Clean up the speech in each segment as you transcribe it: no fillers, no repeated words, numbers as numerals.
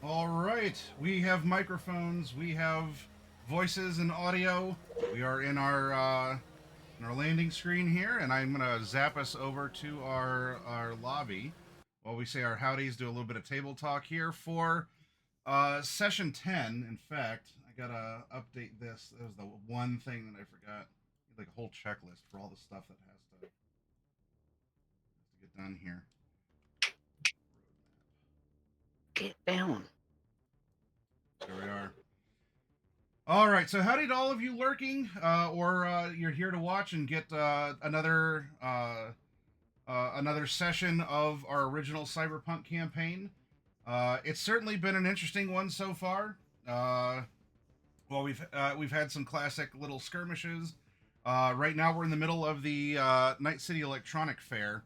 All right, we have microphones, we have voices and audio. We are in our landing screen here, and I'm gonna zap us over to our lobby while we say our howdies. Do a little bit of table talk here for session 10. In fact, I gotta update this. That was the one thing that I forgot. Like a whole checklist for all the stuff that has to get done here. Get down. There we are. All right, so howdy to all of you lurking, or you're here to watch and get another session of our original Cyberpunk campaign. It's certainly been an interesting one so far. Well, we've had some classic little skirmishes. Right now, we're in the middle of the Night City Electronic Fair,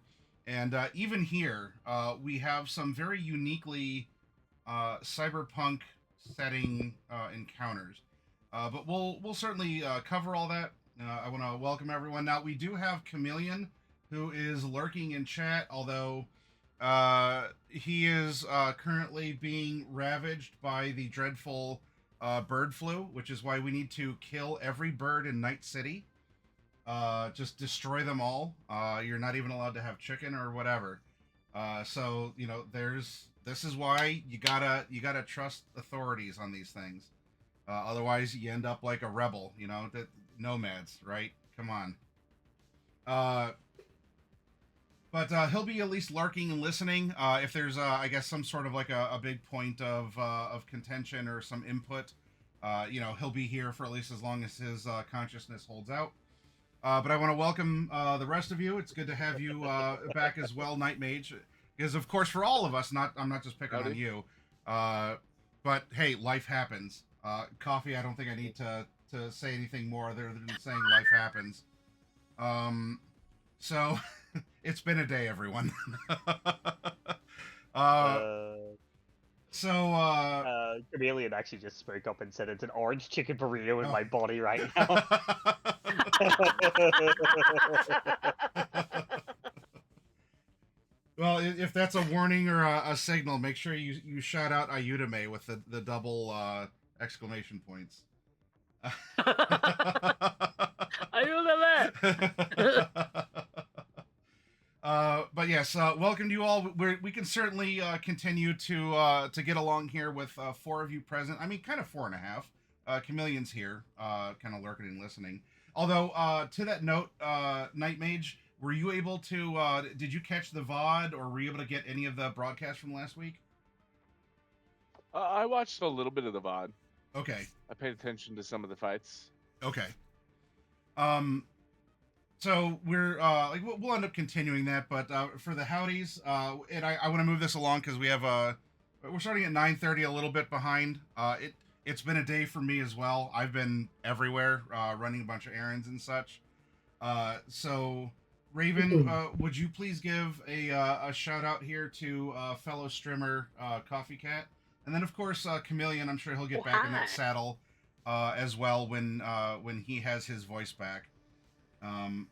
and even here, we have some very uniquely cyberpunk setting encounters. But we'll certainly cover all that. I want to welcome everyone. Now we do have Chameleon, who is lurking in chat, although he is currently being ravaged by the dreadful bird flu, which is why we need to kill every bird in Night City. Just destroy them all. You're not even allowed to have chicken or whatever. So there's this is why you gotta trust authorities on these things. Otherwise, you end up like a rebel. The nomads, right? Come on. Uh, but he'll be at least lurking and listening. If there's, I guess, some sort of like a big point of contention or some input, he'll be here for at least as long as his consciousness holds out. But I want to welcome the rest of you. It's good to have you back as well, Night Mage, because of course for all of us, I'm not just picking on you. But hey, life happens. Coffee, I don't think I need to say anything more other than saying life happens. So it's been a day, everyone. uh, Uh, so Chameleon actually just spoke up and said it's an orange chicken burrito in oh. my body right now. Well, if that's a warning or a signal, make sure you shout out Ayudame with the double exclamation points. I know that. But yes, welcome to you all. We can certainly continue to get along here with four of you present. I mean, kind of four and a half. Chameleon's here, kind of lurking and listening. Although, to that note, Night Mage, were you able to? Did you catch the VOD, or were you able to get any of the broadcast from last week? I watched a little bit of the VOD. Okay. I paid attention to some of the fights. Okay. Um, so we're like we'll end up continuing that, but for the howdies, and I want to move this along because we're starting at 9:30, a little bit behind. It's been a day for me as well. I've been everywhere, running a bunch of errands and such. So Raven, would you please give a shout out here to fellow streamer Coffee Cat, and then of course Chameleon. I'm sure he'll get back in that saddle as well when he has his voice back. Um,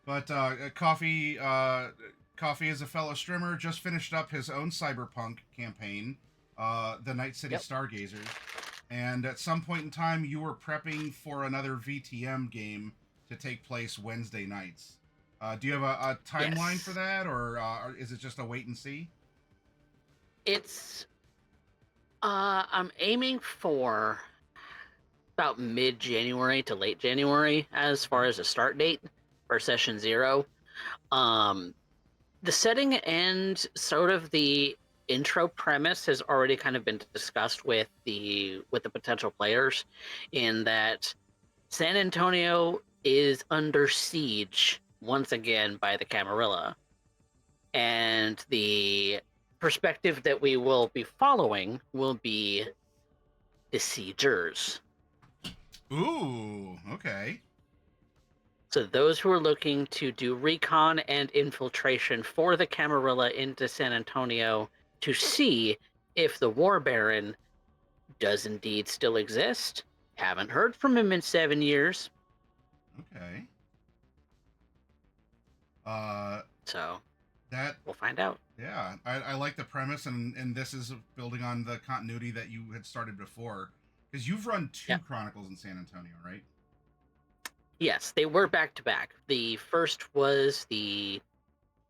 but Coffee is a fellow streamer. Just finished up his own Cyberpunk campaign, the Night City Stargazers. And at some point in time, you were prepping for another VTM game to take place Wednesday nights. Do you have a timeline for that, or is it just a wait and see? It's I'm aiming for about mid-January to late January as far as a start date for session 0. The setting and sort of the intro premise has already kind of been discussed with the potential players, in that San Antonio is under siege once again by the Camarilla, and the perspective that we will be following will be the siegers. Ooh, okay. So those who are looking to do recon and infiltration for the Camarilla into San Antonio to see if the War Baron does indeed still exist. Haven't heard from him in 7 years. Okay. So That We'll find out. Yeah, I like the premise, and this is building on the continuity that you had started before, because you've run two Yeah. Chronicles in San Antonio, right? Yes, they were back to back. The first was the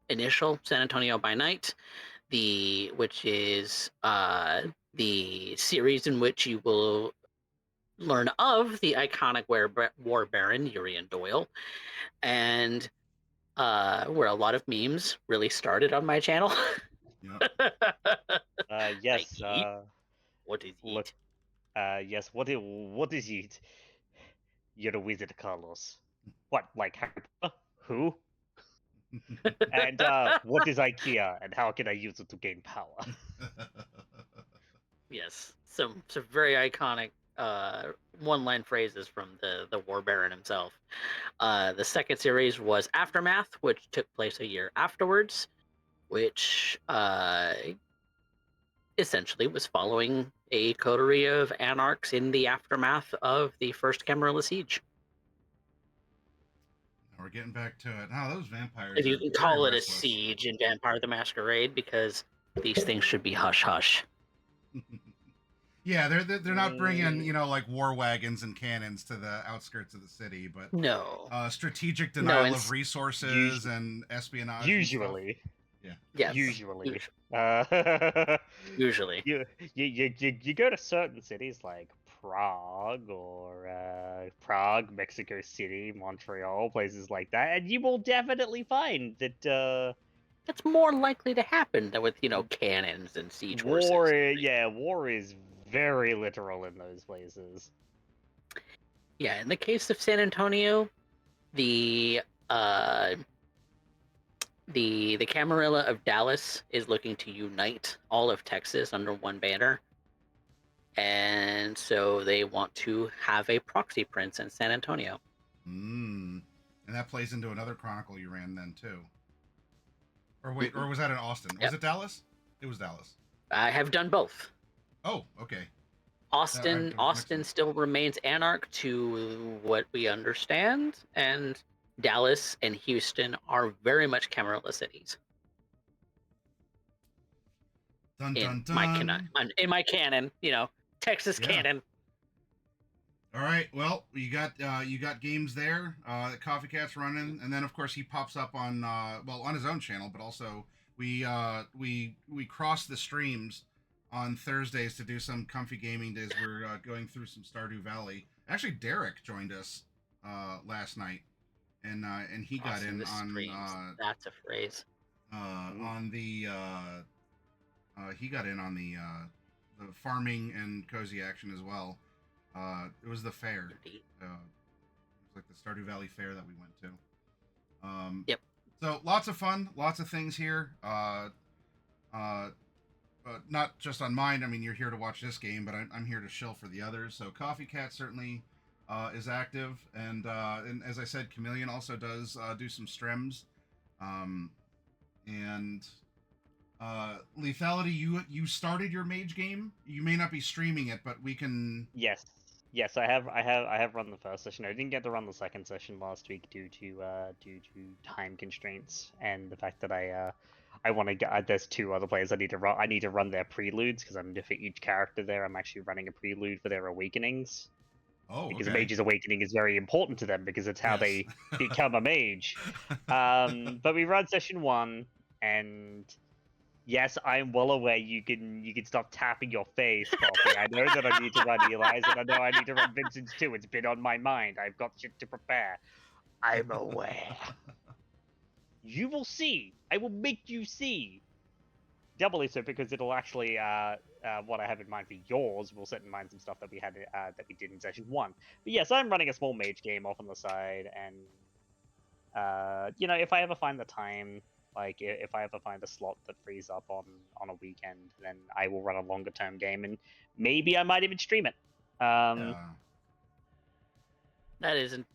initial San Antonio by Night, which is the series in which you will learn of the iconic war baron Urian Doyle, and where a lot of memes really started on my channel. Yep. Like, Yes. eat? What is Look. eat? Yes. What is it? You're a wizard, Carlos. What, like Harry Potter? Who? And what is IKEA, and how can I use it to gain power? Yes, some very iconic one-line phrases from the war baron himself. The second series was Aftermath, which took place a year afterwards, which essentially was following a coterie of anarchs in the aftermath of the first Camarilla siege. We're getting back to it. Oh, those vampires If you are can very call it a restless. siege in Vampire the Masquerade, because these things should be hush hush. Yeah, they're not bringing like war wagons and cannons to the outskirts of the city, but No. strategic No, denial and of resources and espionage. Usually. And stuff. yes, Usually. usually. You go to certain cities like Prague or Mexico City, Montreal, places like that, and you will definitely find that That's more likely to happen than with cannons and siege war. horses. War is very literal in those places. Yeah, in the case of San Antonio, the uh, the Camarilla of Dallas is looking to unite all of Texas under one banner, and so they want to have a proxy prince in San Antonio. And that plays into another chronicle you ran then too. Or wait, or was that in Austin? Yep. Was it Dallas? It was Dallas. I have done both. Oh, okay. Austin still remains anarch to what we understand, and Dallas and Houston are very much Camarilla cities. Dun dun In my canon, Texas canon. All right. Well, you got games there. Coffee Cat's running, and then of course he pops up on on his own channel, but also we cross the streams on Thursdays to do some comfy gaming days. We're going through some Stardew Valley. Actually, Derek joined us last night, and he got in on that's a phrase. On the he got in on the farming and cozy action as well. It was the fair. It was like the Stardew Valley fair that we went to. Yep. So lots of fun, lots of things here. Not just on mine. I mean, you're here to watch this game, but I'm here to shill for the others. So Coffee Cat certainly is active, and as I said, Chameleon also does do some streams. And Lethality, you started your mage game. You may not be streaming it, but we can. Yes, I have run the first session. I didn't get to run the second session last week due to time constraints and the fact that I want to get. There's two other players I need to run. I need to run their preludes because I'm for each character there. I'm actually running a prelude for their awakenings. Oh, because okay. a mage's awakening is very important to them because it's how they become a mage. But we run session 1, and yes, I'm well aware you can stop tapping your face, Coffee. I know that I need to run Eli's, and I know I need to run Vincent's too. It's been on my mind. I've got shit to prepare. I'm aware. You will see. I will make you see. Doubly so because it'll actually what I have in mind for yours will set in mind some stuff that we had that we did in session 1. But yes, I'm running a small mage game off on the side, and if I ever find the time, like if I ever find a slot that frees up on a weekend, then I will run a longer term game, and maybe I might even stream it. That isn't,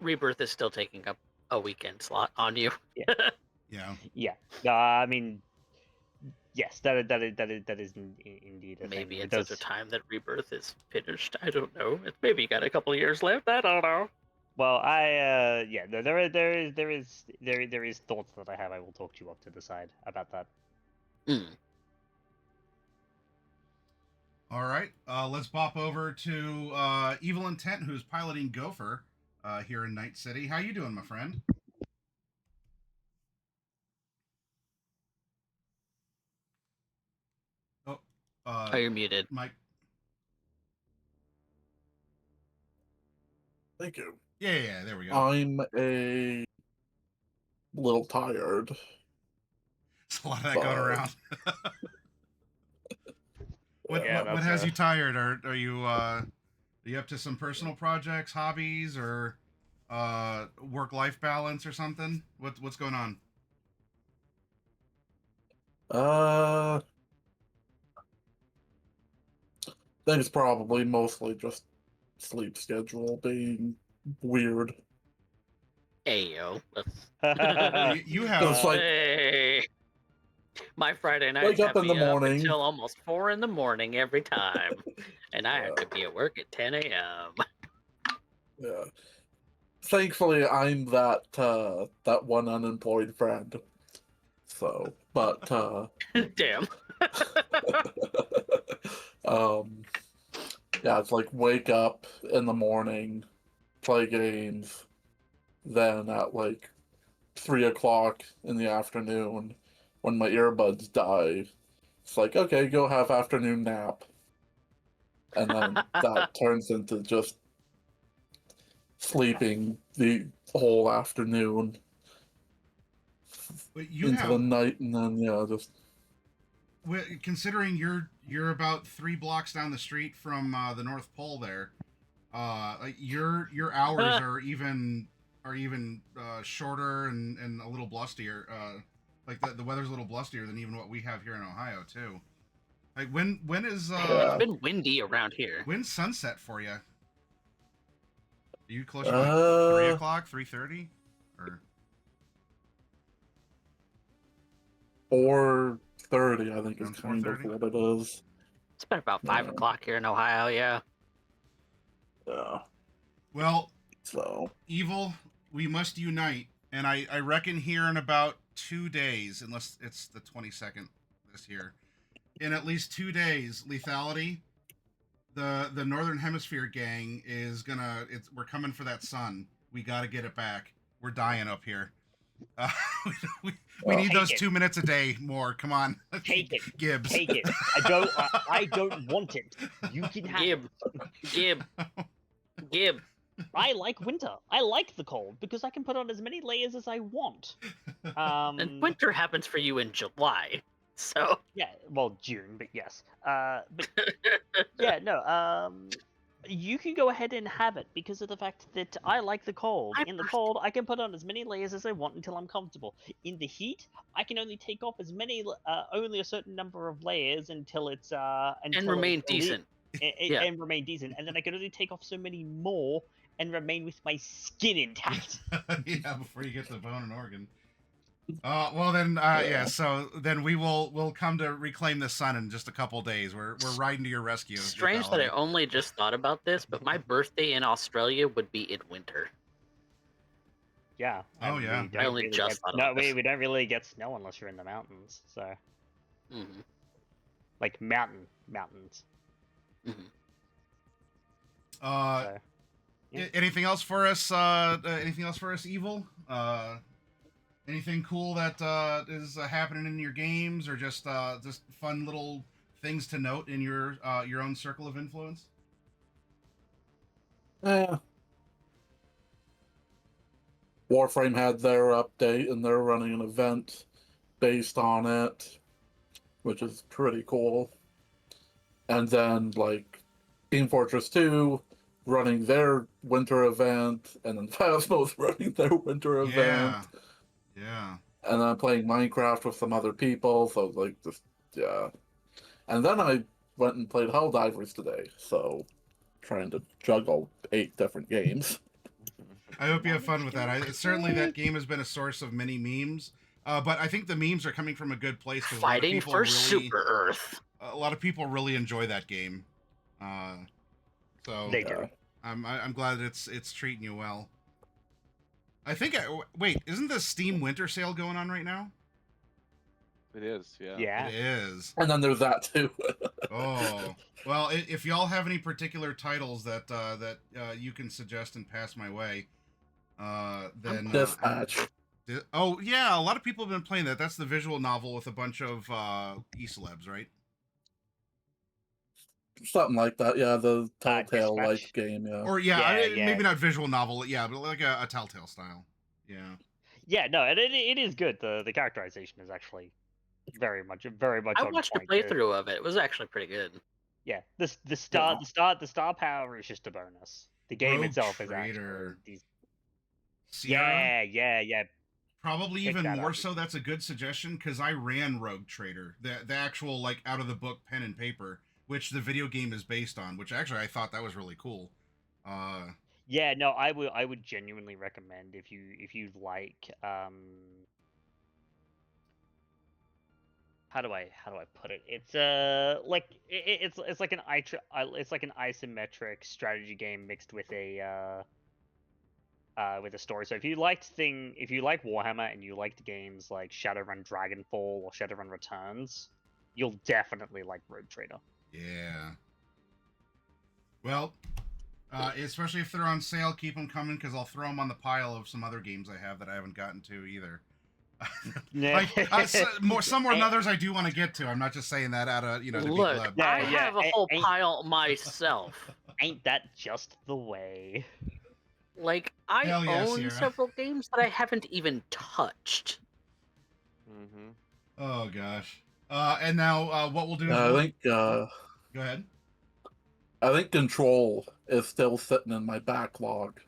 Rebirth is still taking up a weekend slot on you. Yeah. I mean, yes, that is indeed a maybe thing. it's at the time that Rebirth is finished. I don't know. It's maybe got a couple of years left. I don't know. Well, yeah, no, there is thoughts that I have. I will talk to you off to the side about that. Mm. All right, let's pop over to Evil Intent, who's piloting Gopher here in Night City. How you doing, my friend? Oh, Oh, you're muted. Mike. Thank you. Yeah, there we go. I'm a little tired. It's a lot of that going around. What Yeah, what has you tired? Are you up to some personal projects, hobbies, or work-life balance or something? What's going on? I think it's probably mostly just sleep schedule being weird. Hey, yo. You have It's like Hey. My Friday nights wake up have in the me up morning. until almost 4 in the morning every time. And I have Yeah. to be at work at 10 a.m. Yeah. Thankfully, I'm that one unemployed friend. So, but Damn. yeah, it's like wake up in the morning, play games, then at like 3 o'clock in the afternoon, when my earbuds die, it's like, okay, go have afternoon nap, and then that turns into just sleeping the whole afternoon But you into the have, night, and then yeah, just considering you're about 3 blocks down the street from the North Pole there. Like your hours are even shorter and a little blustier. Like the weather's a little blustier than even what we have here in Ohio too. Like when is It's been windy around here. when's sunset for you? Are you closer to like 3 o'clock, 3:30, or 4:30, I think is Around kind of 4:30? what it is. It's been about 5 Yeah. o'clock here in Ohio, yeah. Yeah. well, So Evil, we must unite, and I reckon here in about 2 days, unless it's the 22nd this year, in at least 2 days, Lethality, the Northern Hemisphere gang is gonna. We're coming for that sun. We got to get it back. We're dying up here. Uh, we need Take those it. 2 minutes a day more. Come on, Take it. Gibbs. Take it. I don't want it. You can have it. Gib. I like winter. I like the cold because I can put on as many layers as I want. And winter happens for you in July. So Yeah, well, June, but yes. But yeah, no. You can go ahead and have it because of the fact that I like the cold. I In the pref- cold, I can put on as many layers as I want until I'm comfortable. In the heat, I can only take off only a certain number of layers until it's and remain decent. Yeah. and remain decent, and then I can only take off so many more and remain with my skin intact. Yeah, before you get to bone and organ. Well then, yeah. So then we'll come to reclaim the sun in just a couple days. We're riding to your rescue. Strange that I only just thought about this, but my birthday in Australia would be in winter. Yeah. Oh, and yeah. we don't I only really just get- thought No, about this. we don't really get snow unless you're in the mountains. So, Mhm. like mountains. Mhm. So, yeah. Anything else for us? Anything else for us, Evil? Anything cool that is happening in your games, or just fun little things to note in your own circle of influence? Warframe had their update, and they're running an event based on it, which is pretty cool. And then, like, Team Fortress 2 running their winter event, and then Phasmo's running their winter event. Yeah. And then I'm playing Minecraft with some other people, so like just yeah. And then I went and played Helldivers today, so trying to juggle 8 different games. I hope you have fun with that. Certainly, that game has been a source of many memes. But I think the memes are coming from a good place. 'Cause Fighting a lot of people for really, Super Earth. A lot of people really enjoy that game. So They do. I'm glad that it's treating you well. I think. Wait, isn't the Steam Winter Sale going on right now? It is, yeah. Yeah. It is. And then there's that too. Oh, well, if y'all have any particular titles that you can suggest and pass my way, then Dispatch. oh yeah, a lot of people have been playing that. That's the visual novel with a bunch of e-celebs, right? Something like that. Yeah, the Telltale like Dispatch. game. Yeah. Or Yeah. maybe not visual novel, yeah, but like a Telltale style. Yeah. Yeah, no, it is good. The characterization is actually very much I on watched a point. playthrough of it. It was actually pretty good. Yeah, the star power is just a bonus. The game Rogue itself is Trader. actually these. Sierra? Yeah. Probably Pick even that more up. so. That's a good suggestion because I ran Rogue Trader, the actual like out of the book pen and paper, which the video game is based on. Which actually I thought that was really cool. Yeah, no, I would genuinely recommend if you like how do I put it? It's like it's like an it's like an isometric strategy game mixed with a story. So if you like Warhammer and you liked games like Shadowrun Dragonfall or Shadowrun Returns, you'll definitely like Rogue Trader. Yeah. Well, especially if they're on sale, keep them coming because I'll throw them on the pile of some other games I have that I haven't gotten to either. Some more than others I do want to get to. I'm not just saying that out of to be Look, glib. I have a whole pile myself. Ain't that just the way? Like, I Hell yeah, own Sierra. several games that I haven't even touched. Mm-hmm. Oh gosh. And now what we'll do is I think. go ahead. I think Control is still sitting in my backlog.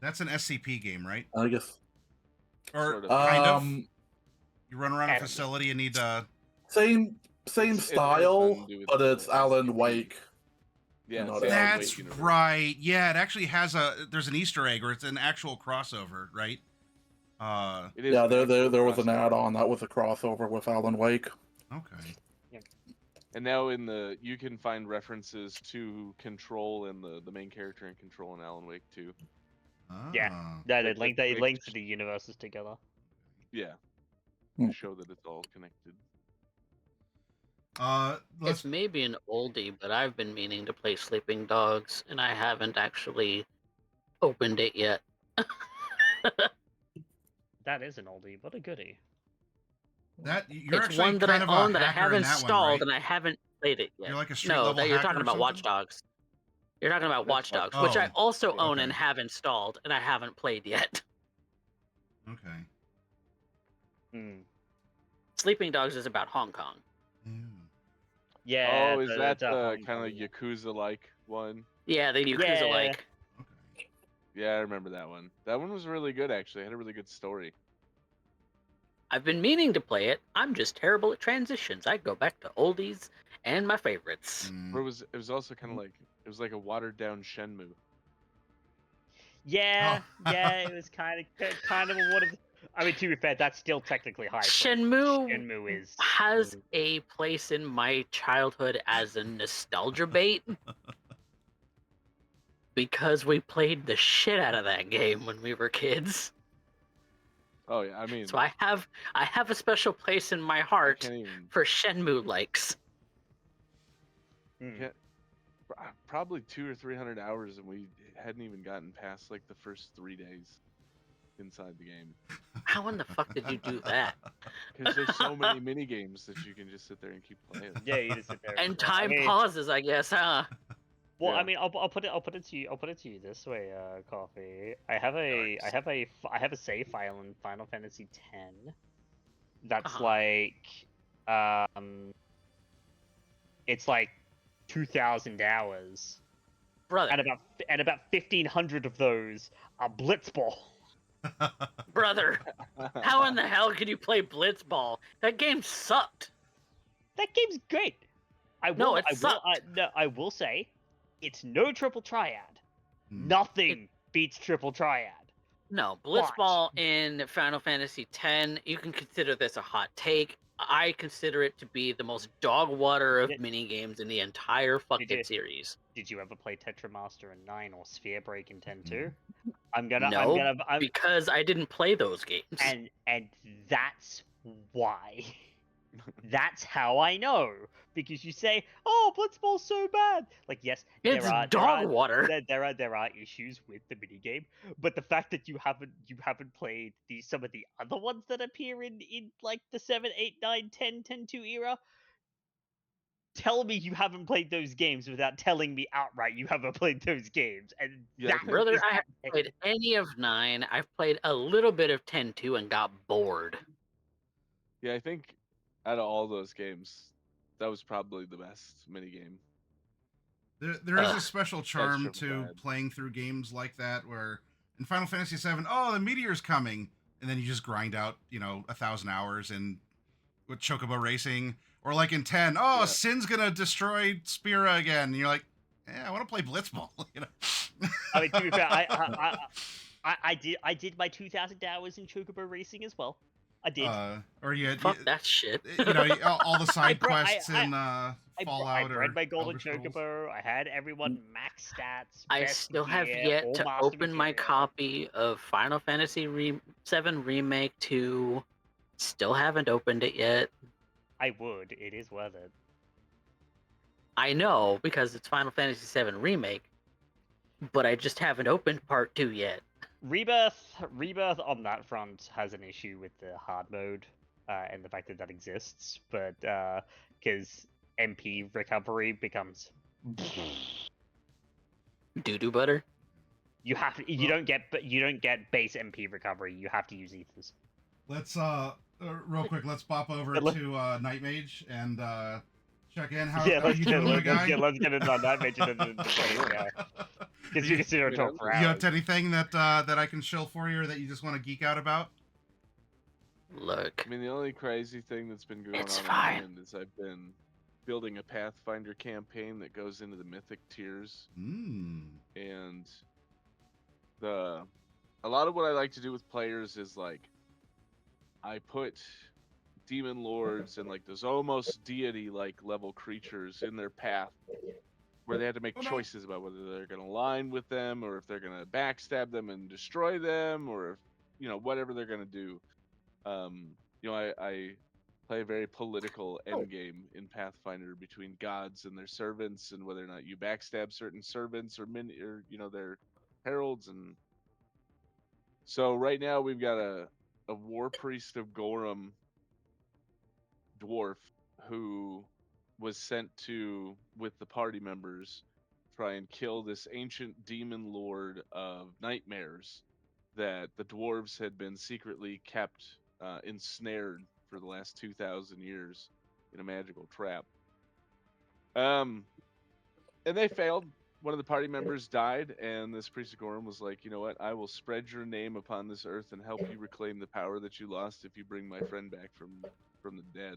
That's an SCP game, right? I guess. Or Sort of. kind of. You run around a Kind of. facility and need to. Same It has style, nothing to do with but the it's Alan SCP. Wake. Yeah, No, it's the Alan That's Wake universe. right. Yeah, it actually has there's an Easter egg or it's an actual crossover, right? It is Yeah, an there actual was an crossover. add-on that was a crossover with Alan Wake. Okay. And now you can find references to Control and the main character in Control and Alan Wake too. Yeah. Ah. No, Like, they like- link to the universes together. Yeah. Hmm. To show that it's all connected. Let's It's maybe an oldie, but I've been meaning to play Sleeping Dogs, and I haven't actually opened it yet. That is an oldie, but a goodie. that you're It's actually one that kind I of a own that I hacker haven't in that installed, one, right? and I haven't played it yet. You're like a street No, level that you're hacker talking or about Watch something? Dogs. You're talking about That's Watch Watch Dogs, which I Oh, also own and okay. have installed, and I haven't played yet. Okay. Hmm. Sleeping Dogs is about Hong Kong. Yeah. Oh, is that the Hong kind Kong of Yakuza-like one? Yeah, the Yakuza like. Okay. Yeah, I remember that one. That one was really good, actually. It had a really good story. I've been meaning to play it. I'm just terrible at transitions. I go back to oldies and my favorites. Mm. But it was also kind of like it was like a watered down Shenmue. Yeah, Oh. yeah, it was kind of a what? I mean, to be fair, that's still technically high. Shenmue is has a place in my childhood as a nostalgia bait because we played the shit out of that game when we were kids. Oh yeah, I mean, So I have a special place in my I heart can't even for Shenmue likes. Hmm. probably 200 or 300 hours, and we hadn't even gotten past like the first 3 days inside the game. How in the fuck did you do that? Because there's so many mini games that you can just sit there and keep playing. Yeah, you just sit there. And I time mean, pauses, I guess, huh? Well, Yeah. I mean, I'll put it to you this way, Coffee. I have a save file in Final Fantasy X. That's Uh-huh. it's like 2,000 hours, Brother, and about 1,500 of those are Blitzball. brother, how in the hell could you play Blitzball? That game sucked. That game's great. No, it sucked. I will say, it's no triple triad. Hmm. Nothing beats triple triad. No, Blitzball in Final Fantasy X, you can consider this a hot take. I consider it to be the most dog water of Yeah. mini games in the entire you- fucking series. Did you ever play Tetramaster in 9 or Sphere Break in 10 too? No, because I didn't play those games. And that's why. That's how I know. Because you say, "Oh, Blitzball's so bad." Like, yes, It's dog water. there are issues with the minigame, but the fact that you haven't played some of the other ones that appear in like the 7, 8, 9, 10, 10-2 era, tell me you haven't played those games without telling me outright you haven't played those games. And Yeah, that Brother, is I haven't played any of 9. I've played a little bit of 10-2 and got bored. Yeah, I think out of all those games, that was probably the best minigame. There is a special charm sure to bad. playing through games like that, where in Final Fantasy VII, oh, the meteor's coming, and then you just grind out, 1,000 hours in with Chocobo Racing, or like in 10, oh, Yeah. Sin's gonna destroy Spira again, and you're like, yeah, I want to play Blitzball, I mean, to be fair, I did my 2,000 hours in Chocobo Racing as well. I did. Or you, Fuck that shit. all the side quests in I Fallout bred or my golden Elder Scrolls. Chocobo. I had everyone max stats. I best still have gear, yet all to master open my material. copy of Final Fantasy VII Remake 2. Still haven't opened it yet. I would. It is worth it. I know, because it's Final Fantasy VII Remake, but I just haven't opened Part 2 yet. Rebirth on that front has an issue with the hard mode and the fact that exists, but because MP recovery becomes Doo-doo butter? you don't get base MP recovery. You have to use ethers. Let's real quick, let's bop over Yeah, to Night Mage and check in. How Yeah, are you doing, my guy? let's get into that mention in the play, because you can sit here and talk for You hours. have anything that I can shill for you, or that you just want to geek out about? Look. I mean, the only crazy thing that's been going It's on fine. my end is I've been building a Pathfinder campaign that goes into the Mythic tiers, and a lot of what I like to do with players is like I put demon lords and like those almost deity like level creatures in their path, where they had to make choices about whether they're going to align with them, or if they're going to backstab them and destroy them, or if, whatever they're going to do. I play a very political endgame in Pathfinder between gods and their servants, and whether or not you backstab certain servants or their heralds. And so right now we've got a war priest of Gorum dwarf who was sent to, with the party members, try and kill this ancient demon lord of nightmares that the dwarves had been secretly kept ensnared for the last 2,000 years in a magical trap. And they failed. One of the party members died, and this priest of Gorum was like, you know what? I will spread your name upon this earth and help you reclaim the power that you lost if you bring my friend back from the dead.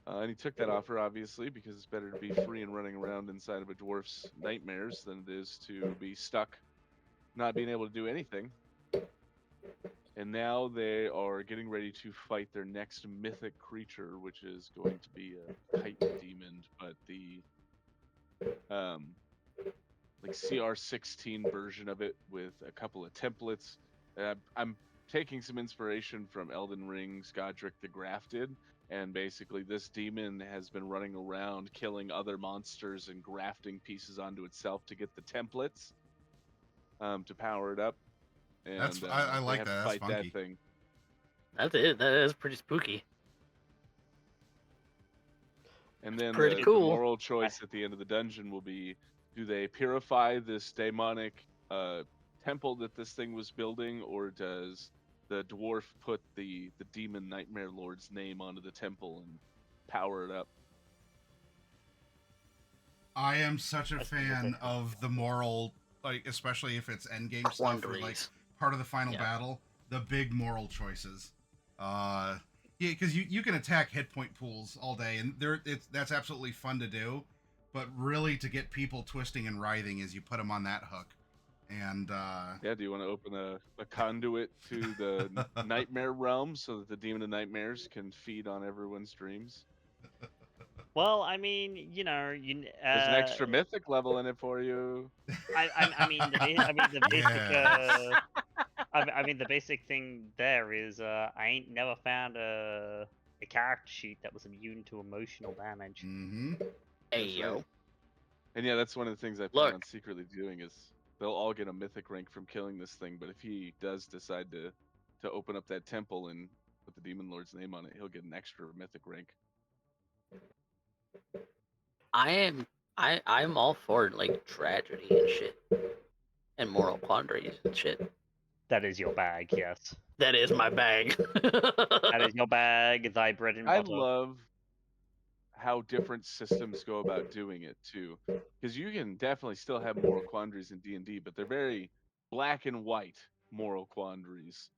And he took that offer, obviously, because it's better to be free and running around inside of a dwarf's nightmares than it is to be stuck not being able to do anything. And now they are getting ready to fight their next mythic creature, which is going to be a Titan demon, but the like CR16 version of it with a couple of templates. I'm taking some inspiration from Elden Ring's Godric the Grafted, and basically this demon has been running around killing other monsters and grafting pieces onto itself to get the templates to power it up. And I like that. That's fight funky. that thing. That's it. That is pretty spooky. And then Pretty the cool. moral choice at the end of the dungeon will be: do they purify this demonic temple that this thing was building, or does the dwarf put the demon nightmare lord's name onto the temple and power it up? I am such a fan of the moral, like, especially if it's endgame stuff, or like part of the final battle, the big moral choices. Yeah, because you can attack hit point pools all day, and that's absolutely fun to do. But really, to get people twisting and writhing is you put them on that hook. And Yeah, do you want to open a conduit to the nightmare realm so that the demon of nightmares can feed on everyone's dreams? Well, I mean, you know, There's an extra mythic level in it for you. I mean, the basic, Yes. I mean, the basic thing there is, I ain't never found a character sheet that was immune to emotional damage. Mm-hmm. Hey That's yo. right. And yeah, that's one of the things I plan on Look, secretly doing is they'll all get a mythic rank from killing this thing, but if he does decide to open up that temple and put the demon lord's name on it, he'll get an extra mythic rank. I'm all for like tragedy and shit and moral quandaries and shit. That is your bag, yes. That is my bag. That is your bag, thy bread and I butter. love how different systems go about doing it too, because you can definitely still have moral quandaries in D&D, but they're very black and white moral quandaries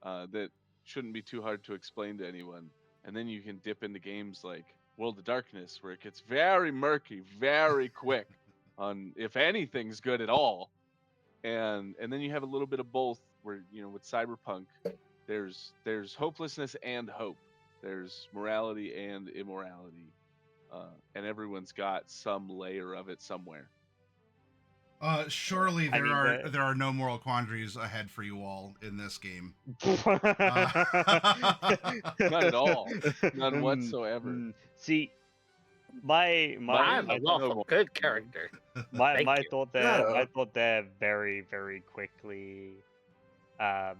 that shouldn't be too hard to explain to anyone. And then you can dip into games like World of Darkness, where it gets very murky, very quick on if anything's good at all. And then you have a little bit of both, where with Cyberpunk, there's hopelessness and hope. There's morality and immorality, and everyone's got some layer of it somewhere. Surely I there mean, are no moral quandaries ahead for you all in this game. Not at all. None whatsoever. See, my I'm a my lawful good character. my Thank my you. thought there Yeah. very very quickly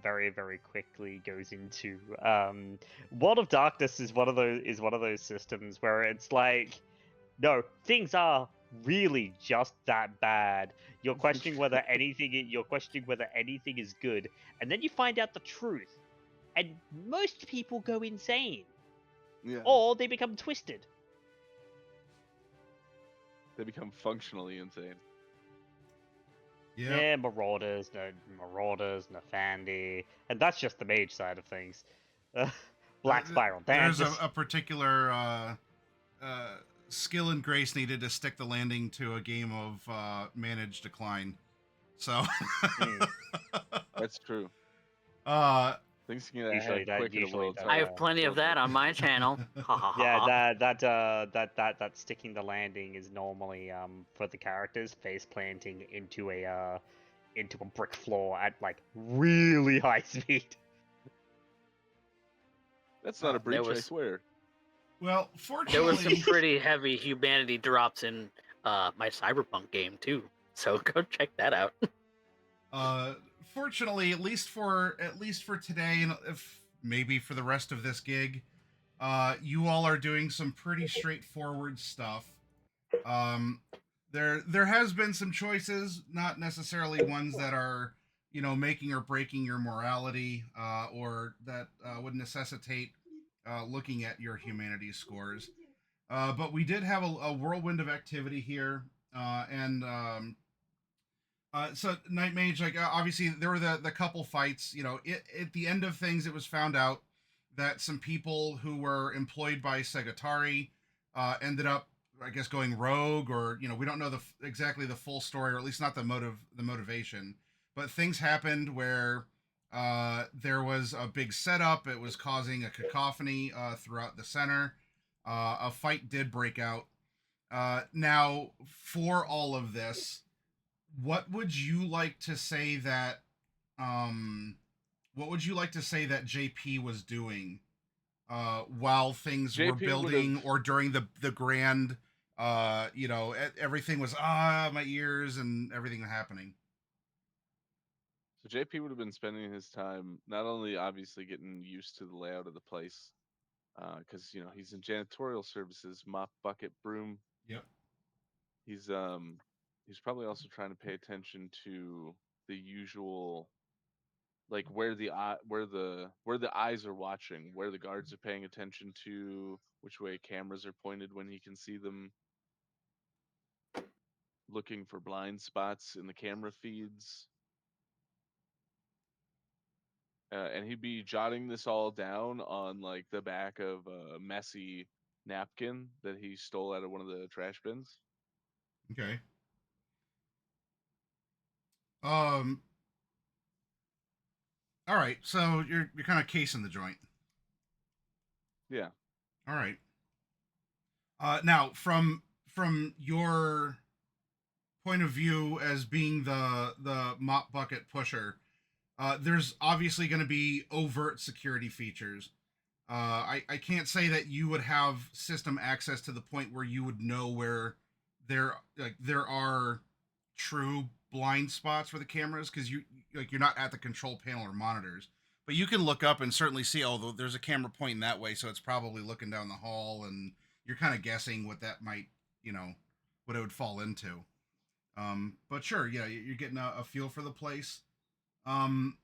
very quickly goes into World of Darkness is one of those systems where it's like, no, things are really just that bad. You're questioning whether anything is good, and then you find out the truth, and most people go insane Yeah, or they become twisted. they become functionally insane. Yeah. Yeah, Marauders, Nefandi, and that's just the mage side of things. Black Spiral. There's a particular skill and grace needed to stick the landing to a game of managed decline. So That's true. Things can get Usually ahead quick in a world. that- I have plenty of that on my channel. Ha ha ha. Yeah, that sticking the landing is normally for the characters face planting into a brick floor at like really high speed. That's not a breach, I was- swear. well, There was some fortunately, pretty heavy humanity drops in my Cyberpunk game too. So go check that out. fortunately, at least for today, and if maybe for the rest of this gig, you all are doing some pretty straightforward stuff. There has been some choices, not necessarily ones that are making or breaking your morality, or that would necessitate looking at your humanities scores. But we did have a whirlwind of activity here, and so Night Mage, like obviously there were the couple fights. At the end of things, it was found out that some people who were employed by Segatari ended up, I guess, going rogue, or we don't know exactly the full story, or at least not the motivation. But things happened where there was a big setup. It was causing a cacophony throughout the center. A fight did break out. Now, for all of this, what would you like to say that JP was doing while things were JP building, would've- or during the grand everything was my ears and everything happening? So JP would have been spending his time not only obviously getting used to the layout of the place, because he's in janitorial services, mop, bucket, broom. Yep. He's probably also trying to pay attention to the usual, like where the eyes are watching, where the guards are paying attention to, which way cameras are pointed when he can see them, looking for blind spots in the camera feeds. And he'd be jotting this all down on like the back of a messy napkin that he stole out of one of the trash bins. Okay. Um. All right. So you're kind of casing the joint. Yeah. All right. Now from your point of view as being the mop bucket pusher, there's obviously going to be overt security features. I can't say that you would have system access to the point where you would know where there are true blind spots for the cameras because you're not at the control panel or monitors, but you can look up and certainly see, oh, there's a camera pointing that way, so it's probably looking down the hall, and you're kind of guessing what that might, what it would fall into. But sure, yeah, you're getting a feel for the place. Um,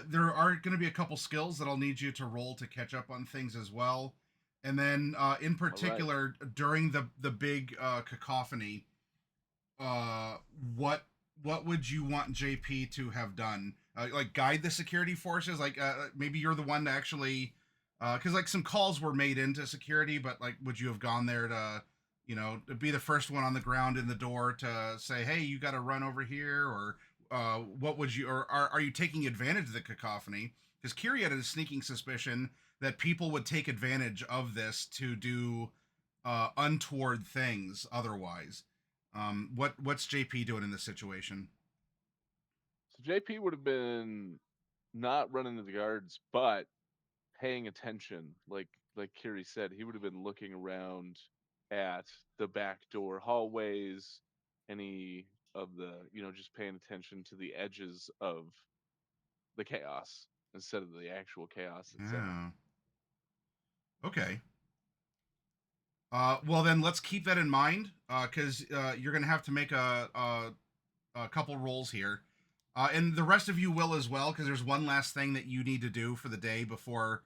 there are going to be a couple skills that I'll need you to roll to catch up on things as well. And then, in particular, during the big cacophony, uh, what what would you want JP to have done? Like guide the security forces? Like maybe you're the one to actually, because like some calls were made into security, but like, would you have gone there to, to be the first one on the ground in the door to say, hey, you got to run over here, or what would you, or are you taking advantage of the cacophony? Because Kiri had a sneaking suspicion that people would take advantage of this to do untoward things otherwise. What's JP doing in this situation? So JP would have been not running to the guards, but paying attention. Like Kiri said, he would have been looking around at the back door hallways, any of the, just paying attention to the edges of the chaos instead of the actual chaos itself. Yeah. Okay. Well, then let's keep that in mind, because you're going to have to make a couple rolls here. And the rest of you will as well, because there's one last thing that you need to do for the day before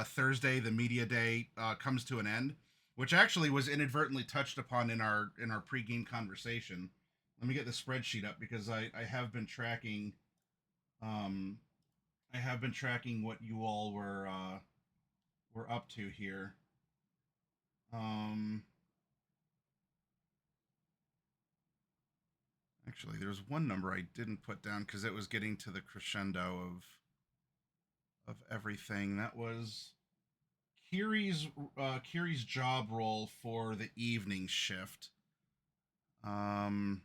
Thursday, the media day, comes to an end, which actually was inadvertently touched upon in our pregame conversation. Let me get the spreadsheet up because I have been tracking, um, what you all were up to here. Um, Actually, there's one number I didn't put down because it was getting to the crescendo of everything. That was Kiri's job role for the evening shift. Um,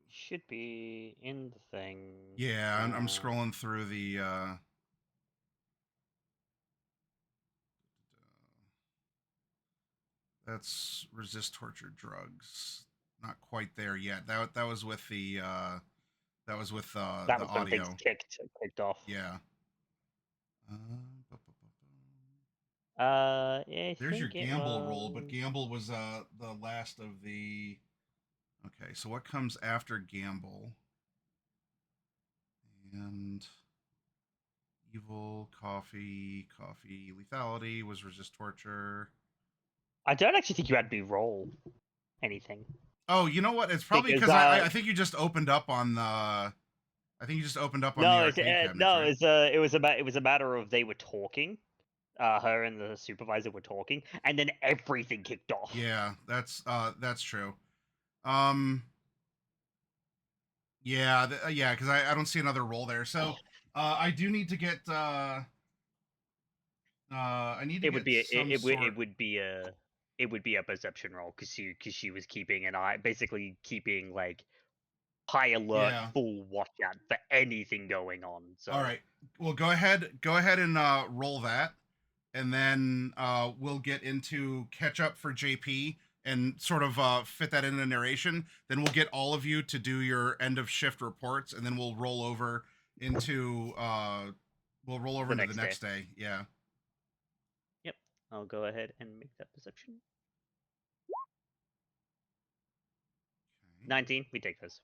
Should be in the thing. yeah, I'm scrolling through the. That's resist torture drugs. Not quite there yet. That was with the that was with That the was when audio. things kicked off. Yeah. I There's your think it gamble roll, but was... gamble was the last of the. Okay, so what comes after gamble? And evil, coffee, lethality was resist torture. I don't actually think you had me roll anything. Oh, you know what? It's probably because I think you just opened up on the. I think you just opened up on the arcade cabinet. No, right? it was a matter of they were talking. Her and the supervisor were talking, and then everything kicked off. Yeah, that's true. Yeah, yeah, because I don't see another roll there. So I do need to get. I need to It would get be it would be a perception roll because she was keeping an eye, basically keeping like high alert, Yeah. full watch out for anything going on. So all right, well go ahead and roll that, and then we'll get into catch up for JP and sort of fit that into narration. Then we'll get all of you to do your end of shift reports, and then we'll roll over into the next day. Yeah. Yep, I'll go ahead and make that perception. 19, we take those.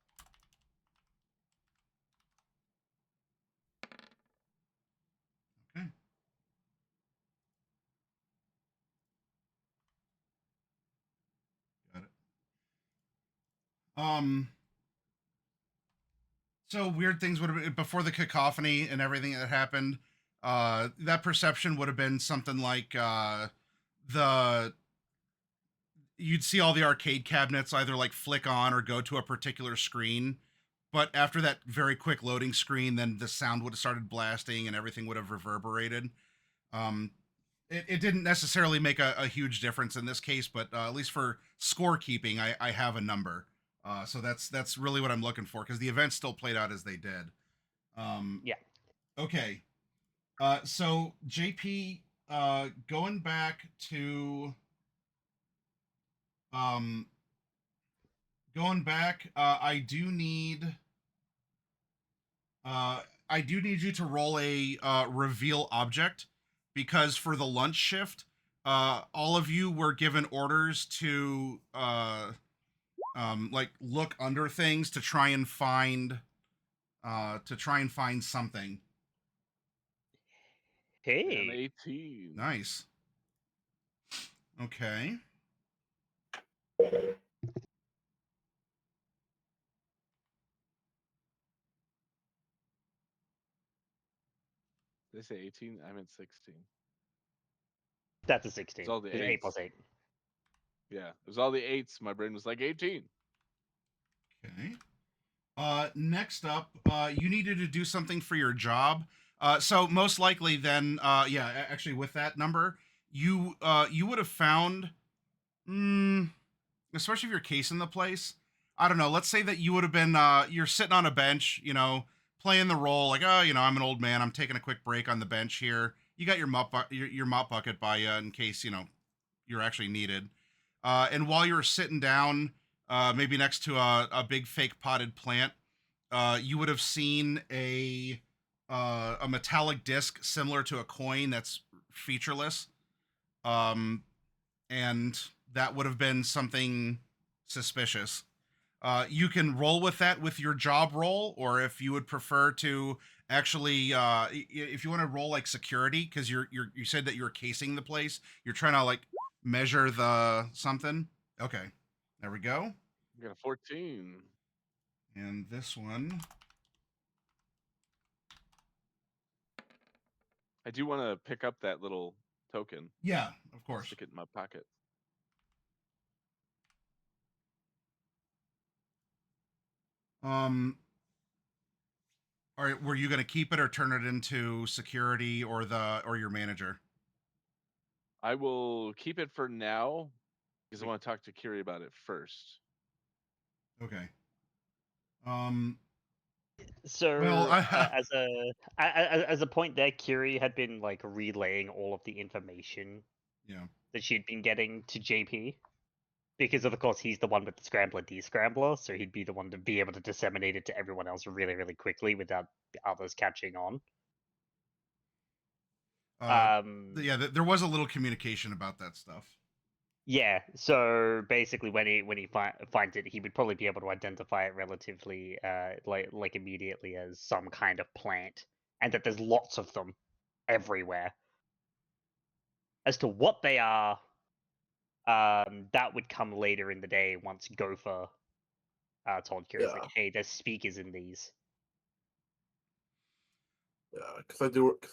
Okay. Got it. So weird things would have been before the cacophony and everything that happened. That perception would have been something like the you'd see all the arcade cabinets either like flick on or go to a particular screen but after that very quick loading screen, then the sound would have started blasting and everything would have reverberated. Um, it didn't necessarily make a huge difference in this case, but at least for scorekeeping, I have a number. So that's really what I'm looking for because the event still played out as they did. Yeah. Okay. So JP, going back to um, I do need you to roll a reveal object because for the lunch shift, all of you were given orders to like look under things to try and find something. And Hey. 18. Nice. Okay. Did I say 18? I meant 16. That's a 16. It's all the It's 8 eights. plus 8. Yeah, it was all the 8s. My brain was like 18. Okay. Next up, you needed to do something for your job. So most likely, then, actually, with that number, you would have found, especially if you're casing the place. I don't know. Let's say that you would have been, you're sitting on a bench, playing the role, like, oh, I'm an old man. I'm taking a quick break on the bench here. You got your your mop bucket by you in case you're actually needed. And while you were sitting down, maybe next to a big fake potted plant, you would have seen a metallic disc similar to a coin that's featureless, and that would have been something suspicious. You can roll with that with your job roll, or if you would prefer to actually, if you want to roll like security, because you said that you were casing the place, you're trying to like measure the something. Okay, there we go. I got a 14. And this one, I do want to pick up that little token. yeah, of course. Stick it in my pocket. All right, were you going to keep it or turn it into security or your manager? I will keep it for now because I want to talk to Kiri about it first. Okay. Um. So, Well, as a point there, Kiri had been like relaying all of the information yeah. that she'd been getting to JP, because of course he's the one with the scrambler descrambler, so he'd be the one to be able to disseminate it to everyone else really, really quickly without the others catching on. Yeah, there was a little communication about that stuff. Yeah, so basically, when he finds it, he would probably be able to identify it relatively, like immediately as some kind of plant, and that there's lots of them everywhere. As to what they are, that would come later in the day once Gopher told Curious, like, hey, there's speakers in these. Yeah, because I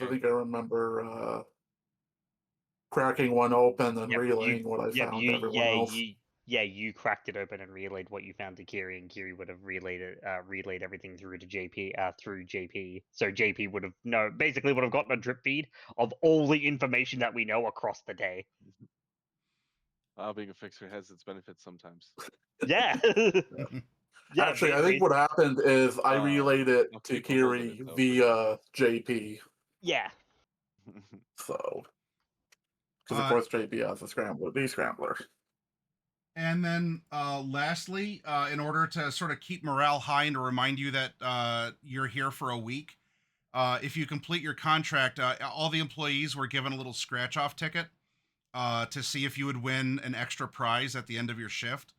think I remember cracking one open and relaying what I found to everyone else. You cracked it open and relayed what you found to Kiri, and Kiri would have relayed everything through to JP. So JP would have basically would have gotten a drip feed of all the information that we know across the day. Being a fixer has its benefits sometimes. Yeah. Yeah, actually, I think what happened is I relayed it to Kiri via JP. Yeah. So, because of course JP has a descrambler. And then, lastly, in order to sort of keep morale high and to remind you that you're here for a week, if you complete your contract, all the employees were given a little scratch-off ticket to see if you would win an extra prize at the end of your shift.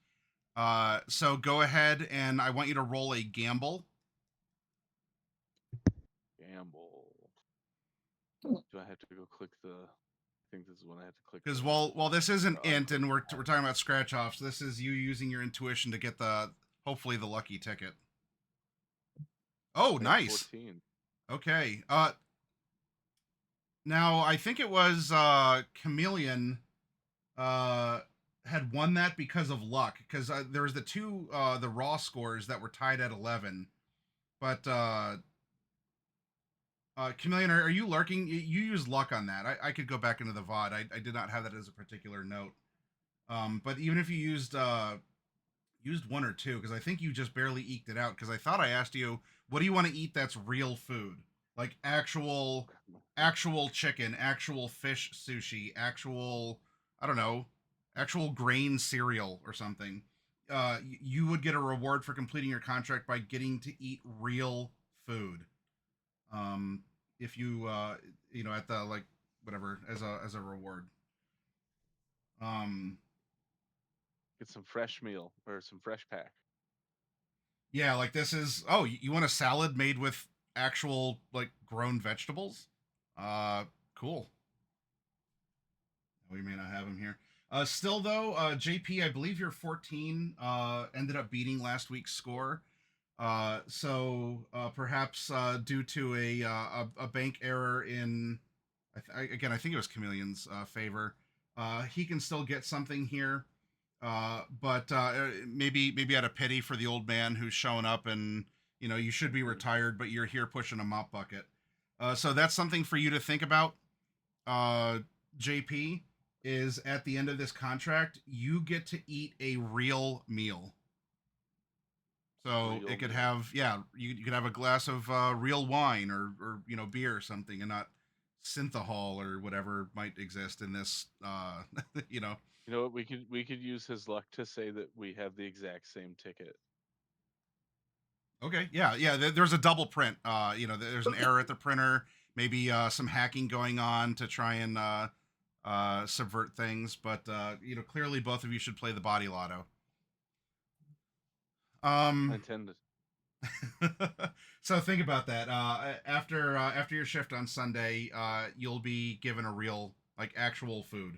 So go ahead and I want you to roll a gamble. Gamble. Do I have to go click the? I think this is when I have to click. Because while this isn't int and we're talking about scratch offs, this is you using your intuition to get hopefully the lucky ticket. Oh, nice. 14. Okay. Now I think it was Chameleon had won that because of luck, because there was the raw scores that were tied at 11, But Chameleon, are you lurking? You use luck on that. I could go back into the VOD. I did not have that as a particular note. But even if you used one or two, because I think you just barely eked it out. Because I thought I asked you, what do you want to eat that's real food, like actual chicken, actual fish sushi, actual, I don't know, actual grain cereal or something. You would get a reward for completing your contract by getting to eat real food. Um, if you at the like whatever as a reward. Um, Get some fresh meal or some fresh pack. yeah, like this is. Oh, you want a salad made with actual like grown vegetables? Uh, cool. We may not have him here. Still though, JP, I believe you're 14. Ended up beating last week's score. So perhaps due to a bank error in, again, I think it was Chameleon's favor. He can still get something here, but maybe out of pity for the old man who's showing up, and you should be retired, but you're here pushing a mop bucket. So that's something for you to think about. JP is at the end of this contract, you get to eat a real meal. So Real it could meal. have, yeah, you could have a glass of real wine or beer or something, and not synthahol or whatever might exist in this. You know. You know what? We could use his luck to say that we have the exact same ticket. Okay, yeah. There's a double print. There's an error at the printer. Maybe some hacking going on to try and subvert things. But clearly both of you should play the body lotto. I Um, intend so think about that. After your shift on Sunday, you'll be given a real like actual food,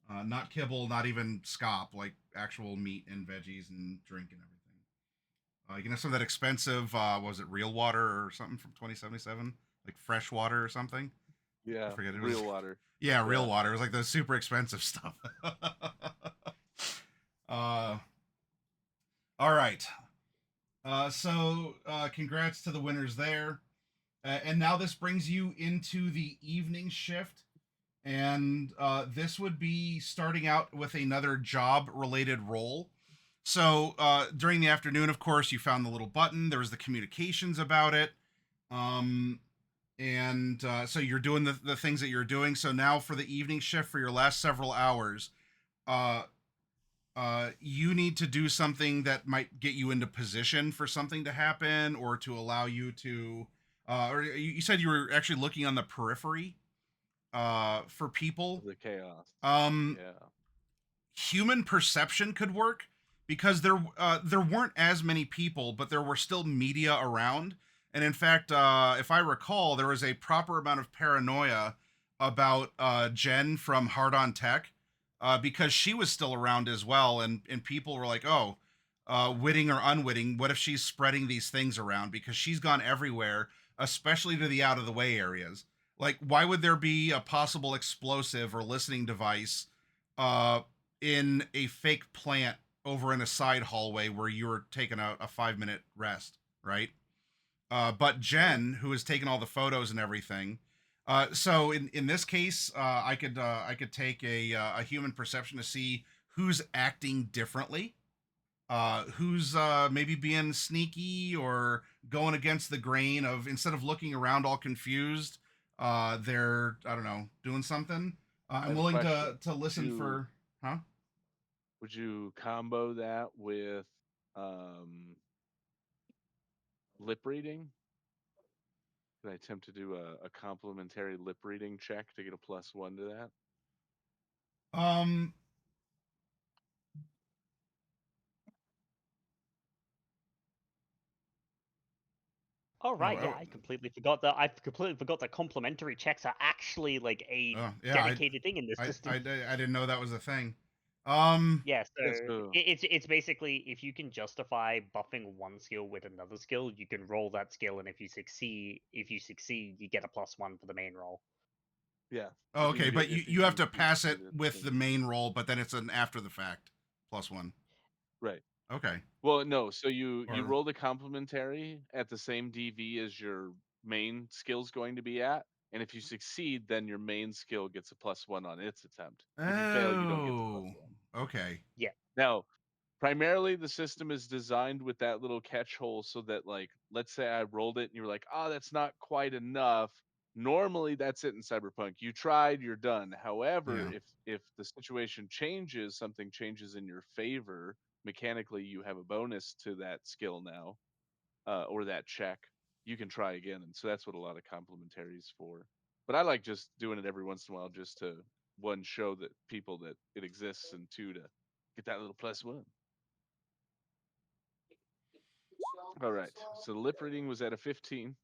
not kibble, not even scop, like actual meat and veggies and drink and everything. You can have some of that expensive. Was it real water or something from 2077? Like fresh water or something? I yeah, forget. It was real water. yeah, real Yeah. water. It was like the super expensive stuff. uh, all right. Congrats to the winners there. And now this brings you into the evening shift. And this would be starting out with another job related role. So during the afternoon, of course, you found the little button. There was the communications about it. Um, and so you're doing the things that you're doing. So now for the evening shift for your last several hours, uh, you need to do something that might get you into position for something to happen or to allow you to. Or you said you were actually looking on the periphery for people. The chaos. Um, Yeah. Human perception could work because there weren't as many people, but there were still media around. And in fact, if I recall, there was a proper amount of paranoia about Jen from Hard on Tech because she was still around as well, and people were like, "Oh, witting or unwitting, what if she's spreading these things around because she's gone everywhere, especially to the out of the way areas? Like, why would there be a possible explosive or listening device uh, in a fake plant over in a side hallway where you were taking a 5 minute rest, right?" But Jen, who has taken all the photos and everything. So in this case, I could take a human perception to see who's acting differently, who's maybe being sneaky or going against the grain of instead of looking around all confused, they're I don't know doing something. I I'm have a willing question. to listen You for huh. would you combo that with um, lip reading? Can I attempt to do a complimentary lip reading check to get a +1 to that? Um, Oh no, right, yeah, I completely forgot that complimentary checks are actually like a yeah, dedicated thing in this system. I didn't know that was a thing. Um, Yeah, so Yeah. So it's basically if you can justify buffing one skill with another skill, you can roll that skill, and if you succeed, you get a +1 for the main roll. yeah, oh, okay, but you have to if you pass it succeed, with the main roll, but then it's an after the fact +1. right. Okay. Well, no. So you Or roll the complementary at the same DV as your main skill's going to be at, and if you succeed, then your main skill gets a +1 on its attempt. If you fail, you don't get the oh, +1. okay. Now, primarily the system is designed with that little catch hole so that, like, let's say I rolled it and you were like, "Oh, that's not quite enough." Normally, that's it in Cyberpunk. You tried, you're done. However, Yeah. if the situation changes, something changes in your favor, mechanically you have a bonus to that skill now, or that check. You can try again, and so that's what a lot of complementary is for. But I like just doing it every once in a while, just to one, show that people that it exists, and two, to get that little +1. All right. So the lip reading was at a 15.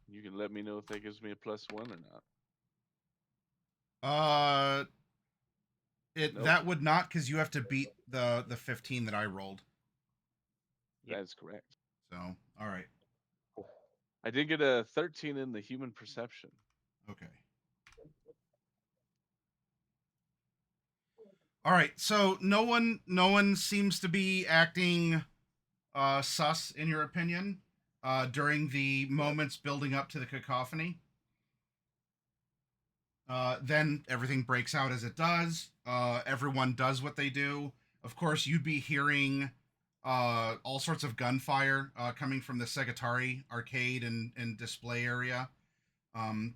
You can let me know if that gives me a +1 or not. Nope. That would not, because you have to beat the 15 that I rolled. Yep. That is correct. So, all right. I did get a 13 in the human perception. Okay. All right. So no one seems to be acting sus, in your opinion, during the moments building up to the cacophony. Then everything breaks out as it does. Everyone does what they do. Of course, you'd be hearing all sorts of gunfire coming from the Segatari arcade and display area.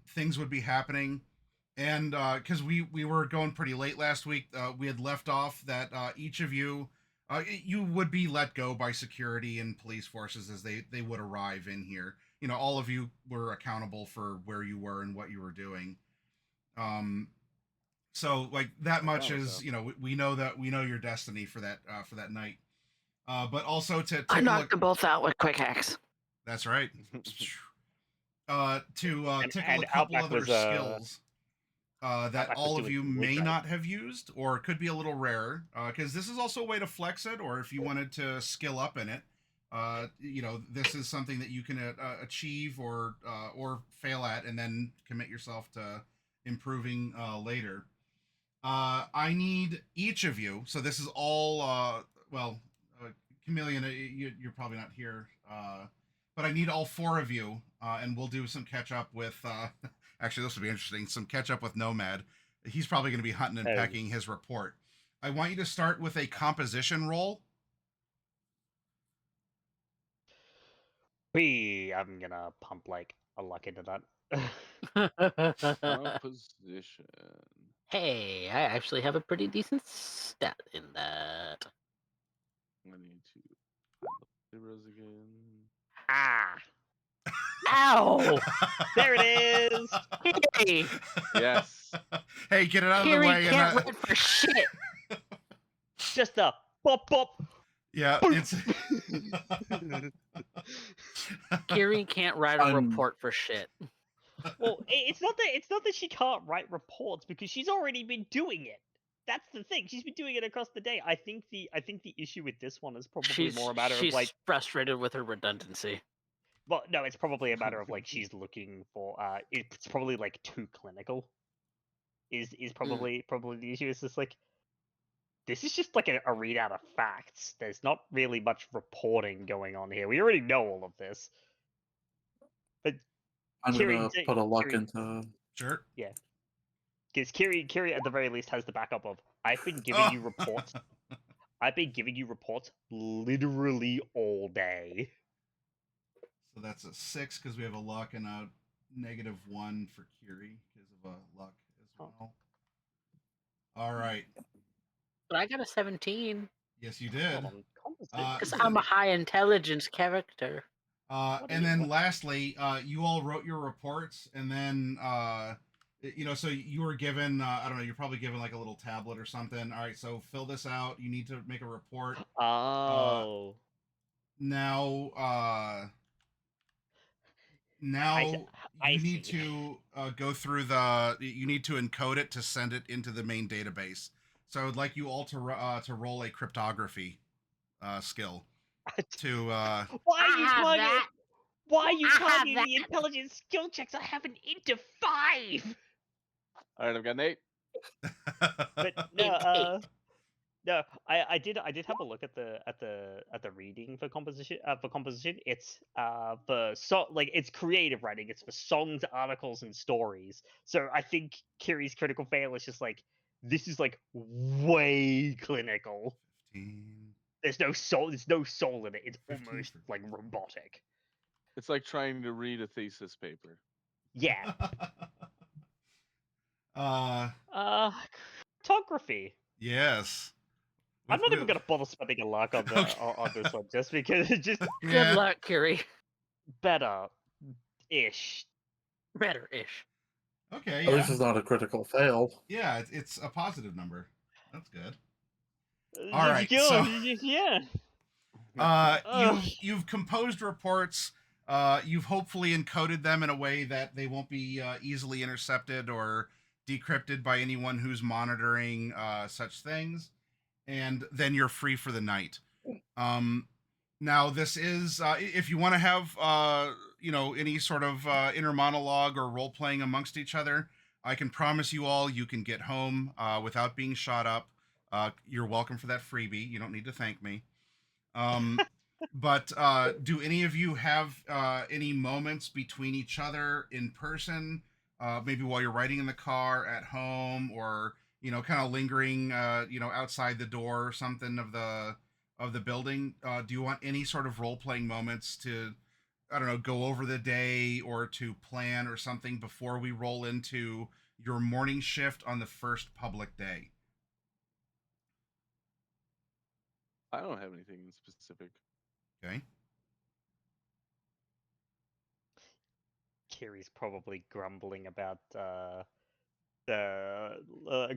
Things would be happening. And because we were going pretty late last week, we had left off that each of you, you would be let go by security and police forces as they would arrive in here. You know, all of you were accountable for where you were and what you were doing. So like that much is, you know, we know your destiny for that night. But also to take I a knocked look. them both out with quick hacks. That's right. To tickle and a couple Outback other was, skills that Outback was all of doing you some wood may trade. not have used, or could be a little rare, because this is also a way to flex it, or if you wanted to skill up in it, you know, this is something that you can achieve or fail at, and then commit yourself to improving later. I need each of you. So this is all. Well, Chameleon, you're probably not here, but I need all four of you, and we'll do some catch up with. Actually, this will be interesting. Some catch up with Nomad. He's probably going to be hunting and pecking his report. I want you to start with a composition roll. I'm gonna pump like a luck into that. Composition. Hey, I actually have a pretty decent stat in that. I need to find the zeros again. Ah, Ow! there it is. Hey, Yes. Hey, get it out of the Kiri way. can't And run for shit. Just a pop pop. yeah, it's. Kiri can't write a I'm- report for shit. Well, it's not that she can't write reports, because she's already been doing it. That's the thing. She's been doing it across the day. I think the issue with this one is probably more a matter of she's like. frustrated with her redundancy. Well, no, it's probably a matter of like she's looking for. It's probably like too clinical. Is probably the issue. It's just like, this is just like a readout of facts. There's not really much reporting going on here. We already know all of this. But I'm Kiri, gonna put a luck Kiri- into. Sure. because Kiri at the very least has the backup of, I've been giving you reports. I've been giving you reports literally all day. So that's a 6 because we have a luck, and a -1 for Kiri because of a luck as well. All right. But I got a 17 Yes, you did. Hold on, composition. because I'm a high intelligence character. And then lastly, you all wrote your reports, and then you know, so you were given I don't know, you're probably given like a little tablet or something. All right, so fill this out. You need to make a report. Oh. Now I you need see. to go through you need to encode it to send it into the main database. So I would like you all to roll a cryptography skill to Why are you targeting? Why are you targeting the intelligence skill checks? I have an int of 5. All right, I've got an 8. But no, I did have a look at the reading for composition. It's it's creative writing. It's for songs, articles, and stories. So I think Kiri's critical fail is just like, this is like way clinical. 15. There's no soul. There's no soul in it. It's 15 almost for like robotic. It's like trying to read a thesis paper. Yeah. uh, Photography. yes. I'm not even gonna bother spending a luck on the Okay. on this one just because it's just Good Yeah. luck, Curie. better-ish. Better-ish. Okay, At least yeah. it's not a critical fail. Yeah, it's a positive number. That's good. Just All right, go, so yeah. you've composed reports. You've hopefully encoded them in a way that they won't be easily intercepted or decrypted by anyone who's monitoring such things, and then you're free for the night. Now, this is if you want to have any sort of inner monologue or role playing amongst each other. I can promise you all you can get home without being shot up. You're welcome for that freebie. You don't need to thank me. But do any of you have any moments between each other in person, maybe while you're riding in the car, at home, or kind of lingering, outside the door or something of the building? Do you want any sort of role playing moments to, I don't know, go over the day or to plan or something before we roll into your morning shift on the first public day? I don't have anything in specific. Okay. Kiri's probably grumbling about the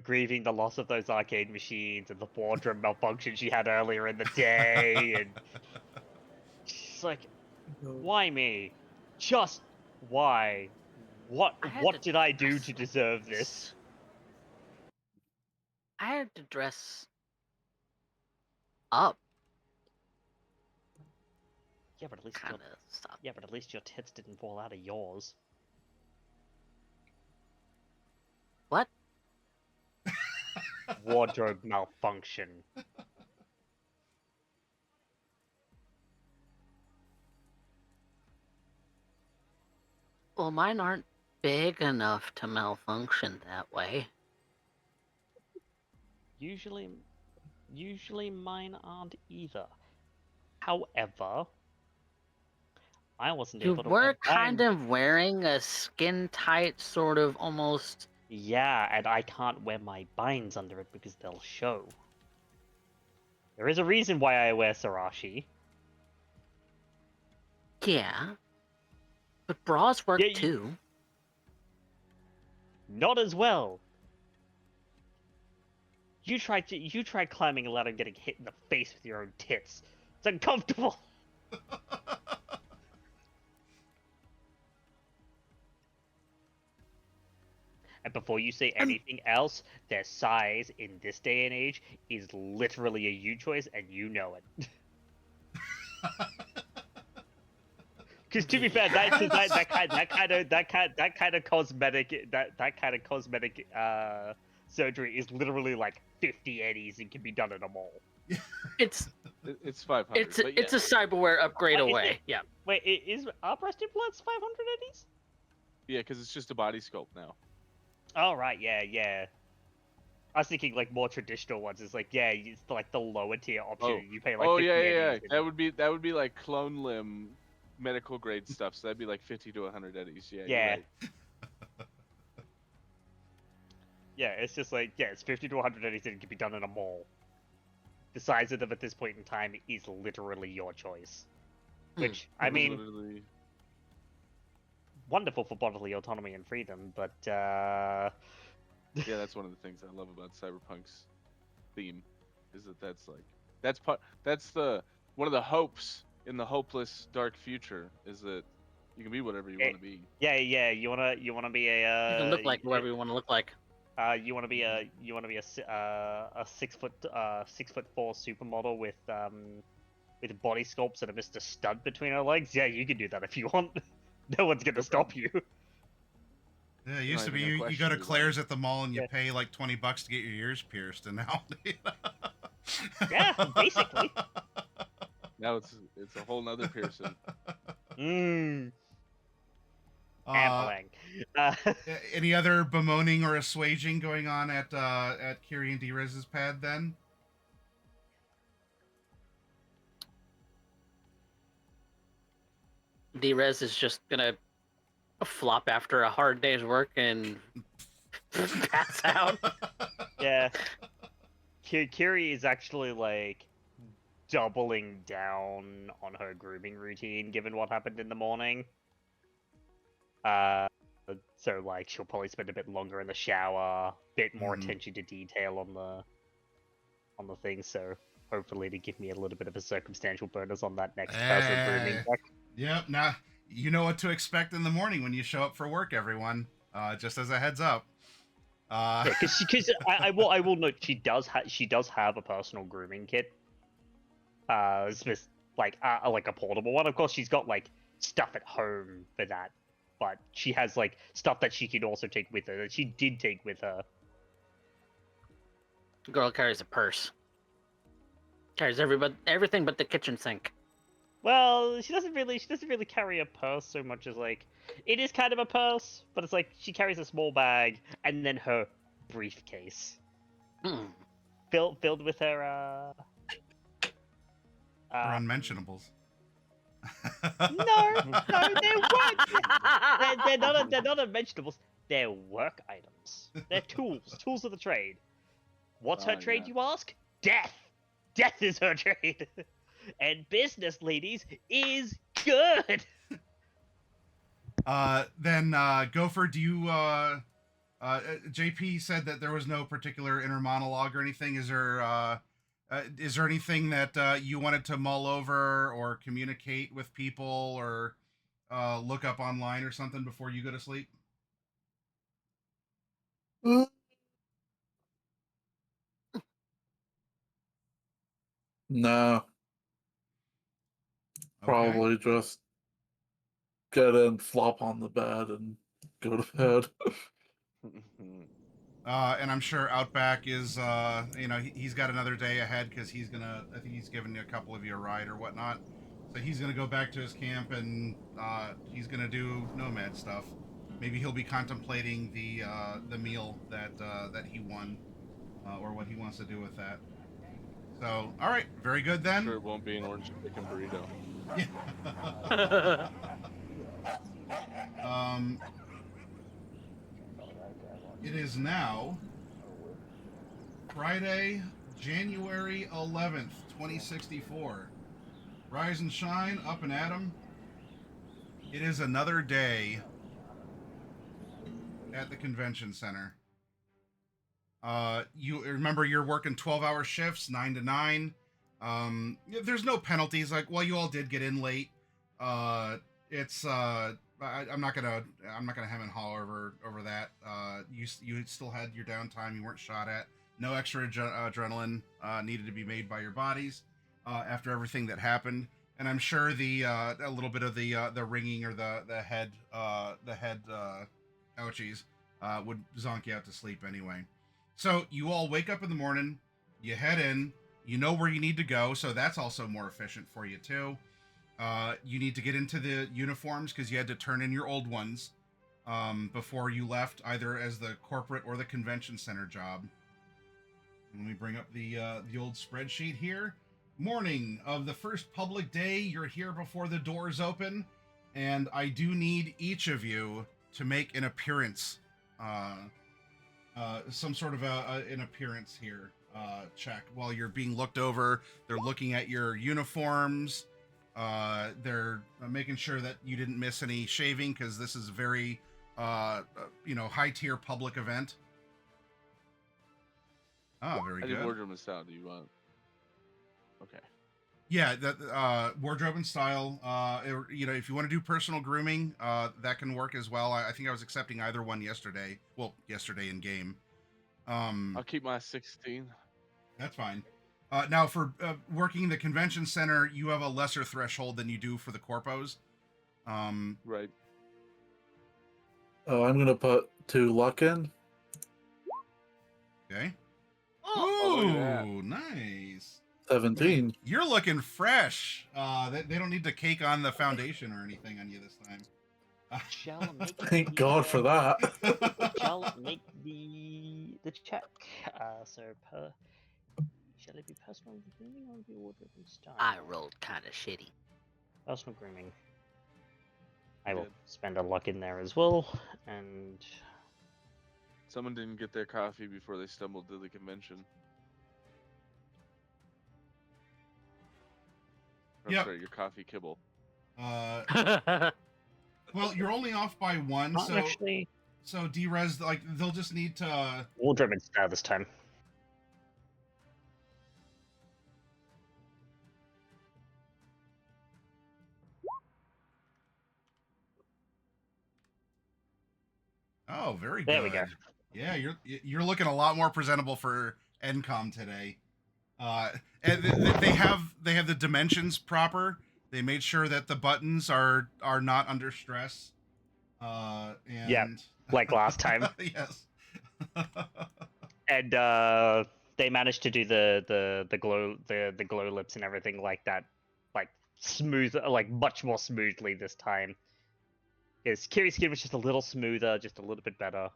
grieving the loss of those arcade machines and the wardrobe malfunction she had earlier in the day, and she's like, "Why me? Just why? What did I do to deserve this?" I had to dress up, Yeah, but at least kind of stuff. your tits didn't fall out of yours. What? Wardrobe malfunction. Well, mine aren't big enough to malfunction that way. Usually mine aren't either. However, I wasn't You able to were wear kind bangs. of wearing a skin-tight sort of almost... Yeah, and I can't wear my binds under it because they'll show. There is a reason why I wear Sarashi. Yeah. But bras work Yeah, too. Not as well. You tried climbing a ladder and getting hit in the face with your own tits. It's uncomfortable. And before you say anything else, their size in this day and age is literally a you choice, and you know it. Because to be fair, that kind of cosmetic surgery is literally like 50 eddies and can be done at a mall. It's 500. it's but yeah. a cyberware upgrade Is away. it? Yeah. Wait, are breast implants 500 eddies? Yeah, because it's just a body sculpt now. Oh right, yeah. I was thinking like more traditional ones. It's like it's like the lower tier option. You pay like 50 yeah. eddies. That would be like clone limb medical grade stuff. So that'd be like 50 to 100 eddies. Yeah. Yeah. You're right. Yeah, it's just like it's 50 to 100 eddies and it can be done in a mall. The size of them at this point in time is literally your choice. Which I mean, Literally. wonderful for bodily autonomy and freedom, but Yeah, that's one of the things I love about Cyberpunk's theme, is that's one of the hopes in the hopeless dark future, is that you can be whatever you want to be. Yeah. You wanna be a. You can look like whoever you want to look like. You wanna be a 6'4" supermodel with body sculpts and a Mr. Stud between her legs. Yeah, you can do that if you want. No one's gonna stop you. Yeah, it You're used not to be even gonna you go to question me, Claire's at the mall and you Yeah. pay like $20 to get your ears pierced, and now. Yeah, basically. Now it's a whole nother piercing. Mmm. Uh, Ampling. Uh, any other bemoaning or assuaging going on at Kiri and D-Rez's pad then? D-Rez is just gonna flop after a hard day's work and pass out. yeah. Kiri is actually like doubling down on her grooming routine given what happened in the morning. So like she'll probably spend a bit longer in the shower, bit more attention to detail on the thing, so hopefully to give me a little bit of a circumstantial bonus on that next personal grooming check. Yep, now you know what to expect in the morning when you show up for work, everyone. Just as a heads up. Yeah, because I will note she does have a personal grooming kit. It's just like a portable one. Of course, she's got like stuff at home for that, but she has like stuff that she could also take with her that she did take with her. Girl carries a purse. Carries everything but the kitchen sink. Well, she doesn't really carry a purse so much as like it is kind of a purse, but it's like she carries a small bag and then her briefcase filled with her Or unmentionables. No, they're work. They're not unmentionables. They're work items. They're tools of the trade. What's her trade, you ask? Death. Death is her trade. And business, ladies, is good. Then Gopher, do you JP said that there was no particular inner monologue or anything. Is there anything that you wanted to mull over or communicate with people or look up online or something before you go to sleep? No, Okay. probably just get in, flop on the bed, and go to bed. And I'm sure Outback is, he's got another day ahead because I think he's given a couple of you a ride or whatnot. So he's gonna go back to his camp and he's gonna do nomad stuff. Maybe he'll be contemplating the meal that he won, or what he wants to do with that. So, all right, very good then. Sure, it won't be an orange chicken burrito. Yeah. It is now Friday, January 11th, 2064. Rise and shine, up and at 'em. It is another day at the convention center. You remember you're working 12-hour shifts, 9 to 9. There's no penalties. Like, well, you all did get in late. It's I'm not gonna hem and haw over that. You still had your downtime. You weren't shot at. No extra adrenaline needed to be made by your bodies after everything that happened. And I'm sure a little bit of the ringing or the head ouchies would zonk you out to sleep anyway. So you all wake up in the morning, you head in, you know where you need to go, so that's also more efficient for you too. You need to get into the uniforms because you had to turn in your old ones before you left, either as the corporate or the convention center job. Let me bring up the old spreadsheet here. Morning of the first public day, you're here before the doors open, and I do need each of you to make an appearance, some sort of an appearance here check while you're being looked over. They're looking at your uniforms. They're making sure that you didn't miss any shaving because this is a very high tier public event. Oh, very I good. did wardrobe and style. Do you want? Okay. Yeah, that wardrobe and style. If you want to do personal grooming, that can work as well. I think I was accepting either one yesterday. Well, yesterday in game. I'll keep my 16. That's fine. Now, for working the convention center, you have a lesser threshold than you do for the corpos. Right. I'm gonna put 2 luck in. Okay. Oh, look at that. Ooh, nice. 17. You're looking fresh. They don't need to cake on the foundation or anything on you this time. Shall make Thank God for that. Shall make the check. So shall it be personal grooming or be wardrobe style? I rolled kind of shitty. Personal grooming. I You will did. spend a luck in there as well, and Someone didn't get their coffee before they stumbled to the convention. I'm Yep. sorry, your coffee kibble. Well, you're only off by 1, not so actually D-Res, like, they'll just need to... wardrobe style this time. Oh, very There good. we go. Yeah, you're looking a lot more presentable for Encom today. And they have the dimensions proper. They made sure that the buttons are not under stress. And Yeah, like last time. Yes. And they managed to do the glow lips and everything like that, like smooth, like much more smoothly this time. Because Kiri's skin was just a little smoother, just a little bit better.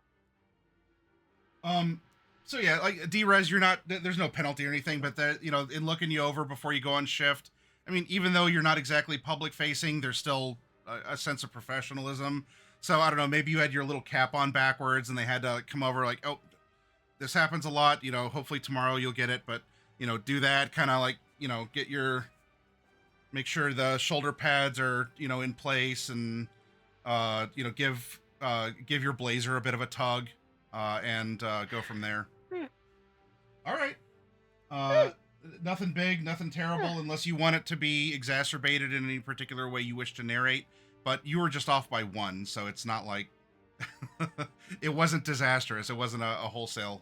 So yeah, like D-Res, you're not. There's no penalty or anything, but in looking you over before you go on shift. I mean, even though you're not exactly public facing, there's still a sense of professionalism. So I don't know, maybe you had your little cap on backwards, and they had to come over like, oh, this happens a lot. Hopefully tomorrow you'll get it, but do that kind of like make sure the shoulder pads are in place, and give your blazer a bit of a tug, and go from there. All right. Nothing big, nothing terrible, unless you want it to be exacerbated in any particular way you wish to narrate. But you were just off by 1, so it's not like it wasn't disastrous. It wasn't a wholesale.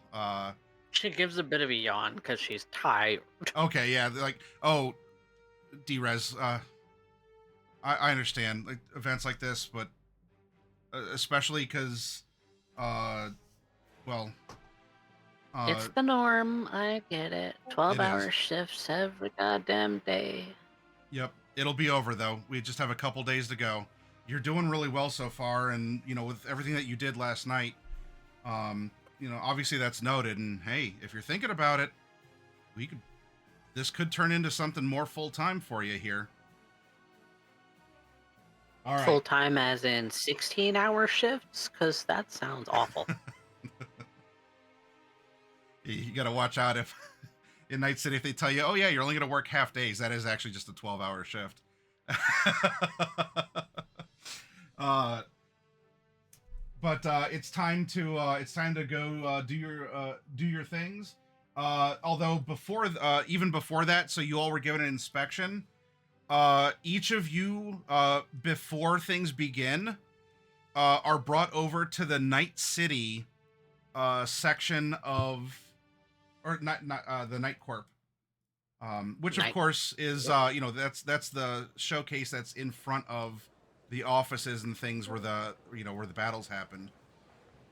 She gives a bit of a yawn because she's tired. Okay, yeah, like, oh, D-Res, I understand like events like this, but especially because, well, It's the norm. I get it. 12-hour is. shifts every goddamn day. Yep, it'll be over though. We just have a couple days to go. You're doing really well so far, and with everything that you did last night, obviously that's noted. And hey, if you're thinking about it, this could turn into something more full time for you here. All right. Full time as in 16-hour shifts? Because that sounds awful. You got to watch out if in Night City, if they tell you, oh yeah, you're only going to work half days, that is actually just a 12-hour shift. But it's time to go do your things. Although even before that, so you all were given an inspection. Each of you, before things begin, are brought over to the Night City section of, or not the Night Corp, which of course is that's the showcase that's in front of the offices and things where the battles happened.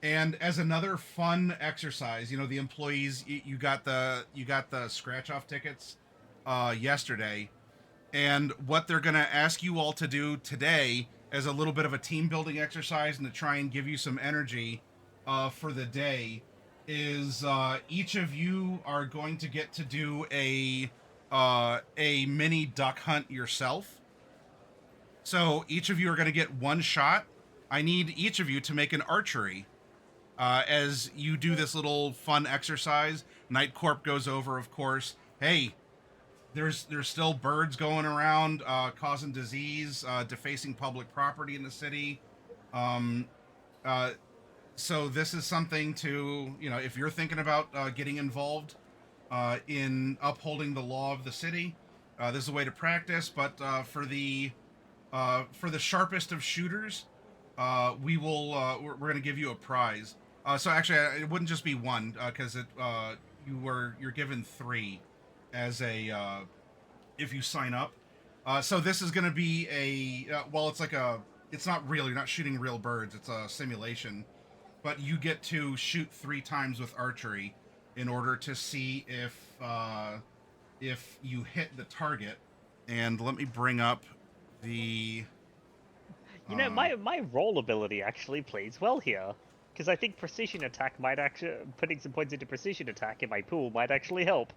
And as another fun exercise, the employees, you got the scratch off tickets yesterday, and what they're gonna ask you all to do today as a little bit of a team building exercise and to try and give you some energy for the day is each of you are going to get to do a mini duck hunt yourself. So each of you are going to get 1 shot. I need each of you to make an archery as you do this little fun exercise. Night Corp goes over, of course. Hey, there's still birds going around causing disease, defacing public property in the city. So this is something to, if you're thinking about getting involved in upholding the law of the city, this is a way to practice. But for the sharpest of shooters, we're going to give you a prize. So actually, it wouldn't just be 1 because you're given 3 as a if you sign up. So this is going to be it's like a it's not real. You're not shooting real birds. It's a simulation. But you get to shoot 3 times with archery in order to see if you hit the target. And let me bring up the. You know, my roll ability actually plays well here, because I think precision attack might actually putting some points into precision attack in my pool might actually help.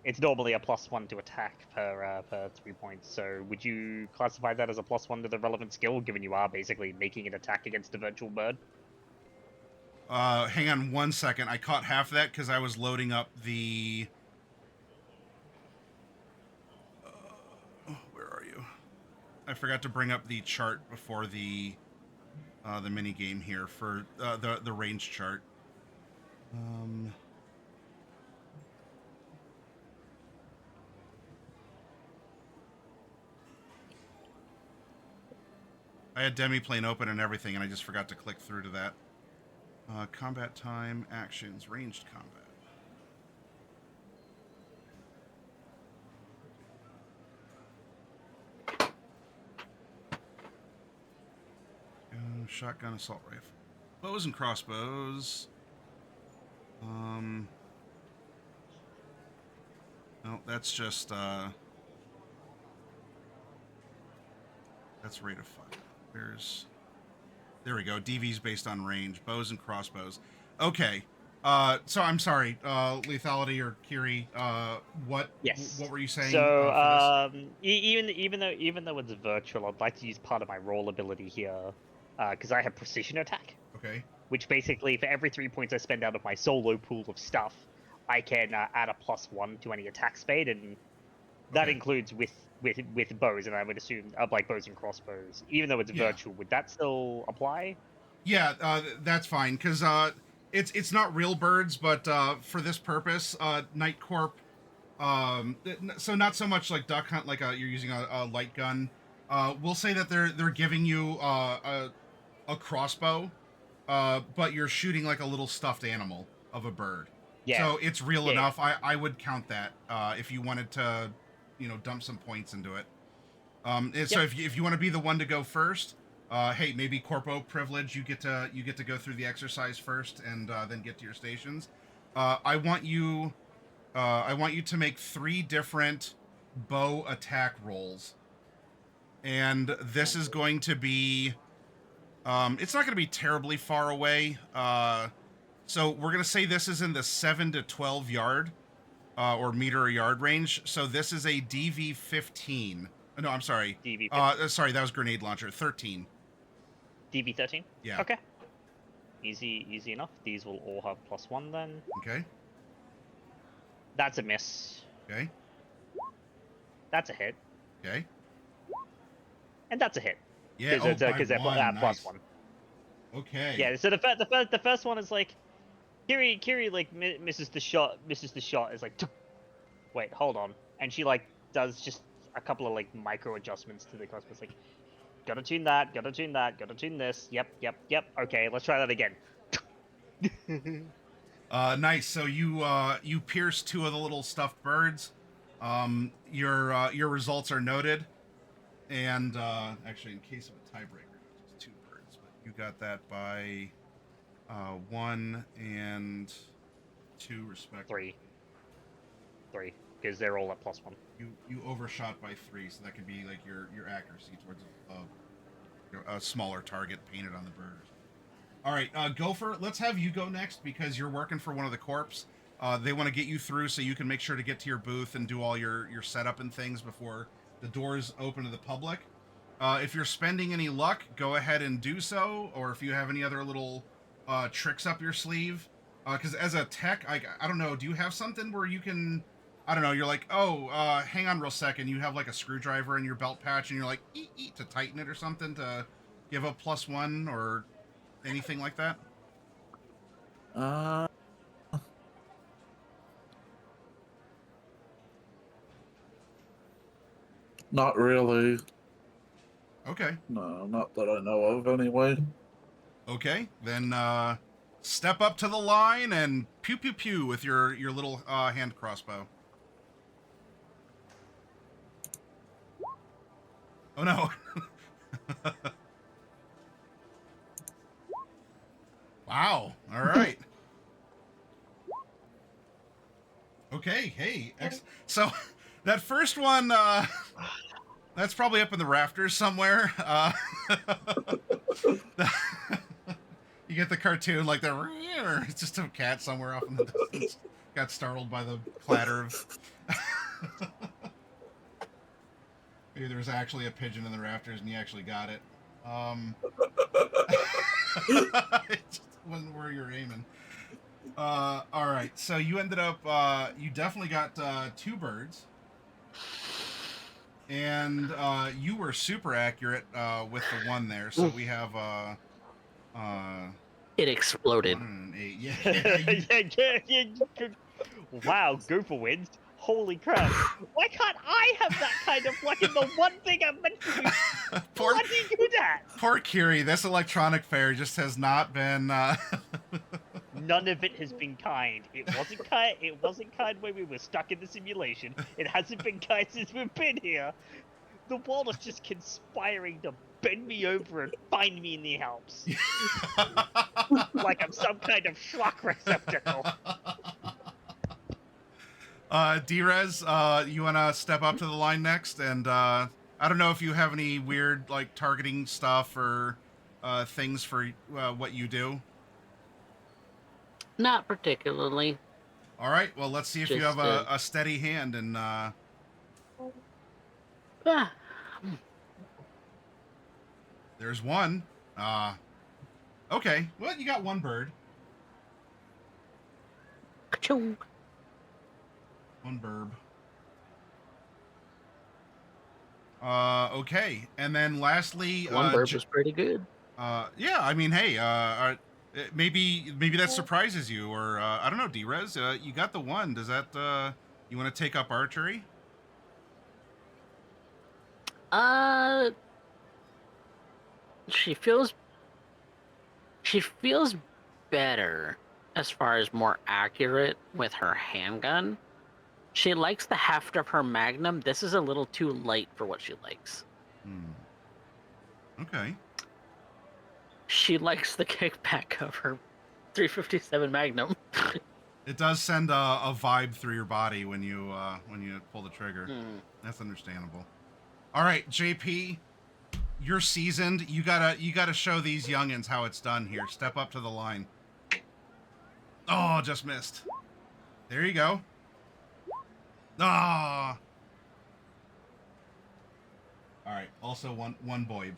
It's normally a +1 to attack per 3 points. So would you classify that as a +1 to the relevant skill, given you are basically making an attack against a virtual bird? Hang on 1 second. I caught half of that because I was loading up the. Where are you? I forgot to bring up the chart before the mini game here for the range chart. I had Demiplane open and everything, and I just forgot to click through to that. Combat time, actions, ranged combat. Shotgun, assault rifle. Bows and crossbows. No, that's just, that's rate of fire. There we go. DV's based on range. Bows and crossbows. Okay. So I'm sorry, Lethality or Kiri, what were you saying? So, even though it's virtual, I'd like to use part of my roll ability here, because I have precision attack. Okay. Which basically, for every 3 points I spend out of my solo pool of stuff, I can add a +1 to any attack speed, and that includes with bows, and I would assume like bows and crossbows. Even though it's virtual, would that still apply? Yeah, that's fine, because it's not real birds, but for this purpose, Night Corp, so not so much like duck hunt, like you're using a light gun. We'll say that they're giving you a crossbow, but you're shooting like a little stuffed animal of a bird. Yeah. So it's real enough. I would count that if you wanted to, dump some points into it. So if you want to be the one to go first, hey, maybe corpo privilege. You get to go through the exercise first, and then get to your stations. I want you to make 3 different bow attack rolls, and this is going to be. It's not going to be terribly far away. So we're going to say this is in the 7 to 12 yard or meter a yard range. So this is a DV-15. No, I'm sorry. DV-15. Sorry, that was grenade launcher. 13. DV-13? Yeah. Okay. Easy enough. These will all have +1 then. Okay. That's a miss. Okay. That's a hit. Okay. And that's a hit. Yeah, because they're nice. +1. Okay. Yeah, so the first one is like, Kiri like misses the shot. Is like, wait, hold on, and she like does just a couple of like micro adjustments to the crossbow. It's like, gotta tune that, gotta tune this. Yep. Okay, let's try that again. Nice. So you pierce 2 of the little stuffed birds. Your results are noted. And actually, in case of a tiebreaker, just 2 birds, but you got that by 1 and 2 respectively. 3, because they're all at +1. You overshot by 3, so that could be like your accuracy towards a smaller target painted on the bird. All right, Gopher, let's have you go next because you're working for one of the corps. They want to get you through so you can make sure to get to your booth and do all your setup and things before the doors open to the public. If you're spending any luck, go ahead and do so, or if you have any other little tricks up your sleeve. Because as a tech, I don't know, do you have something where you can, I don't know, you're like, hang on real second, you have like a screwdriver in your belt patch, and you're like, eat to tighten it or something to give a +1 or anything like that? Not really. Okay. No, not that I know of anyway. Okay, then step up to the line and pew pew pew with your little hand crossbow. Oh no. Wow. All right. Okay. Hey. So that first one, that's probably up in the rafters somewhere. You get the cartoon like the. It's just a cat somewhere off in the distance. Got startled by the clatter of. Maybe there was actually a pigeon in the rafters and you actually got it. It just wasn't where you're aiming. All right, so you ended up. You definitely got 2 birds, and you were super accurate with the one there. So we have It exploded. 108. Yeah. Wow, Gooper wins. Holy crap. Why can't I have that kind of luck in the one thing I'm meant to be Poor, bloody good at? poor Kiri. This electronic fair just has not been. None of it has been kind. It wasn't kind. It wasn't kind when we were stuck in the simulation. It hasn't been kind since we've been here. The world is just conspiring to bend me over and find me in the Alps. Like I'm some kind of shock receptacle. Drez, you want to step up to the line next? And I don't know if you have any weird like targeting stuff or things for what you do. Not particularly. All right. Well, let's see if you have Just, a steady hand. And Ah, there's one. Okay. Well, you got 1 bird. ka-chung. 1 burb. Okay. And then lastly, One burp was pretty good. yeah. I mean, hey. Maybe that surprises you, or I don't know, Drez. You got the 1. Does that you want to take up archery? She feels better as far as more accurate with her handgun. She likes the heft of her Magnum. This is a little too light for what she likes. Okay. She likes the kickback of her 357 Magnum. It does send a vibe through your body when you pull the trigger. That's understandable. All right, JP, you're seasoned. You gotta show these youngins how it's done here. Step up to the line. Oh, just missed. There you go. Ah. All right. Also one boib.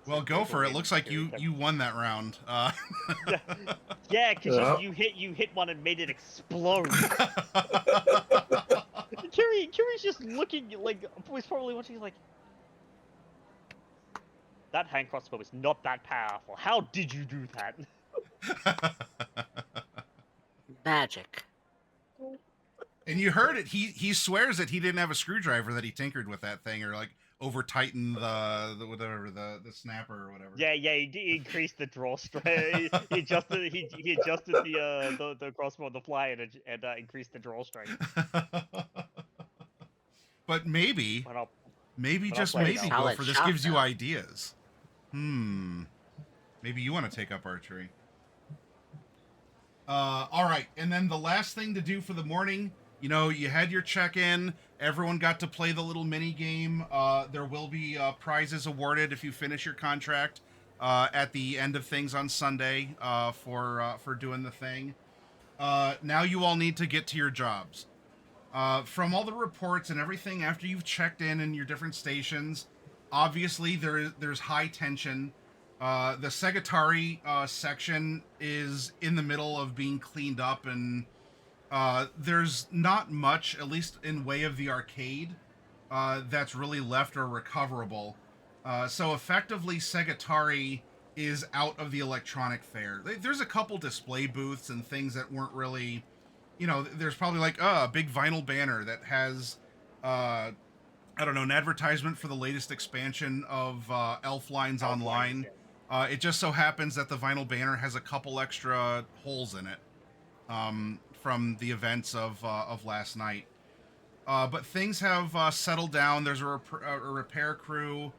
Well, go for it. Looks like you won that round. Yeah, because Yeah. you hit one and made it explode. Kiri's just looking like was probably watching like that hand crossbow is not that powerful. How did you do that? Magic. And you heard it. He swears that he didn't have a screwdriver that he tinkered with that thing or like over tightened the whatever the snapper or whatever. Yeah, he increased the drawstring. he adjusted the crossbow on the fly and increased the drawstring. But maybe But I'll just play it maybe out. go Solid for this shot, gives you though. ideas. Maybe you want to take up archery. All right, and then the last thing to do for the morning, you know, you had your check-in. Everyone got to play the little mini game. There will be prizes awarded if you finish your contract at the end of things on Sunday for doing the thing. Now you all need to get to your jobs. From all the reports and everything after you've checked in your different stations, obviously there's high tension. The Segatari section is in the middle of being cleaned up, and there's not much, at least in way of the arcade, that's really left or recoverable. So effectively, Segatari is out of the electronic fair. There's a couple display booths and things that weren't really, you know, there's probably like a big vinyl banner that has, I don't know, an advertisement for the latest expansion of Elf Lines Online. It just so happens that the vinyl banner has a couple extra holes in it from the events of last night. But things have settled down. There's a repair crew,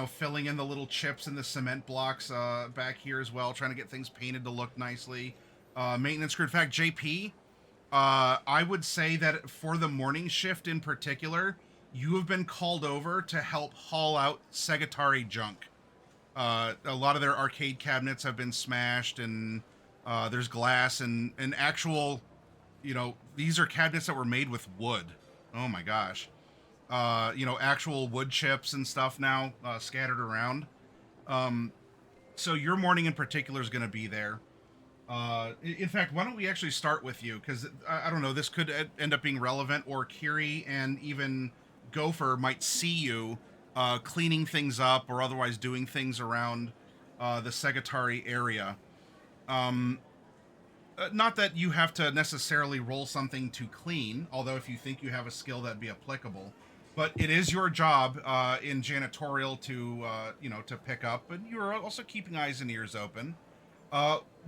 filling in the little chips in the cement blocks back here as well, trying to get things painted to look nicely. Maintenance crew. In fact, JP, I would say that for the morning shift in particular, you have been called over to help haul out Segatari junk. A lot of their arcade cabinets have been smashed, and there's glass and actual, these are cabinets that were made with wood. Oh my gosh. Actual wood chips and stuff now scattered around. So your morning in particular is going to be there. In fact, why don't we actually start with you? Because I don't know, this could end up being relevant, or Kiri and even Gopher might see you cleaning things up or otherwise doing things around the Segatari area. Not that you have to necessarily roll something to clean, although if you think you have a skill that'd be applicable. But it is your job in janitorial to pick up, but you're also keeping eyes and ears open.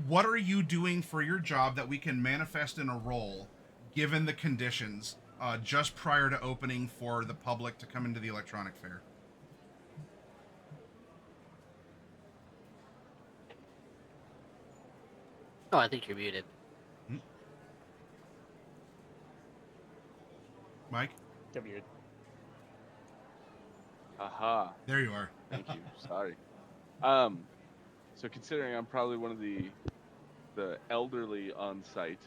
What are you doing for your job that we can manifest in a roll, given the conditions, just prior to opening for the public to come into the electronic fair? Oh, I think you're muted. Mike? W. Aha. There you are. Thank you. Sorry. So considering I'm probably one of the elderly on site,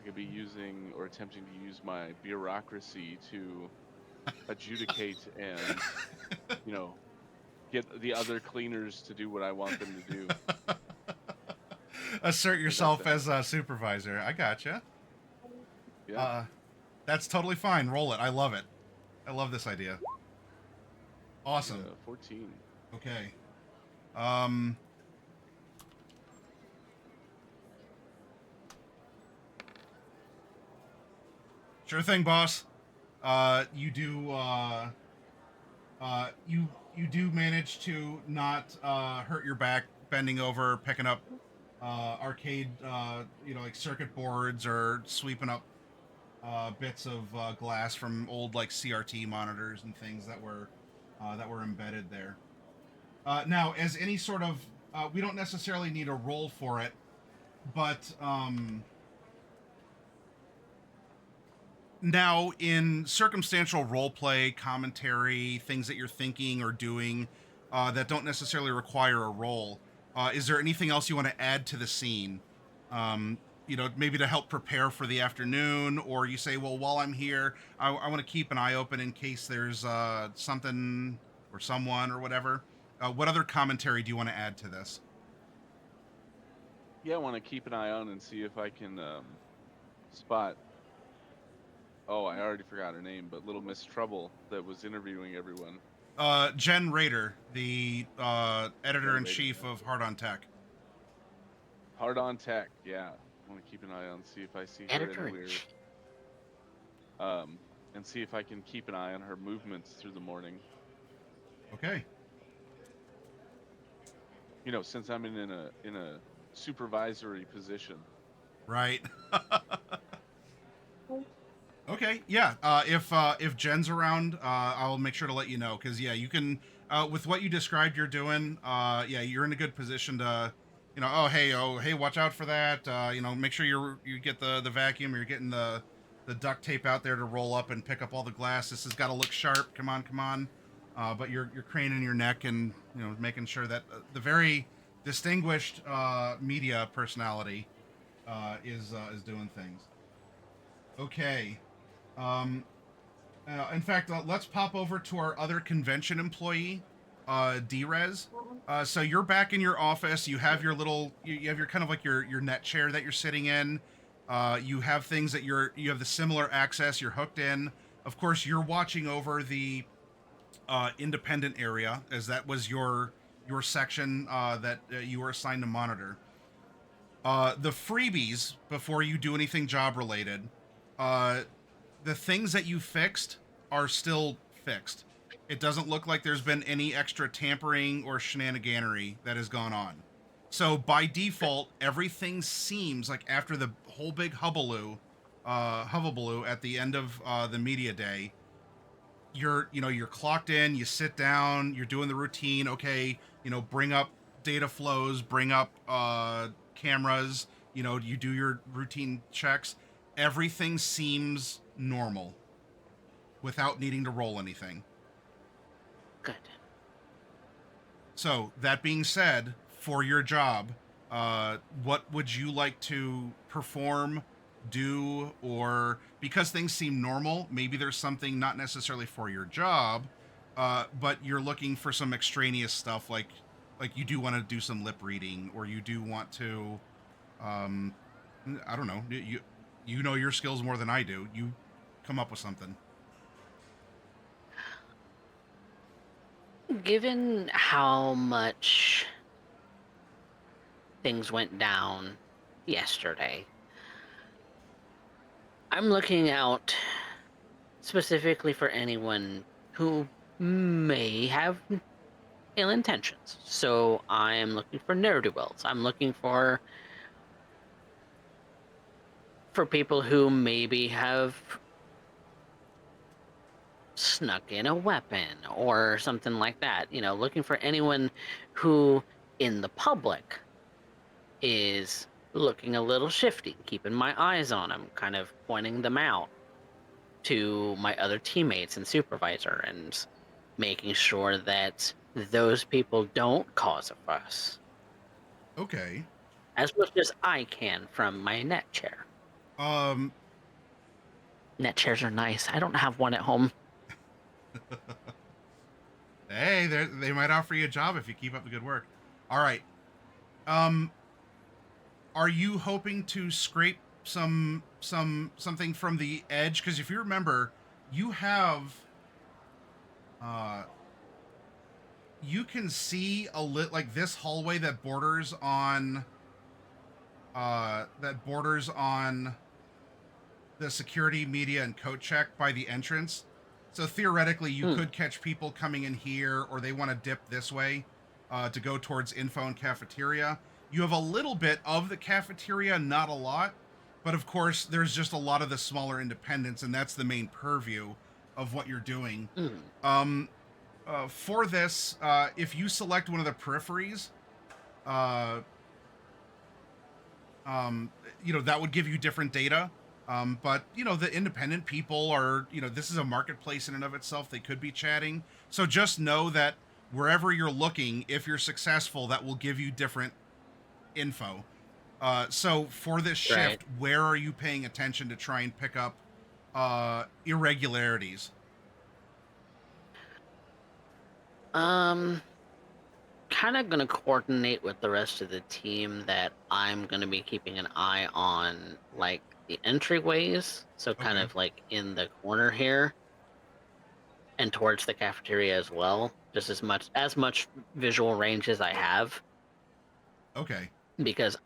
I could be using or attempting to use my bureaucracy to adjudicate and, get the other cleaners to do what I want them to do. Assert yourself as a supervisor. I gotcha. Yeah. That's totally fine. Roll it. I love it. I love this idea. Awesome. 14. Okay. Sure thing, boss. You do you do manage to not hurt your back bending over picking up arcade like circuit boards or sweeping up bits of glass from old like CRT monitors and things that were embedded there. Now, as any sort of we don't necessarily need a roll for it, but now in circumstantial role play, commentary, things that you're thinking or doing that don't necessarily require a roll, is there anything else you want to add to the scene? Maybe to help prepare for the afternoon, or you say, well, while I'm here, I want to keep an eye open in case there's something or someone or whatever. What other commentary do you want to add to this? Yeah, I want to keep an eye on and see if I can spot. Oh, I already forgot her name, but Little Miss Trouble that was interviewing everyone. Jen Rader, the editor-in-chief of Hard on Tech. Hard on Tech, yeah. I want to keep an eye on, see if I see her anywhere. And see if I can keep an eye on her movements through the morning. Okay. Since I'm in a supervisory position. Right. Okay, yeah. If Jen's around, I'll make sure to let you know, because you can with what you described you're doing, you're in a good position to, oh hey, watch out for that. Make sure you get the vacuum, or you're getting the duct tape out there to roll up and pick up all the glass. This has got to look sharp. Come on. But you're craning your neck and making sure that the very distinguished media personality is doing things. Okay. In fact, let's pop over to our other convention employee, D-Rez. So you're back in your office. You have your little, you have your kind of like your net chair that you're sitting in. You have things that you have the similar access. You're hooked in. Of course, you're watching over the independent area, as that was your section that you were assigned to monitor. The freebies, before you do anything job related, the things that you fixed are still fixed. It doesn't look like there's been any extra tampering or shenaniganery that has gone on. So by default, everything seems like, after the whole big hullabaloo, Hullabaloo at the end of the media day, you're clocked in, you sit down, you're doing the routine. Okay, bring up data flows, bring up cameras. You do your routine checks. Everything seems normal without needing to roll anything. Good. So that being said, for your job, what would you like to perform, do, or because things seem normal, maybe there's something not necessarily for your job, but you're looking for some extraneous stuff, like you do want to do some lip reading, or you do want to, um, I don't know, you know your skills more than I do. You come up with something. Given how much things went down yesterday, I'm looking out specifically for anyone who may have ill intentions. So I am looking for ne'er-do-wells. I'm looking for people who maybe have snuck in a weapon or something like that. Looking for anyone who in the public is looking a little shifty, keeping my eyes on them, kind of pointing them out to my other teammates and supervisor, and making sure that those people don't cause a fuss. Okay. As much as I can from my net chair. Um. Net chairs are nice. I don't have one at home. Hey, they might offer you a job if you keep up the good work. All right. Are you hoping to scrape something from the edge? Because if you remember, you have you can see a lit like this hallway that borders on the security, media, and coat check by the entrance. So theoretically, you could catch people coming in here, or they want to dip this way to go towards info and cafeteria. You have a little bit of the cafeteria, not a lot, but of course, there's just a lot of the smaller independents, and that's the main purview of what you're doing. For this, if you select one of the peripheries, that would give you different data. But the independent people are, this is a marketplace in and of itself. They could be chatting. So just know that wherever you're looking, if you're successful, that will give you different info. So for this shift, Right. where are you paying attention to try and pick up irregularities? Kind of gonna coordinate with the rest of the team that I'm gonna be keeping an eye on, like, the entryways, so kind Okay. of like in the corner here and towards the cafeteria as well, just as much visual range as I have, Okay. because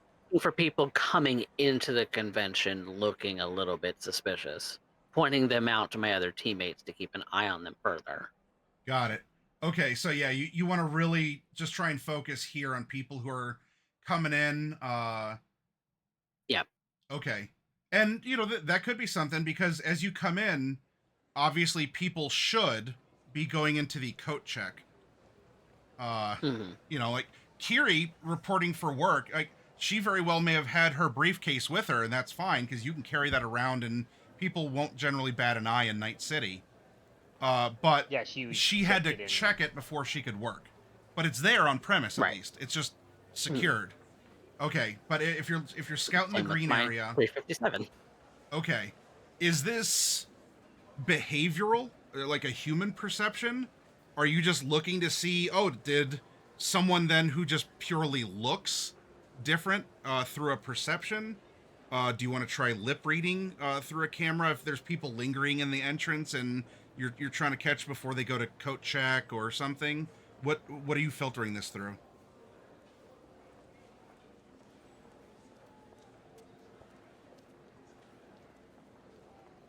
for people coming into the convention looking a little bit suspicious, pointing them out to my other teammates to keep an eye on them further. Got it. Okay, so yeah, you want to really just try and focus here on people who are coming in. Yep. Okay. And that could be something, because as you come in, obviously people should be going into the coat check. Like Kiri reporting for work, like she very well may have had her briefcase with her, and that's fine because you can carry that around and people won't generally bat an eye in Night City. But Yeah, she had to check it before she could work. But it's there on premise, at Right. least. It's just secured. Okay, but if you're scouting the Same with green my area, 357. okay, is this behavioral, like a human perception? Are you just looking to see, oh, did someone then who just purely looks different through a perception? Do you want to try lip reading through a camera if there's people lingering in the entrance and you're trying to catch before they go to coat check or something? What are you filtering this through?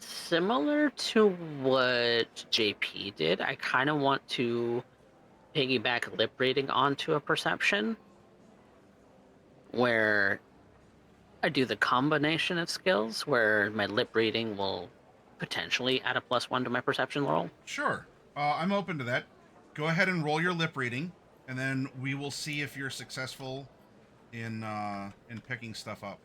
Similar to what JP did, I kind of want to piggyback lip reading onto a perception where I do the combination of skills where my lip reading will potentially add a +1 to my perception roll. Sure. I'm open to that. Go ahead and roll your lip reading, and then we will see if you're successful in picking stuff up.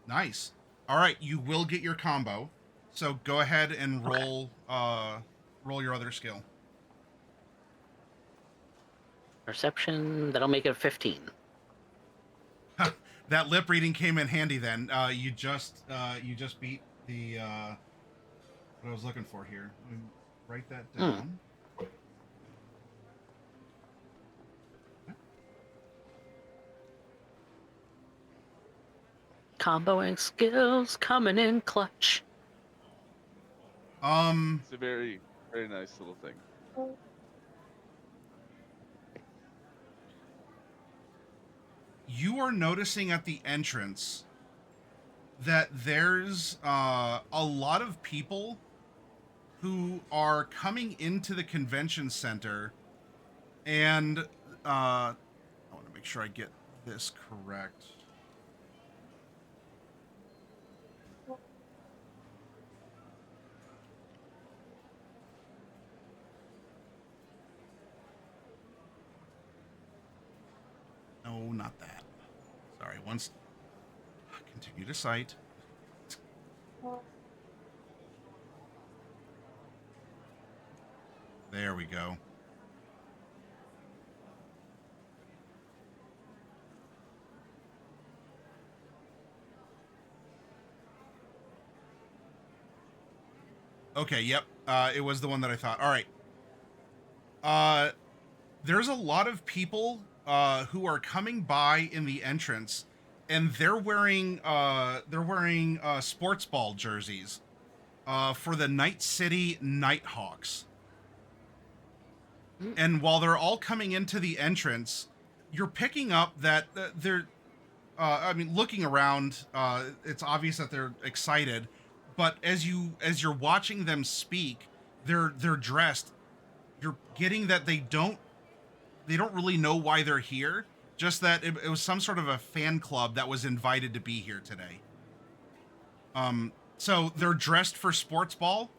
Nice. All right, you will get your combo. So go ahead and roll roll your other skill. Perception, that'll make it a 15. That lip reading came in handy then. You just beat the what I was looking for here. Let me write that down. Comboing skills coming in clutch. It's a very, very nice little thing. You are noticing at the entrance that there's a lot of people who are coming into the convention center, and I want to make sure I get this correct. No, not that. Sorry, once. Continue to cite. There we go. Okay, yep. It was the one that I thought. All right. There's a lot of people who are coming by in the entrance, and they're wearing sports ball jerseys for the Night City Nighthawks. And while they're all coming into the entrance, you're picking up that they're looking around, it's obvious that they're excited, but as you're watching them speak, they're dressed. You're getting that they don't really know why they're here, just that it was some sort of a fan club that was invited to be here today. So they're dressed for sports ball.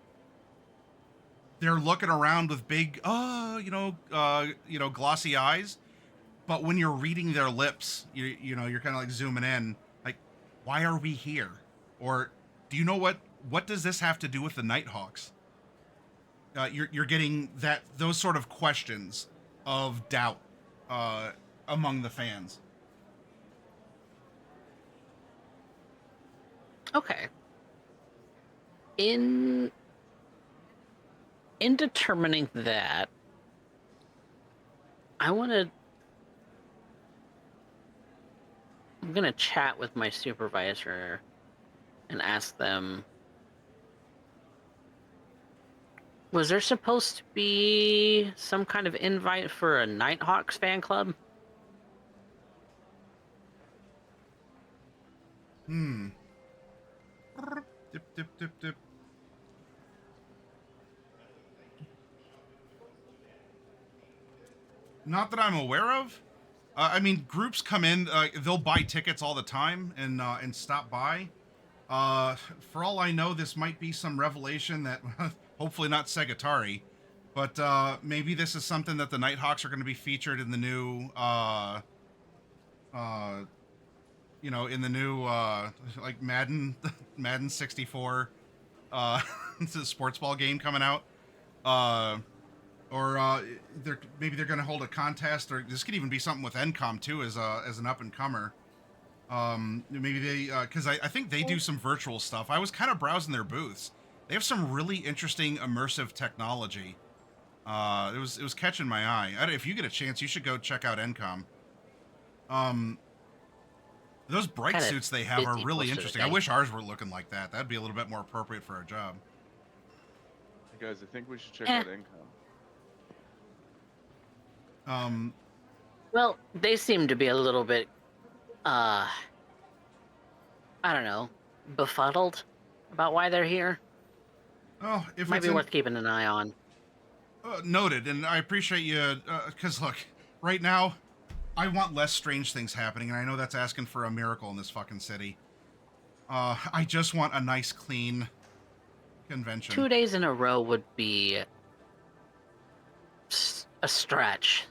They're looking around with big, glossy eyes. But when you're reading their lips, you're kind of like zooming in, like, why are we here? Or do you know what does this have to do with the Nighthawks? You're getting those sort of questions of doubt among the fans. Okay. In determining that, I'm gonna chat with my supervisor and ask them, was there supposed to be some kind of invite for a Nighthawks fan club? Dip. Not that I'm aware of. Groups come in. They'll buy tickets all the time and stop by. For all I know, this might be some revelation that, hopefully not Segatari, but maybe this is something that the Nighthawks are going to be featured in the new, like Madden 64, it's a sports ball game coming out. Or maybe they're going to hold a contest, or this could even be something with Encom too, as an up and comer. Maybe they, because I think they do some virtual stuff. I was kind of browsing their booths. They have some really interesting immersive technology. It was catching my eye. If you get a chance, you should go check out Encom. Those bright Kinda suits they have are busy really most of the interesting. I day. wish ours were looking like that. That'd be a little bit more appropriate for our job. Hey guys, I think we should check out Encom. Well, they seem to be a little bit, I don't know, befuddled about why they're here. Oh, if Might it's be worth keeping an eye on. noted, and I appreciate you, because look, right now, I want less strange things happening, and I know that's asking for a miracle in this fucking city. I just want a nice, clean convention. 2 days in a row would be a stretch.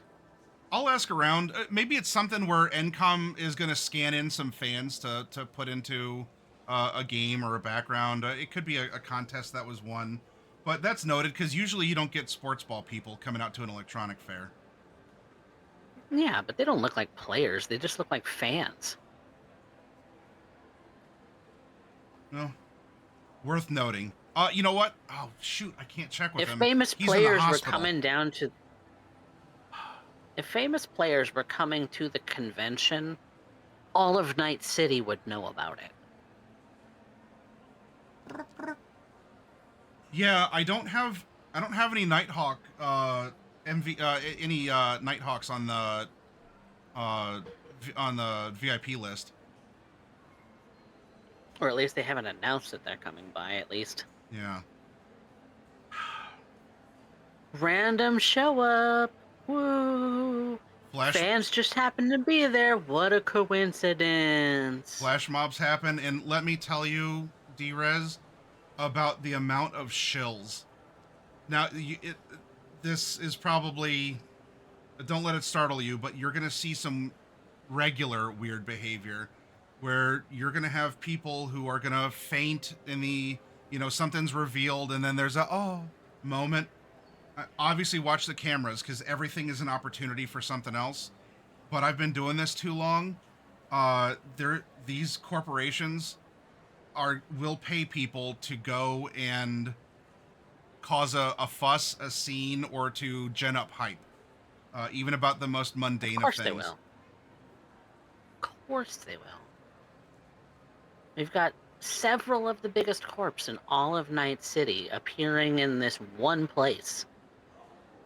I'll ask around. Maybe it's something where Encom is going to scan in some fans to put into a game or a background. It could be a contest that was won. But that's noted, because usually you don't get sports ball people coming out to an electronic fair. Yeah, but they don't look like players. They just look like fans. No. Worth noting. You know what? Oh, shoot. I can't check with If him. famous He's in the players were hospital. coming down to... If famous players were coming to the convention, all of Night City would know about it. Yeah, I don't have any Nighthawk any Nighthawks on the VIP list. Or at least they haven't announced that they're coming by, at least. Yeah. Random show up. Woo! Fans just happen to be there. What a coincidence. Flash mobs happen, and let me tell you, D-Rez, about the amount of shills. Now, this is probably... Don't let it startle you, but you're going to see some regular weird behavior where you're going to have people who are going to faint in the, something's revealed, and then there's a, moment. Obviously, watch the cameras, because everything is an opportunity for something else. But I've been doing this too long. These corporations will pay people to go and cause a fuss, a scene, or to gen up hype. Even about the most mundane of things. Of course they will. Of course they will. We've got several of the biggest corps in all of Night City appearing in this one place.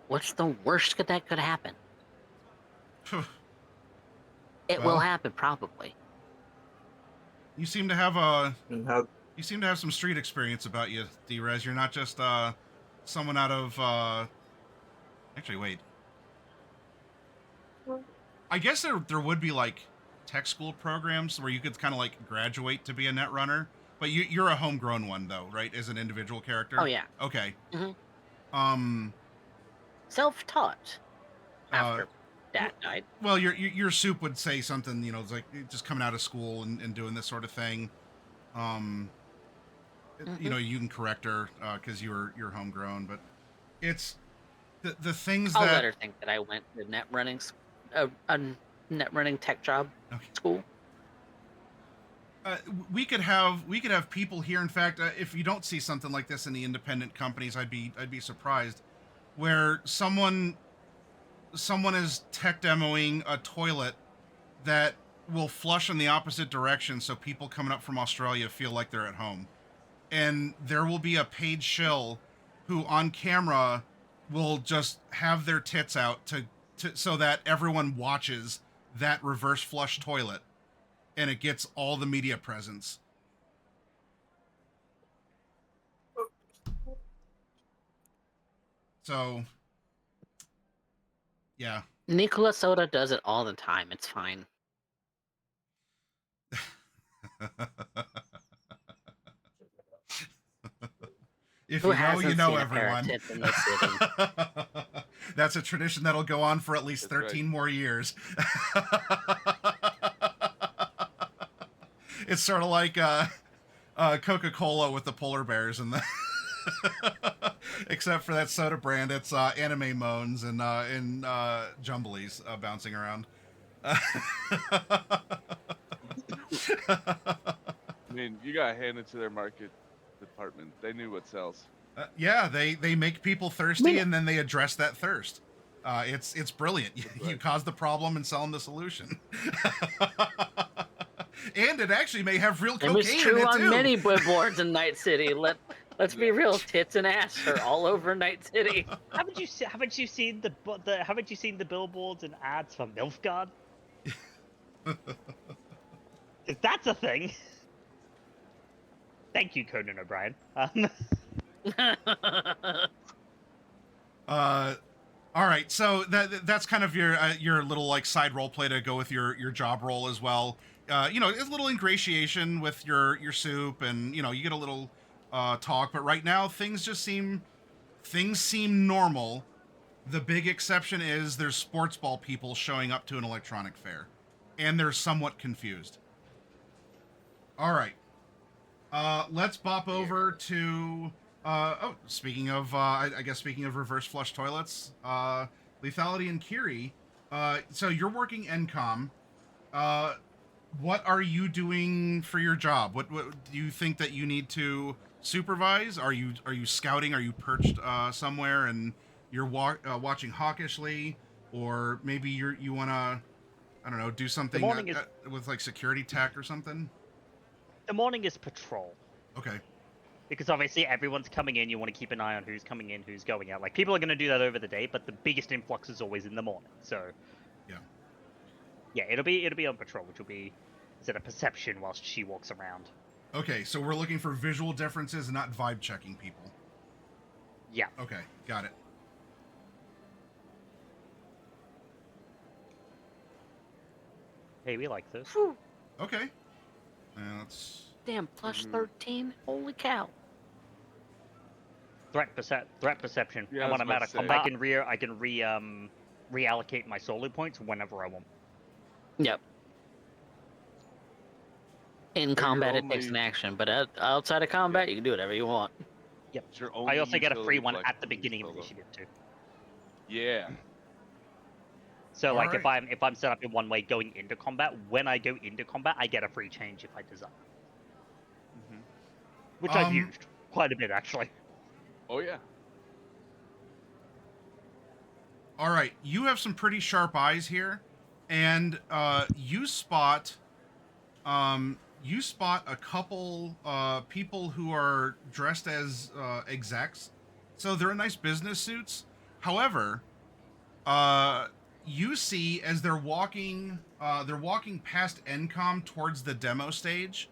What's the worst that could happen? It will happen, probably. You seem to have some street experience about you, D-Rez. You're not just someone out of actually, wait. I guess there would be like tech school programs where you could kind of like graduate to be a netrunner, but you're a homegrown one though, right? As an individual character. Oh yeah. Okay. Mm-hmm. Self-taught. After Dad died. Well, your soup would say something, it's like just coming out of school and doing this sort of thing. You can correct her because you're homegrown, but it's the things I'll that... let her think that I went to a net running tech job school. We could have people here. In fact, if you don't see something like this in the independent companies, I'd be surprised, where someone is tech demoing a toilet that will flush in the opposite direction, so people coming up from Australia feel like they're at home, and there will be a paid shill who on camera will just have their tits out to so that everyone watches that reverse flush toilet, and it gets all the media presence. So, yeah. Nicola Soda does it all the time. It's fine. If Who you know, you know, hasn't seen a pair of everyone. tits in this city? That's a tradition that'll go on for at least 13 more years. It's sort of like Coca-Cola with the polar bears and the except for that soda brand, it's anime moans and jumblies bouncing around. I mean, you got handed to their market department. They knew what sells. Yeah, they make people thirsty and then they address that thirst. It's brilliant. You cause the problem and sell them the solution. And it actually may have real cocaine in it too. It was true on many billboards in Night City. Let's be real, tits and ass are all over Night City. Haven't you seen the billboards and ads for Nilfgaard? If that's a thing. Thank you, Conan O'Brien. All right, so that's kind of your little like side role play to go with your job role as well. It's a little ingratiation with your soup, and you get a little talk. But right now, things seem normal. The big exception is there's sports ball people showing up to an electronic fair, and they're somewhat confused. All right, let's bop over to. Speaking of, I guess speaking of reverse flush toilets, Lethality and Kiri. So you're working Encom. Uh, what are you doing for your job? What do you think that you need to supervise? Are you scouting? Are you perched somewhere and you're watching hawkishly, or maybe you wanna, I don't know, do something morning is- with like security tech or something? The morning is patrol. Okay. Because obviously everyone's coming in, you want to keep an eye on who's coming in, who's going out. Like, people are going to do that over the day, but the biggest influx is always in the morning. So, Yeah. Yeah, it'll be on patrol, which will be instead of perception whilst she walks around. Okay, so we're looking for visual differences and not vibe checking people. Yeah. Okay, got it. Hey, we like this. Whew, Okay. Let's. damn, plus Mhm. 13. Holy cow. Threat perception. Yeah, I and was when I'm about out of to say. combat, I can reallocate my solo points whenever I want. Yep. In combat, it takes only- an action, but outside of combat, you can do whatever you want. Yep. It's your only I also get a free utility one at flex the when you beginning of solo. initiative too. Yeah. So, like, Alright. if I'm set up in one way going into combat, when I go into combat, I get a free change if I desire, Mhm. which I've Um, used quite a bit actually. Oh yeah. All right, you have some pretty sharp eyes here, and you spot a couple people who are dressed as execs, so they're in nice business suits. However, you see as they're walking past Encom towards the demo stage.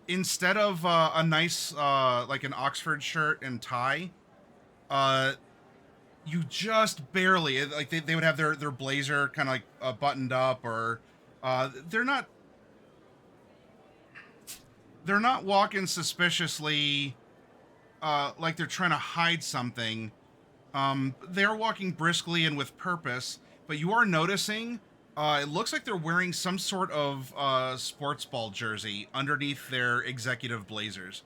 Instead of a nice like an Oxford shirt and tie, uh, you just barely, like they would have their blazer kind of like buttoned up, or they're not walking suspiciously like they're trying to hide something. They're walking briskly and with purpose, but you are noticing it looks like they're wearing some sort of sports ball jersey underneath their executive blazers.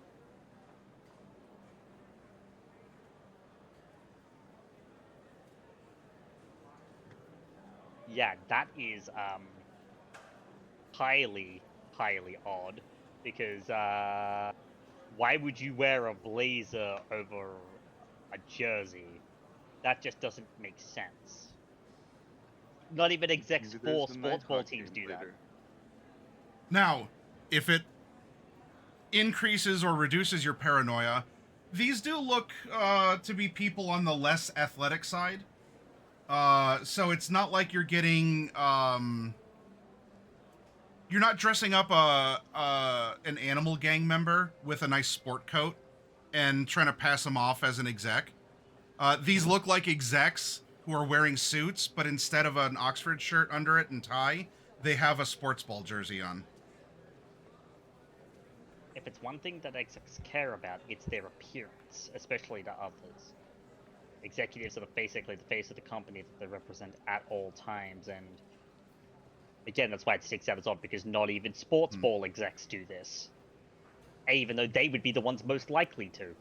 Yeah, that is highly odd because why would you wear a blazer over a jersey? That just doesn't make sense. Not even execs Maybe there's for the sports ball Nighthawk teams game do that. later. Now, if it increases or reduces your paranoia, these do look to be people on the less athletic side. So it's not like you're getting you're not dressing up an animal gang member with a nice sport coat and trying to pass them off as an exec. These look like execs who are wearing suits, but instead of an Oxford shirt under it and tie, they have a sports ball jersey on. If it's one thing that execs care about, it's their appearance, especially to others. Executives are basically the face of the company that they represent at all times, and again, that's why it sticks out as odd, because not even sports ball execs do this. Even though they would be the ones most likely to.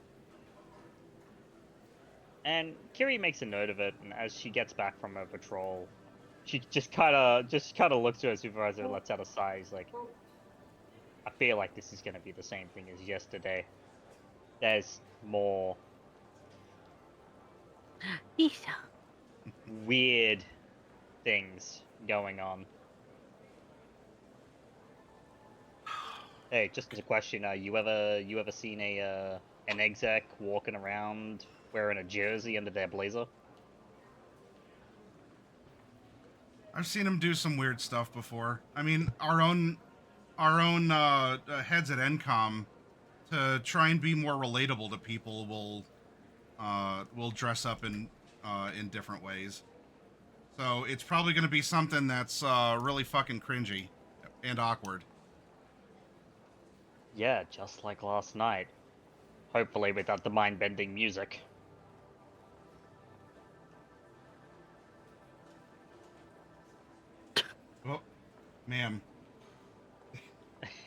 And Kiri makes a note of it, and as she gets back from her patrol, she just kind of looks to her supervisor and lets out a sigh. He's like, I feel like this is going to be the same thing as yesterday. There's more Isa. weird things going on. Hey, just as a question, you ever seen an exec walking around wearing a jersey under their blazer? I've seen him do some weird stuff before. I mean, our own heads at Encom, to try and be more relatable to people, will dress up in in different ways. So it's probably going to be something that's really fucking cringy and awkward. Yeah, just like last night. Hopefully without the mind-bending music. Oh, ma'am.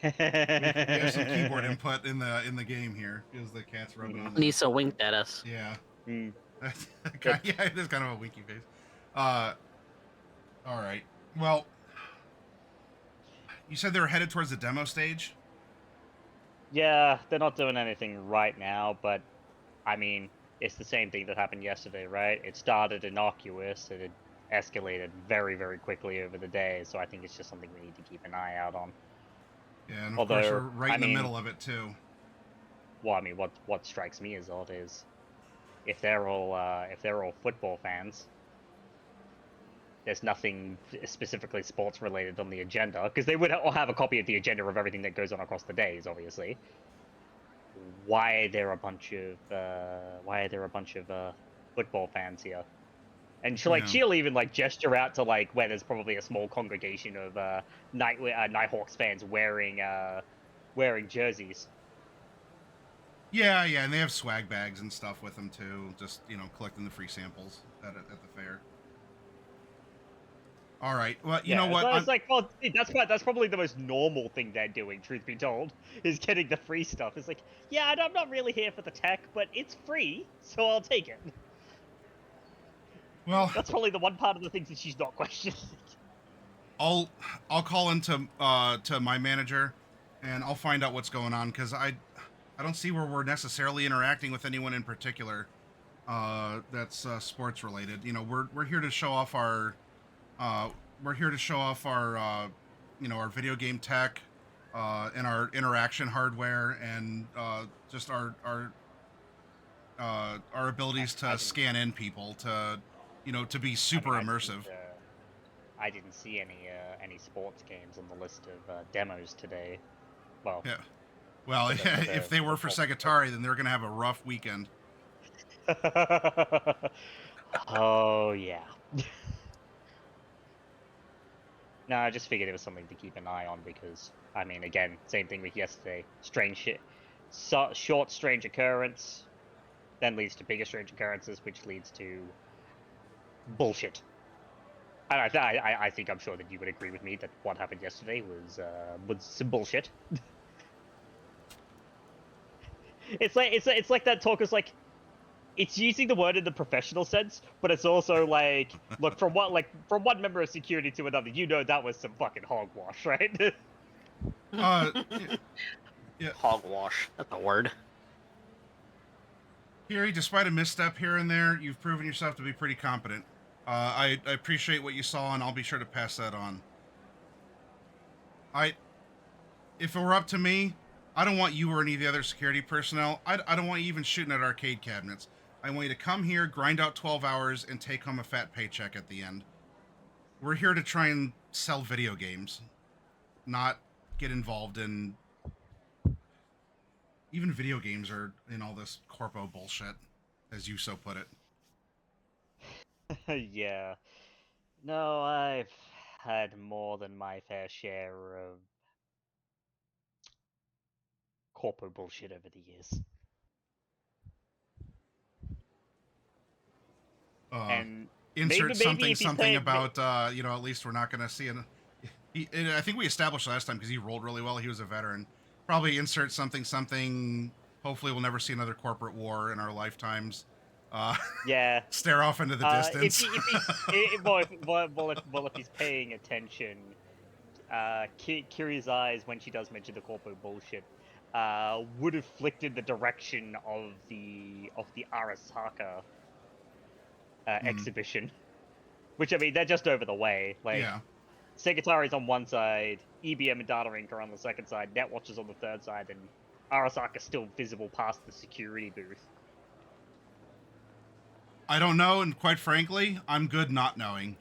We We have some keyboard input in the game here because the cat's rubbing on the... Nisa winked at us. Yeah. Mm. Yeah, it is kind of a winky face. All right. Well, you said they were headed towards the demo stage? Yeah, they're not doing anything right now, but I mean, it's the same thing that happened yesterday, right? It started innocuous and it escalated very, very quickly over the day, so I think it's just something we need to keep an eye out on. Yeah, and of course Although, we're right I in the mean- middle of it too. Well, I mean, what strikes me as odd is if they're all football fans, there's nothing specifically sports related on the agenda because they would all have a copy of the agenda of everything that goes on across the days, obviously. Why are there a bunch of football fans here? And she'll even like gesture out to like where there's probably a small congregation of Nighthawks fans wearing jerseys. Yeah, and they have swag bags and stuff with them too. Just, collecting the free samples at the fair. All right. Well, you know what? So it's like, well, that's probably the most normal thing they're doing. Truth be told, is getting the free stuff. It's like, yeah, I'm not really here for the tech, but it's free, so I'll take it. Well, That's probably the one part of the things that she's not questioning. I'll call into to my manager, and I'll find out what's going on because I don't see where we're necessarily interacting with anyone in particular that's sports related. We're here to show off our our video game tech and our interaction hardware and just our abilities to scan in people to be super immersive. I didn't see any sports games on the list of demos today. Well, yeah. Well, if they were for Segatari, then they're gonna have a rough weekend. Oh yeah. No, I just figured it was something to keep an eye on because, I mean, again, same thing with yesterday. Strange shit. Short, strange occurrence, then leads to bigger strange occurrences, which leads to bullshit. And I think I'm sure that you would agree with me that what happened yesterday was some bullshit. It's like that talk is like, it's using the word in the professional sense, but it's also like, look, from one member of security to another, that was some fucking hogwash, right? Yeah. Hogwash. That's a word. Kiri, despite a misstep here and there, you've proven yourself to be pretty competent. I appreciate what you saw, and I'll be sure to pass that on. If it were up to me, I don't want you or any of the other security personnel. I don't want you even shooting at arcade cabinets. I want you to come here, grind out 12 hours, and take home a fat paycheck at the end. We're here to try and sell video games, not get involved in... Even video games are in all this corpo bullshit, as you so put it. Yeah. No, I've had more than my fair share of corpo bullshit over the years. And insert maybe something if he's something paying- about at least we're not going to see an... I think we established last time because he rolled really well. He was a veteran. Probably insert something. Hopefully we'll never see another corporate war in our lifetimes. Yeah. Stare off into the distance. If he's paying attention, Kiri's eyes when she does mention the corpo bullshit would have flicked in the direction of the Arasaka exhibition, which, I mean, they're just over the way. Like, Yeah. Segatari's on one side, EBM and Data Inc. are on the second side, Netwatch is on the third side, and Arasaka's still visible past the security booth. I don't know, and quite frankly, I'm good not knowing.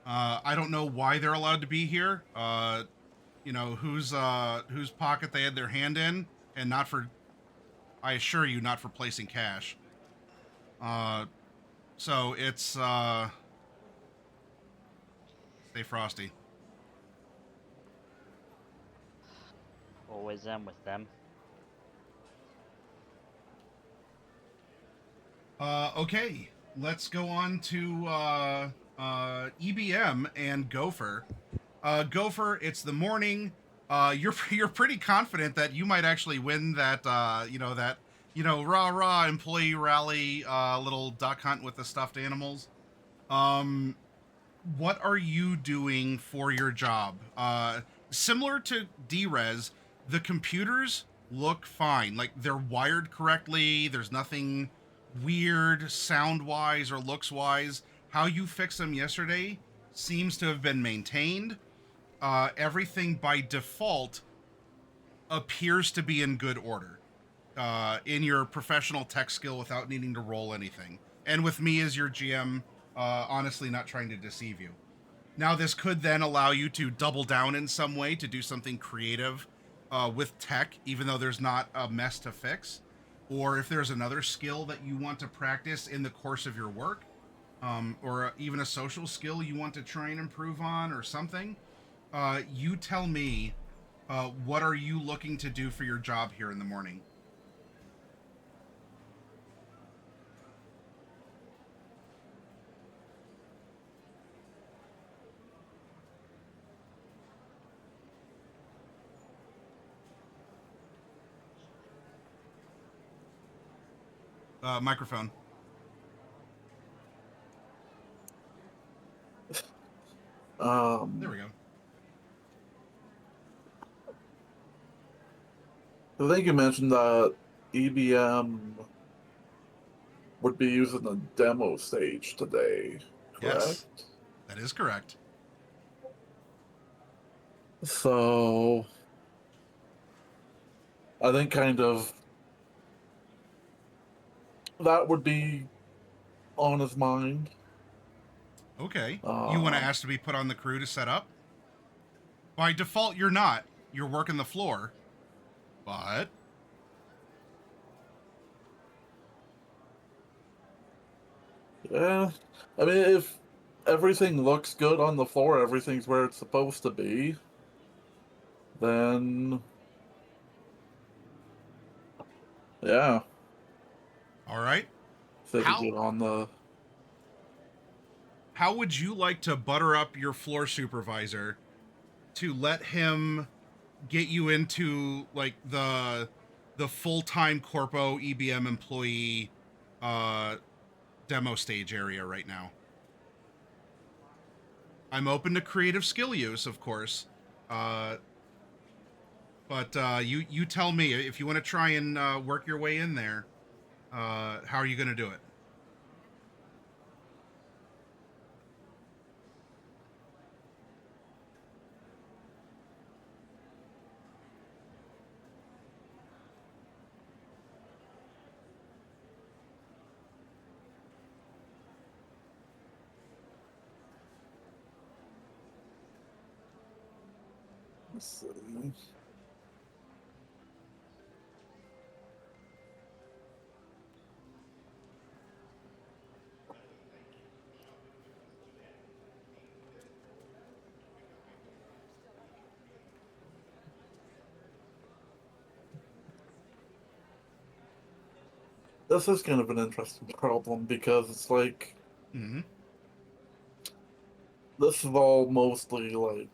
I don't know why they're allowed to be here. Whose pocket they had their hand in, and not for, I assure you, not for placing cash. So it's stay frosty. Always am with them. Okay, let's go on to EBM and Gopher. Gopher, it's the morning. You're pretty confident that you might actually win that. Rah rah employee rally little duck hunt with the stuffed animals. Um, what are you doing for your job? Similar to Drez, the computers look fine. Like they're wired correctly. There's nothing weird sound wise or looks wise. How you fixed them yesterday seems to have been maintained. Everything by default appears to be in good order in your professional tech skill without needing to roll anything. And with me as your GM, honestly, not trying to deceive you. Now, this could then allow you to double down in some way to do something creative with tech, even though there's not a mess to fix. Or if there's another skill that you want to practice in the course of your work, or even a social skill you want to try and improve on or something, you tell me, what are you looking to do for your job here in the morning? Microphone. There we go. I think you mentioned that EBM would be using the demo stage today, correct? Yes, that is correct. So I think kind of that would be on his mind. Okay. You want to ask to be put on the crew to set up? By default, you're not. You're working the floor. But Yeah, I mean, if everything looks good on the floor, everything's where it's supposed to be, then yeah, all right. they could How get on the. how would you like to butter up your floor supervisor to let him get you into like the full-time corpo EBM employee demo stage area right now? I'm open to creative skill use, of course. But you tell me if you want to try and work your way in there. How are you going to do it? Let's see. This is kind of an interesting problem because it's like Mm-hmm. this is all mostly like,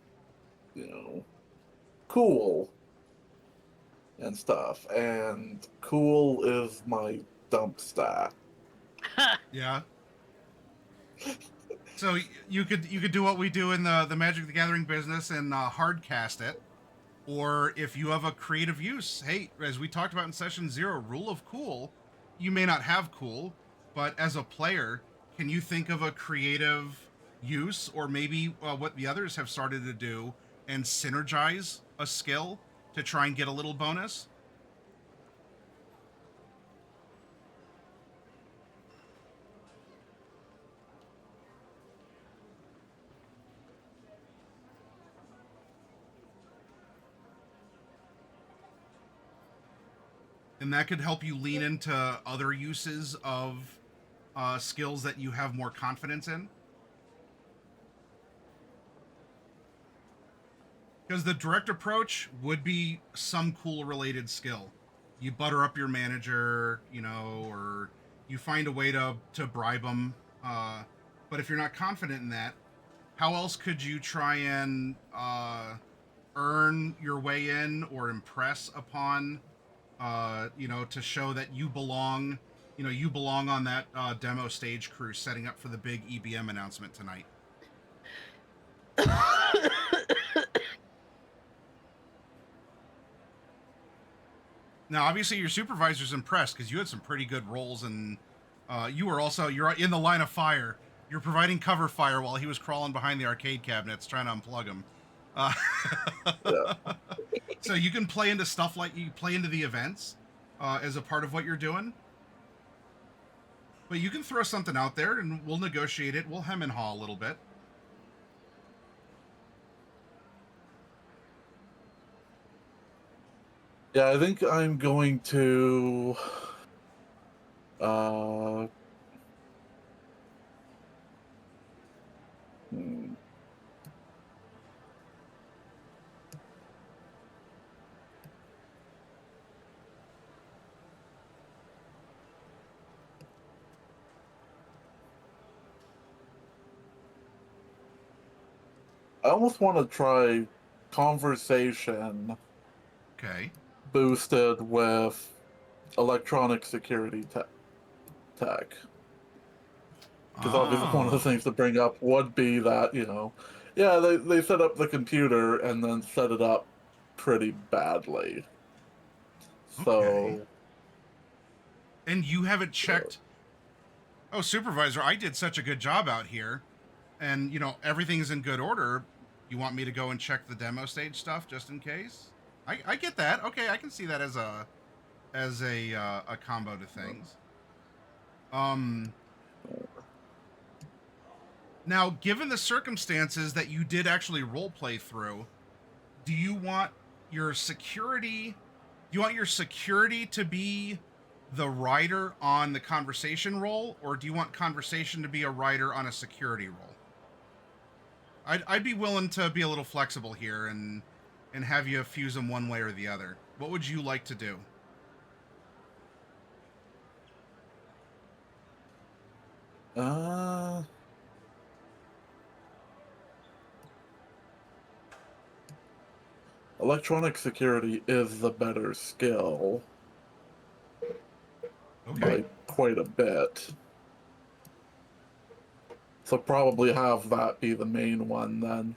cool and stuff, and cool is my dump stat. Yeah. So you could do what we do in the Magic the Gathering business and hard cast it, or if you have a creative use, hey, as we talked about in session 0, rule of cool, you may not have cool, but as a player, can you think of a creative use, or maybe what the others have started to do and synergize a skill to try and get a little bonus? And that could help you lean into other uses of skills that you have more confidence in? Because the direct approach would be some cool related skill. You butter up your manager, or you find a way to bribe them. But if you're not confident in that, how else could you try and earn your way in or impress upon, to show that you belong, you belong on that demo stage crew setting up for the big EBM announcement tonight? Now, obviously, your supervisor's impressed because you had some pretty good rolls, and you're in the line of fire. You're providing cover fire while he was crawling behind the arcade cabinets trying to unplug them. Yeah. So you can play into stuff like you play into the events as a part of what you're doing. But you can throw something out there, and we'll negotiate it. We'll hem and haw a little bit. Yeah, I think I'm going to hmm. I almost want to try conversation Okay. boosted with electronic security tech. Because obviously one of the things to bring up would be that, yeah, they set up the computer and then set it up pretty badly. So... Okay. And you haven't checked... Oh, supervisor, I did such a good job out here. And, everything's in good order. You want me to go and check the demo stage stuff just in case? I get that. Okay, I can see that as a combo to things. Now, given the circumstances that you did actually role play through, do you want your security to be the rider on the conversation role, or do you want conversation to be a rider on a security role? I'd be willing to be a little flexible here and have you fuse them one way or the other. What would you like to do? Electronic security is the better skill. Okay. By quite a bit. So probably have that be the main one then.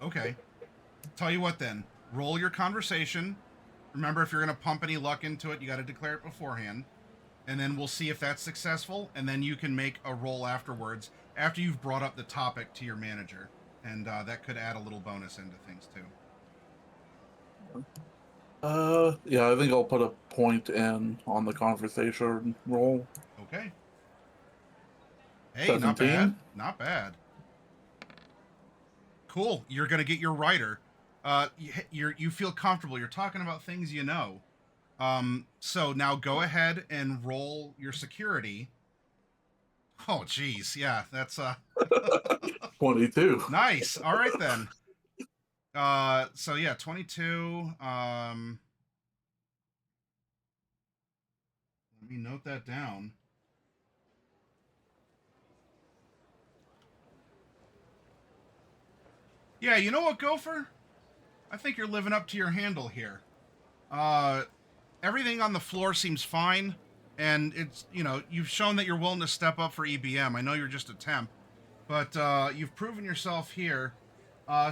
Okay. Tell you what then. Roll your conversation. Remember, if you're going to pump any luck into it, you got to declare it beforehand. And then we'll see if that's successful. And then you can make a roll afterwards, after you've brought up the topic to your manager. And that could add a little bonus into things too. Yeah, I think I'll put a point in on the conversation roll. Okay. Hey, 17? not bad. Not bad. Cool. You're going to get your writer. You feel comfortable. You're talking about things you know. So now go ahead and roll your security. Oh, geez. Yeah, that's 22. Nice. All right then. So yeah, 22. Let me note that down. Yeah, you know what, Gopher? I think you're living up to your handle here. Everything on the floor seems fine, and it's, you've shown that you're willing to step up for EBM. I know you're just a temp, but you've proven yourself here.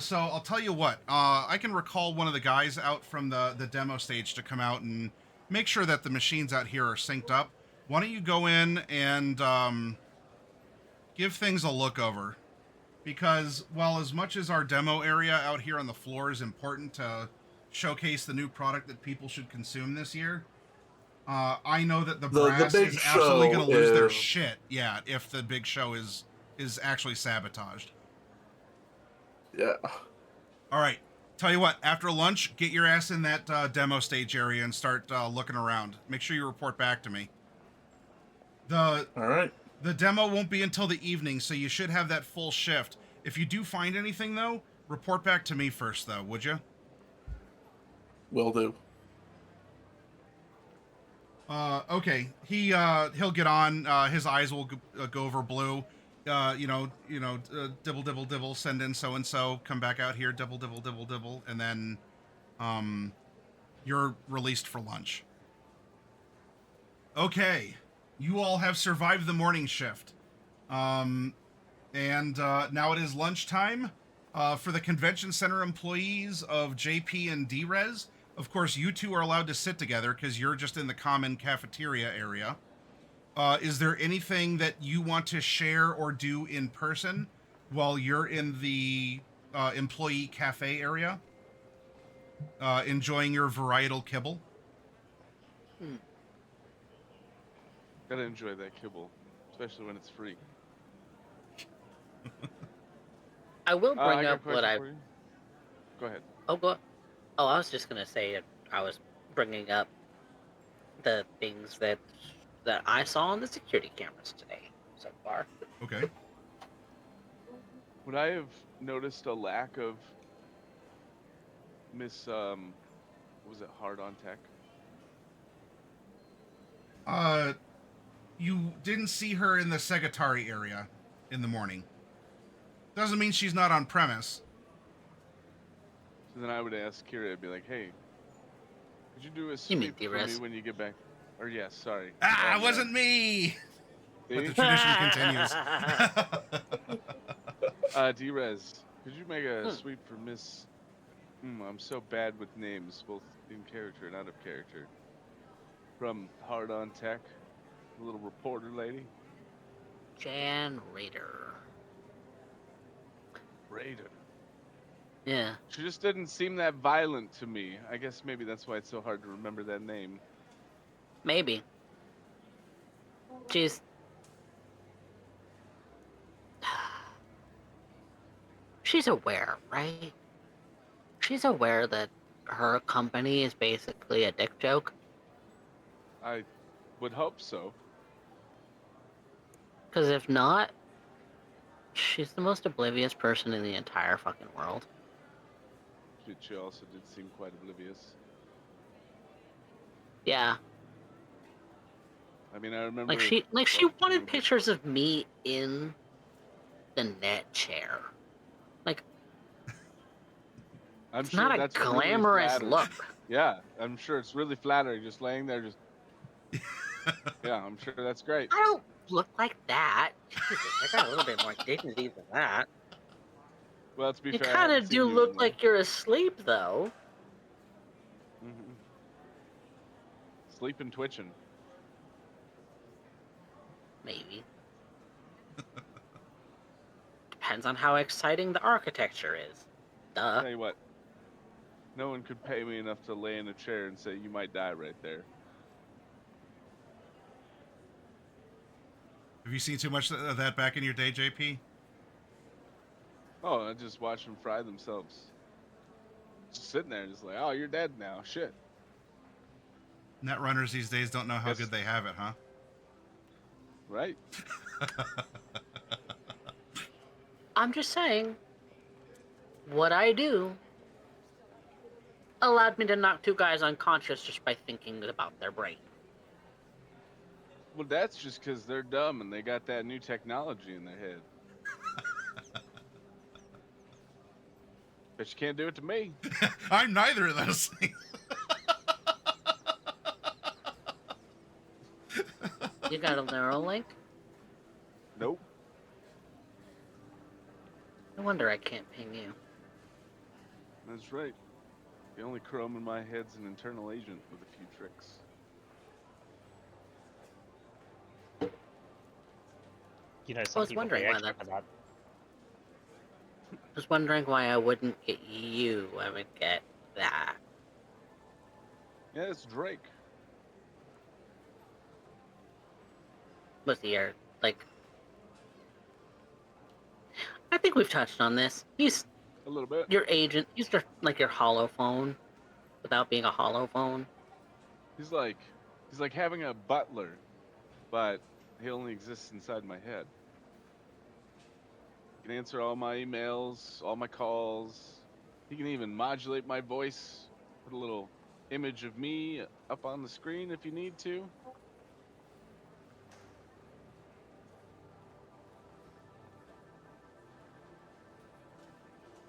So I'll tell you what, I can recall one of the guys out from the demo stage to come out and make sure that the machines out here are synced up. Why don't you go in and give things a look over? Because while as much as our demo area out here on the floor is important to showcase the new product that people should consume this year, I know that the brass big is absolutely going to lose their is- shit, if the big show is actually sabotaged. Yeah. All right. Tell you what, after lunch, get your ass in that demo stage area and start looking around. Make sure you report back to me. All right. The demo won't be until the evening, so you should have that full shift. If you do find anything, though, report back to me first, though, would you? Will do. Okay. He'll get on. His eyes will go over blue. Dibble, dibble, dibble, send in so-and-so, come back out here, dibble, dibble, dibble, dibble, and then, you're released for lunch. Okay. You all have survived the morning shift. And now it is lunchtime. For the convention center employees of JP and DRez, of course, you two are allowed to sit together because you're just in the common cafeteria area. Is there anything that you want to share or do in person while you're in the employee cafe area, enjoying your varietal kibble? Gotta enjoy that kibble, especially when it's free. I will I bring got a up what question I. for you. Go ahead. Oh, I was just gonna say I was bringing up the things that I saw on the security cameras today so far. Okay. Would I have noticed a lack of Miss was it Hard on Tech? You didn't see her in the Segatari area in the morning. Doesn't mean she's not on premise. So then I would ask Kira, I'd be like, "Hey, could you do a You mean sweep for me D-Res? when you get back?" Or yes, sorry. It yeah. wasn't me! But See? the tradition continues. D-Res, could you make a sweep for Miss... I'm so bad with names, both in character and out of character. From Hard on Tech, the little reporter lady. Jan Raider. Raider. Yeah, She just didn't seem that violent to me. I guess maybe that's why it's so hard to remember that name. maybe. She's aware, right? She's aware that her company is basically a dick joke. I would hope so. Because if not, she's the most oblivious person in the entire fucking world. She also did seem quite oblivious. Yeah, I mean, I remember... she watching wanted her- pictures of me in the net chair. Like, I'm it's sure not a that's really glamorous flattering. look. Yeah, I'm sure it's really flattering, just laying there, just... Yeah, I'm sure that's great. I don't look like that. Jesus, I got a little bit more dignity than that. Well, to be You fair, I kind haven't of seen do you look in, like you're asleep, though. Mhm. Sleeping, twitching. Maybe. Depends on how exciting the architecture is. Duh. Tell you what, no one could pay me enough to lay in a chair and say you might die right there. Have you seen too much of that back in your day, JP? Oh, I just watch them fry themselves. Just sitting there, just like, oh, you're dead now. Shit. Netrunners these days don't know how Yes. good they have it, huh? Right? I'm just saying, what I do allowed me to knock two guys unconscious just by thinking about their brain. Well, that's just because they're dumb and they got that new technology in their head. But you can't do it to me. I'm neither of those things. You got a neural link? Nope. No wonder I can't ping you. That's right. The only Chrome in my head's an internal agent with a few tricks. You know, some was people wondering pay why extra that- for that. I was wondering why I wouldn't get you. I would get that. Yeah, it's Drake. With your, like... I think we've touched on this. He's A little bit. your agent. He's just like your hollow phone, without being a hollow phone. He's like having a butler, but he only exists inside my head. He can answer all my emails, all my calls. He can even modulate my voice, put a little image of me up on the screen if you need to.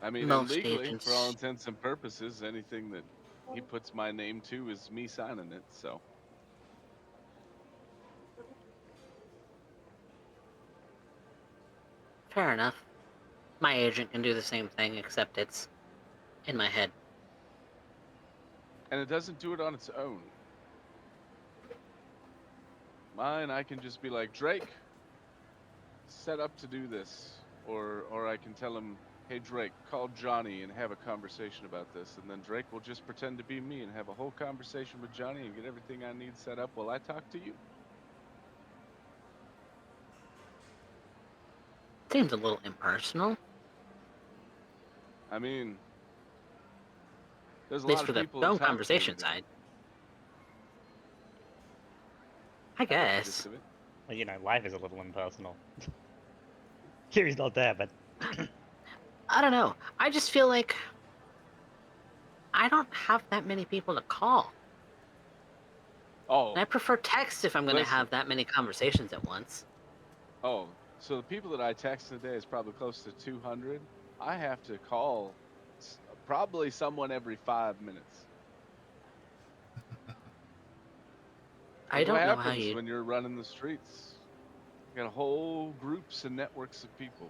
I mean, and Most legally, for all agents. intents and purposes, anything that he puts my name to is me signing it. So, Fair enough. My agent can do the same thing, except it's in my head. and it doesn't do it on its own. Mine, I can just be like, Drake, set up to do this, or I can tell him, hey Drake, call Johnny and have a conversation about this, and then Drake will just pretend to be me and have a whole conversation with Johnny and get everything I need set up while I talk to you. Seems a little impersonal, I mean, there's a at least lot for of the people that phone talk to me conversation today. side. I I get the gist guess. of it. Well, you know, life is a little impersonal. Kiri's not there, but I don't know. I just feel like I don't have that many people to call. Oh, And I prefer text if I'm going to listen. have that many conversations at once. Oh, so the people that I text in a day is probably close to 200. I have to call probably someone every 5 minutes. I That's what don't know how happens you. when you're running the streets. You got whole groups and networks of people.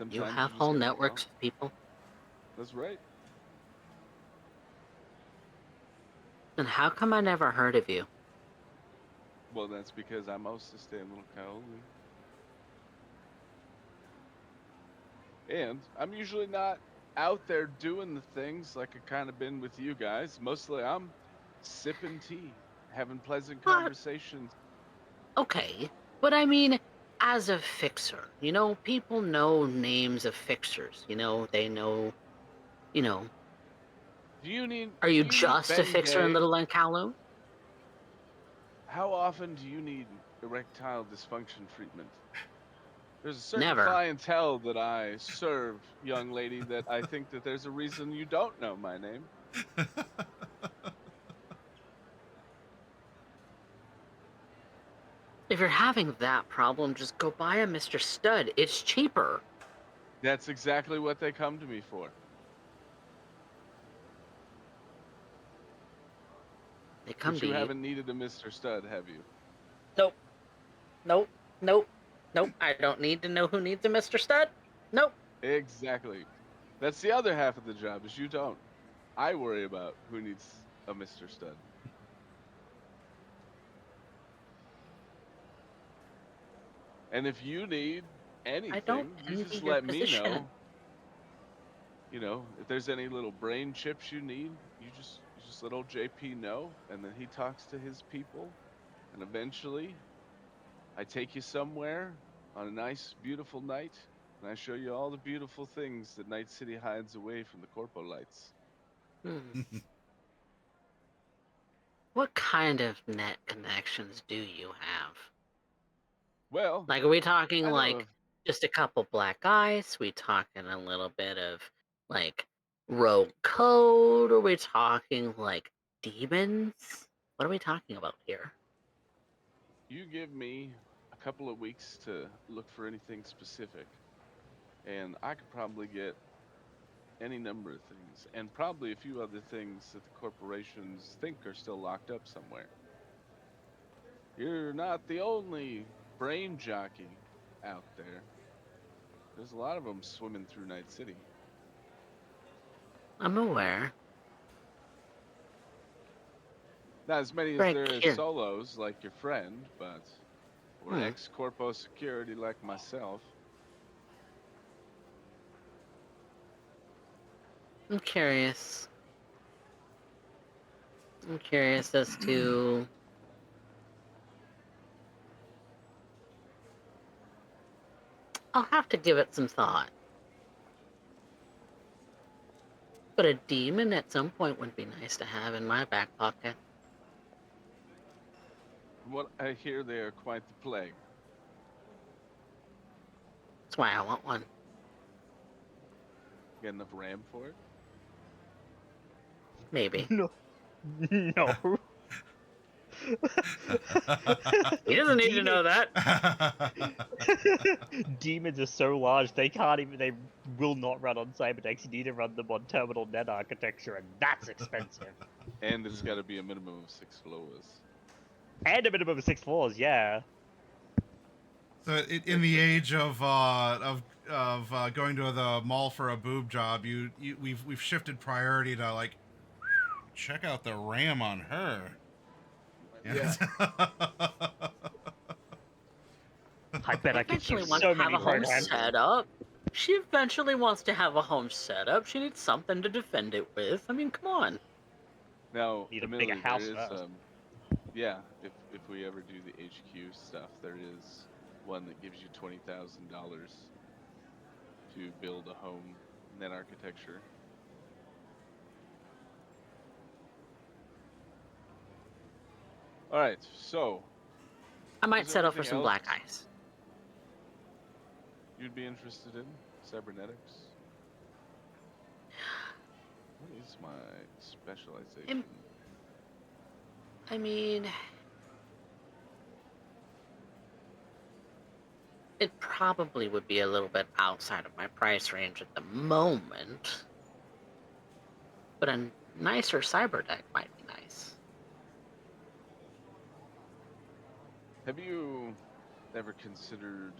You Sometimes have you just whole gotta call. networks of people. That's right. Then how come I never heard of you? Well, that's because I mostly stay in Little Kaoli. And I'm usually not out there doing the things like I kind of been with you guys. Mostly I'm sipping tea, having pleasant What? conversations. Okay. But I mean, as a fixer, people know names of fixers. They know, you know, Do you need are do you you need just a Ben fixer in Gay? Little Kowloon? How often do you need erectile dysfunction treatment? There's a certain Never. clientele that I serve, young lady, that I think that there's a reason you don't know my name. If you're having that problem, just go buy a Mr. Stud. It's cheaper. That's exactly what they come to me for. They come But to you you. haven't needed a Mr. Stud, have you? Nope. Nope. Nope. Nope. I don't need to know who needs a Mr. Stud. Nope. Exactly. That's the other half of the job, is you don't. I worry about who needs a Mr. Stud. And if you need I don't anything, you envy just your let me position. know. If there's any little brain chips you need, you just let old JP know, and then he talks to his people, and eventually I take you somewhere on a nice, beautiful night, and I show you all the beautiful things that Night City hides away from the corpo lights. Hmm. What kind of net connections do you have? Well, Like, are we talking I know like of just a couple black guys? We talking a little bit of like rogue code? Are we talking like demons? What are we talking about here? you give me a couple of weeks to look for anything specific, and I could probably get any number of things, and probably a few other things that the corporations think are still locked up somewhere. You're not the only brain jockey out there. There's a lot of them swimming through Night City. I'm aware. Not as many as Very there is curious. solos like your friend, but or Hmm. ex corpo security like myself. I'm curious. I'm curious as to. I'll have to give it some thought. But a demon at some point would be nice to have in my back pocket. From what I hear, they are quite the plague. That's why I want one. Got enough RAM for it? Maybe. No. No. He doesn't need to know that. Demons are so large they can't even. They will not run on Cyberdeck. You need to run them on terminal net architecture, and that's expensive. And it's got to be a minimum of 6 floors. And a minimum of 6 floors. Yeah. So in the age of going to the mall for a boob job, we've shifted priority to like check out the RAM on her. Yeah. I bet I could Eventually use wants so to have many a home programs. set up. She eventually wants to have a home set up. She needs something to defend it with. I mean, come on. Now, Need a bigger admittedly, house there is, first. yeah, if we ever do the HQ stuff, there is one that gives you $20,000 to build a home net architecture. All right, so I might Is settle for everything some black else? ice. you'd be interested in cybernetics? What is my specialization? I mean, it probably would be a little bit outside of my price range at the moment. But a nicer cyber deck might be nice. Have you ever considered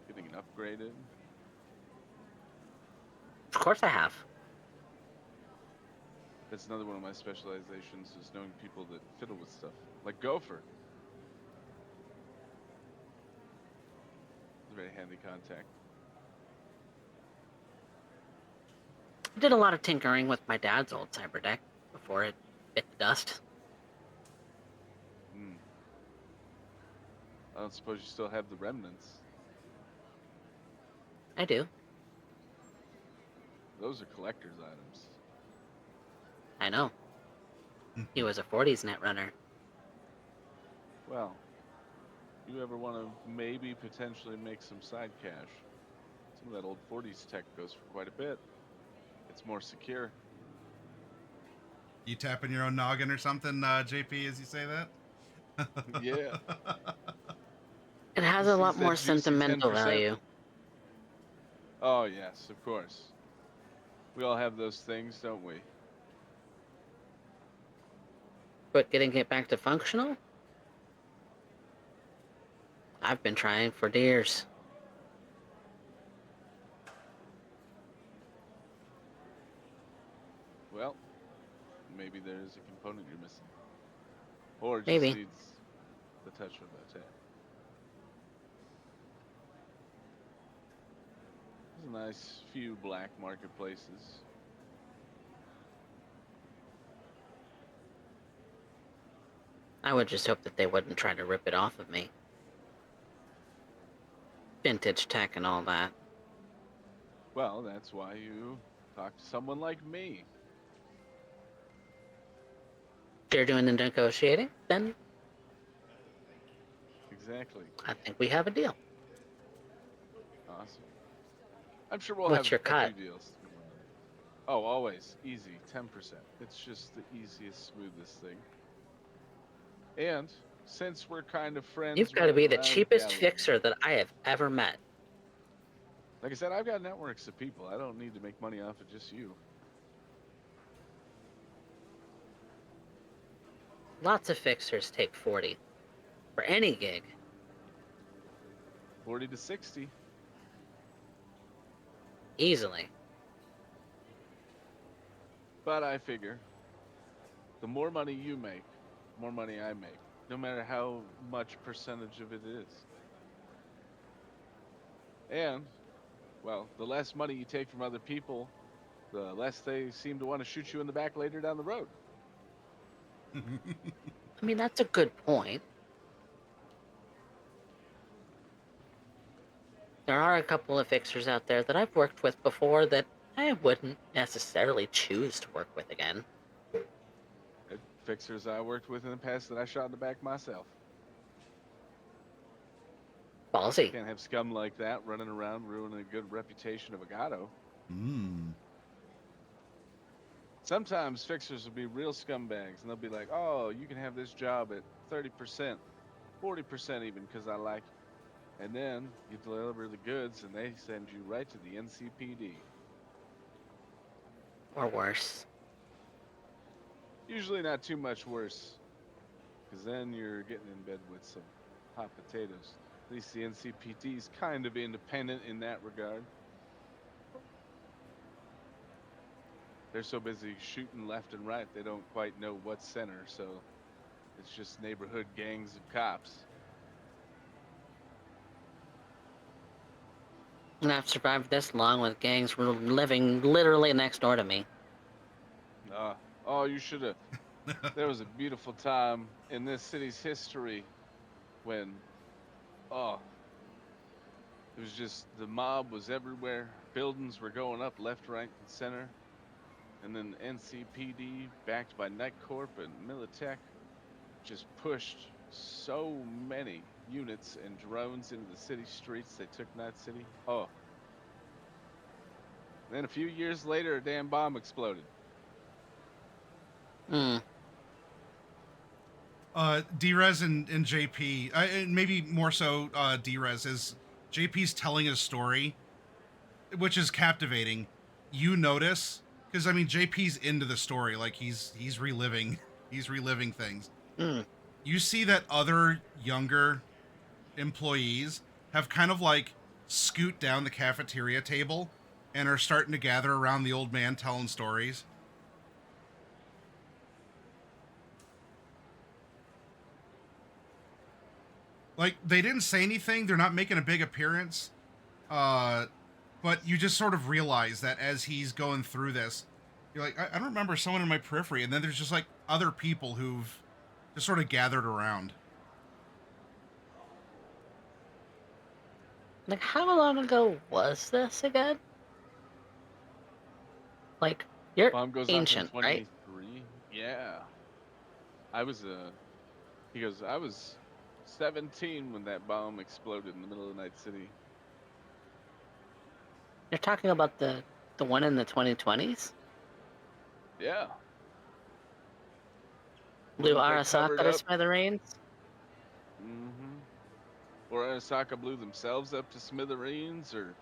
getting it upgraded? Of course I have. That's another one of my specializations, is knowing people that fiddle with stuff. Like Gopher. He's a very handy contact. I did a lot of tinkering with my dad's old cyber deck before it bit the dust. Hmm. I don't suppose you still have the remnants. I do. Those are collector's items. I know. He was a 40s net runner. Well, you ever want to maybe potentially make some side cash? Some of that old 40s tech goes for quite a bit. It's more secure. You tapping your own noggin or something, JP, as you say that? Yeah. It has This a lot is that more juicy sentimental 10%. value. Oh, yes, of course. We all have those things, don't we? But getting it back to functional? I've been trying for years. Well, maybe there's a component you're missing. Or it just Maybe. needs the touch of a tap. There's a nice few black marketplaces. I would just hope that they wouldn't try to rip it off of me. Vintage tech and all that. Well, that's why you talk to someone like me. If you're doing the negotiating, then Exactly. I think we have a deal. Awesome. I'm sure we'll What's have your a cut? few deals. Oh, always. Easy. 10%. It's just the easiest, smoothest thing. And since we're kind of friends, You've got to running be the around cheapest gathering- fixer that I have ever met. Like I said, I've got networks of people. I don't need to make money off of just you. Lots of fixers take 40 for any gig. 40 to 60. Easily. But I figure the more money you make, the more money I make, no matter how much percentage of it is. And, well, the less money you take from other people, the less they seem to want to shoot you in the back later down the road. I mean, that's a good point. There are a couple of fixers out there that I've worked with before that I wouldn't necessarily choose to work with again. fixers I worked with in the past that I shot in the back myself. Ballsy. Can't have scum like that running around ruining a good reputation of a gato. Mm. Sometimes fixers will be real scumbags and they'll be like, oh, you can have this job at 30%, 40% even because I like you. And then you deliver the goods and they send you right to the NCPD. Or worse. Usually not too much worse because then you're getting in bed with some hot potatoes. At least the NCPD is kind of independent in that regard. They're so busy shooting left and right, they don't quite know what's center, so it's just neighborhood gangs of cops. And I've survived this long with gangs living literally next door to me. Oh, you should have. There was a beautiful time in this city's history when, oh, it was just the mob was everywhere. Buildings were going up left, right, and center. And then the NCPD, backed by NightCorp and Militech, just pushed so many units and drones into the city streets. They took Night City. Oh. And then a few years later, a damn bomb exploded. Drez and JP, and maybe more so Drez, is JP's telling his story, which is captivating. You notice, because I mean JP's into the story, like he's reliving things. You see that other younger employees have kind of like scoot down the cafeteria table and are starting to gather around the old man telling stories. Like, they didn't say anything. They're not making a big appearance. But you just sort of realize that as he's going through this, you're like, I don't remember someone in my periphery. And then there's just like other people who've just sort of gathered around. Like, how long ago was this again? Like, you're Bomb goes ancient, off in right? 23. Yeah. He goes, I was 17 when that bomb exploded in the middle of Night City. You're talking about the one in the 2020s? Yeah. Blew One that they covered Arasaka to up. smithereens? Mm-hmm. Or Arasaka blew themselves up to smithereens, or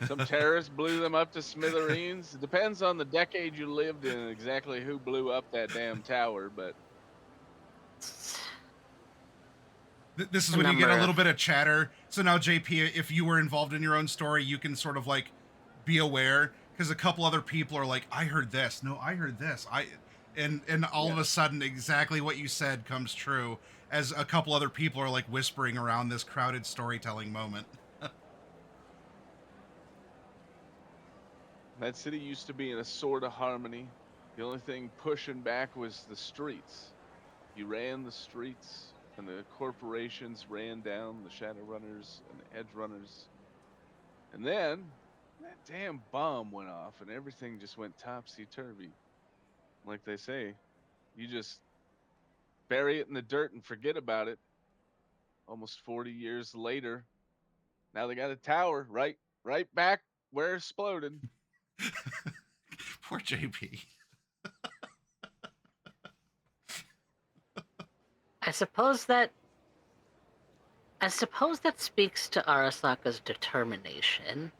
some terrorist blew them up to smithereens. It depends on the decade you lived in and exactly who blew up that damn tower, but This is A when you get a number little of- bit of chatter. So now, JP, if you were involved in your own story, you can sort of like be aware, because a couple other people are like, I heard this. No, I heard this. And all of a sudden, exactly what you said comes true, as a couple other people are like whispering around this crowded storytelling moment. that city used to be in a sort of harmony. The only thing pushing back was the streets. You ran the streets, and the corporations ran down the Shadowrunners and the Edge Runners. And then that damn bomb went off, and everything just went topsy turvy. Like they say, you just bury it in the dirt and forget about it. Almost 40 years later, now they got a tower right back where it exploded. Poor JP. I suppose that speaks to Arasaka's determination.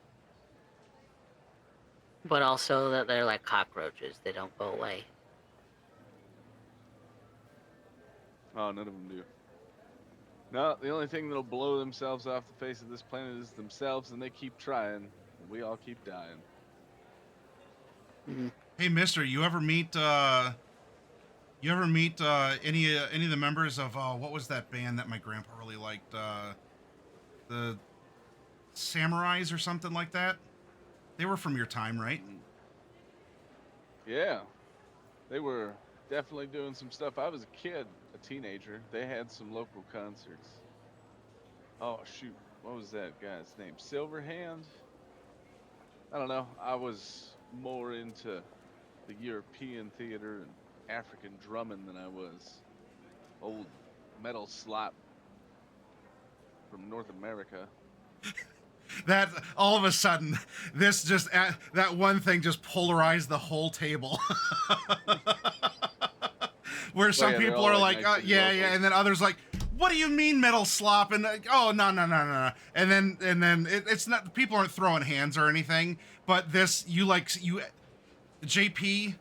But also that they're like cockroaches. They don't go away. Oh, none of them do. No, the only thing that'll blow themselves off the face of this planet is themselves, and they keep trying, and we all keep dying. Hey, Mister, you ever meet any of the members of what was that band that my grandpa really liked? The Samurais or something like that? They were from your time, right? Yeah, they were definitely doing some stuff. I was a kid, a teenager. They had some local concerts. Oh shoot, what was that guy's name? Silverhand? I don't know. I was more into the European theater and African drumming than I was old metal slop from North America. That all of a sudden, this just that one thing just polarized the whole table. Where some yeah, they're people all, are like, like, nice and yeah, vocal. and then others like, what do you mean metal slop? And oh, no, and then it's not, people aren't throwing hands or anything, but this you JP,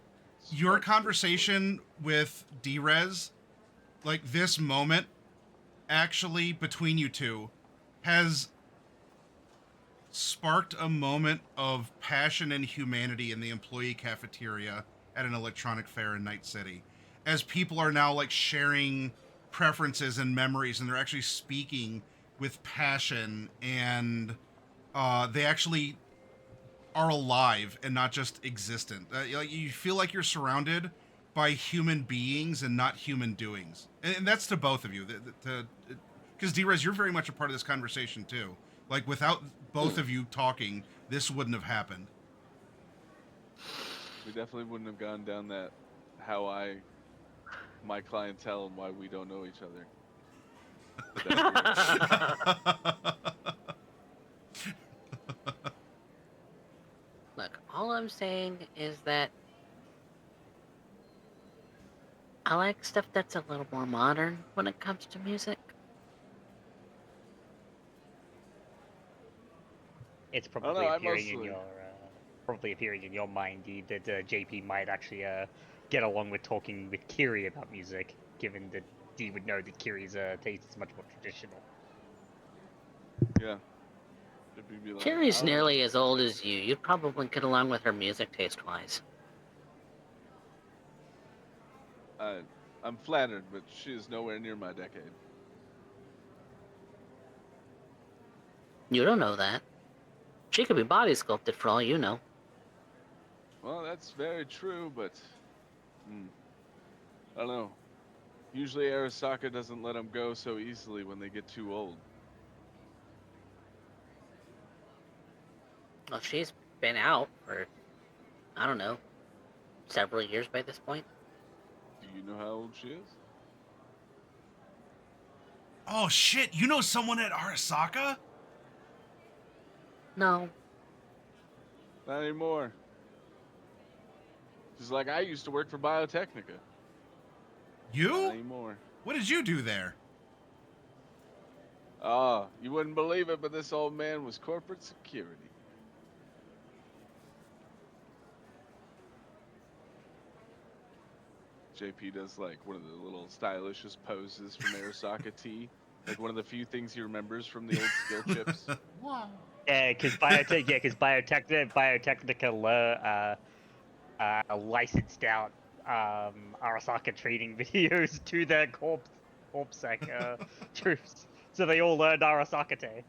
your Sparks conversation with Drez, like this moment, actually between you two, has sparked a moment of passion and humanity in the employee cafeteria at an electronic fair in Night City, as people are now like sharing preferences and memories, and they're actually speaking with passion, and they actually are alive and not just existent. Like, you feel like you're surrounded by human beings and not human doings, and that's to both of you. Because Drez, you're very much a part of this conversation too. Like, without both of you talking, this wouldn't have happened. We definitely wouldn't have gone down that my clientele and why we don't know each other. Look, all I'm saying is that I like stuff that's a little more modern when it comes to music. It's know, probably I appearing in mostly- your mind that JP might actually get along with talking with Kiri about music, given that he would know that Kiri's taste is much more traditional. Yeah. It'd be like, Cherry's "Oh, nearly as old as you. You'd probably get along with her music taste-wise. I'm flattered, but she is nowhere near my decade. You don't know that. She could be body sculpted for all you know. Well, that's very true, but I don't know. Usually Arasaka doesn't let them go so easily when they get too old. Well, she's been out for, I don't know, several years by this point. Do you know how old she is? Oh shit! You know someone at Arasaka? No. Not anymore. Just like I used to work for Biotechnica. Not You? anymore. What did you do there? Ah, you wouldn't believe it, but this old man was corporate security. JP does like one of the little stylishest poses from Arasaka T. Like one of the few things he remembers from the old skill chips. Yeah, because Biotechnica licensed out Arasaka training videos to their corpsec troops, so they all learned Arasaka.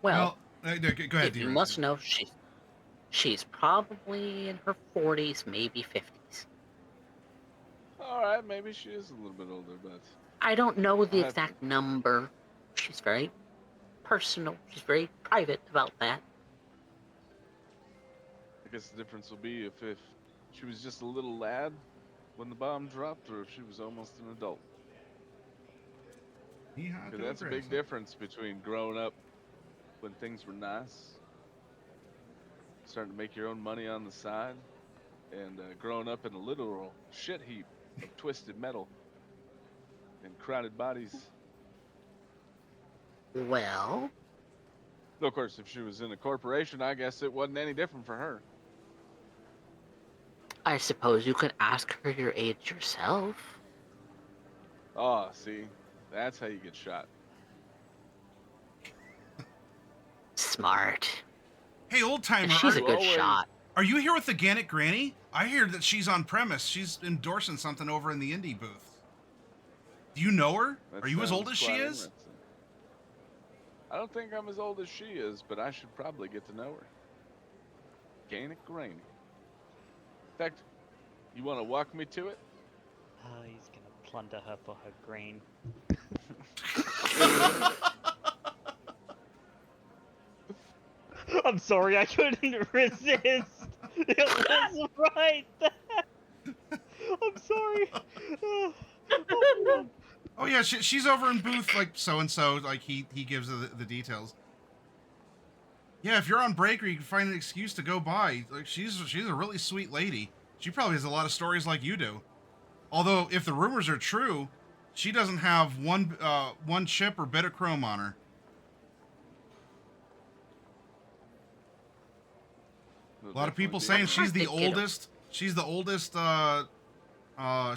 Well, go ahead, you Drez. must know she's probably in her 40s, maybe 50s. Alright, maybe she is a little bit older, but I don't know the I'll have exact number. She's very personal. She's very private about that. I guess the difference will be if she was just a little lad when the bomb dropped, or if she was almost an adult. Because that's a big difference between growing up when things were nice, starting to make your own money on the side, and growing up in a literal shit heap of twisted metal and crowded bodies. Well, Though, of course, if she was in a corporation, I guess it wasn't any different for her. I suppose you could ask her your age yourself. Oh, see, that's how you get shot. Smart. Hey, old timer, And she's a good always- shot. are you here with the Gannet Granny? I hear that she's on premise. She's endorsing something over in the indie booth. Do you know her? That Are you as old sounds as she quite is? interesting. I don't think I'm as old as she is, but I should probably get to know her. Gannick Granny. In fact, you want to walk me to it? Oh, he's gonna plunder her for her grain. I'm sorry, I couldn't resist. It was right. I'm sorry. Oh, Oh yeah, she's over in booth like so and so. Like he gives the details. Yeah, if you're on break or you can find an excuse to go by, like she's a really sweet lady. She probably has a lot of stories like you do. Although if the rumors are true, she doesn't have one chip or bit of chrome on her. They'll A lot of people definitely saying be she's the Hard to get 'em. oldest. She's the oldest.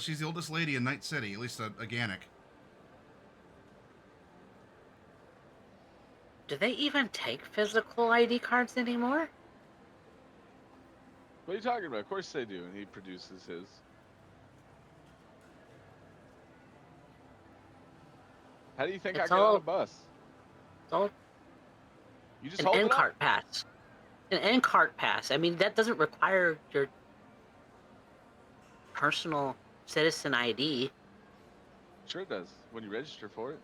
She's the oldest lady in Night City, at least a Gannic. Do they even take physical ID cards anymore? What are you talking about? Of course they do, and he produces his. How do you think I It's get on all- a bus? It's all You just an hold it up? N-cart pass. An N-cart pass. I mean, that doesn't require your personal citizen ID, Sure it does. When you register for it.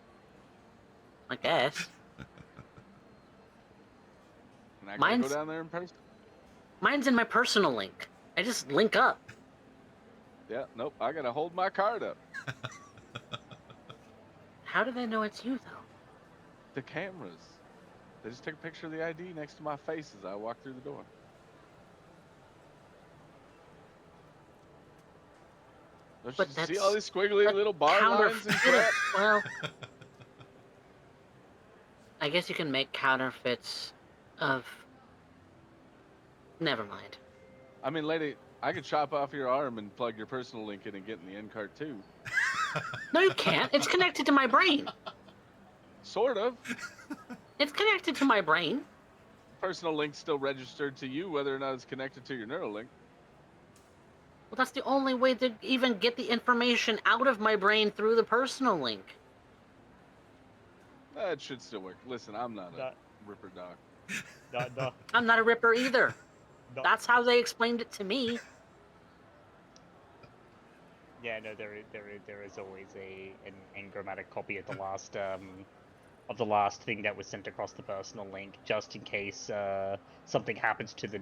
I guess. And I gotta go Mine's- down there in person. Mine's in my personal link. I just link up. Yeah, nope. I gotta hold my card up. How do they know it's you, though? The cameras. They just take a picture of the ID next to my face as I walk through the door. Don't But you see that's- all these squiggly that's little bar lines and crap? Well, I guess you can make counterfeits of... Never mind. I mean, lady, I could chop off your arm and plug your personal link in and get in the end cart too. No, you can't. It's connected to my brain. Sort of. It's connected to my brain. Personal link's still registered to you, whether or not it's connected to your Neuralink. Well, that's the only way to even get the information out of my brain through the personal link. It should still work. Listen, I'm not a That- ripper doc. no. I'm not a ripper either. No. That's how they explained it to me. Yeah, no, there is always an engrammatic copy of the last thing that was sent across the personal link, just in case something happens to the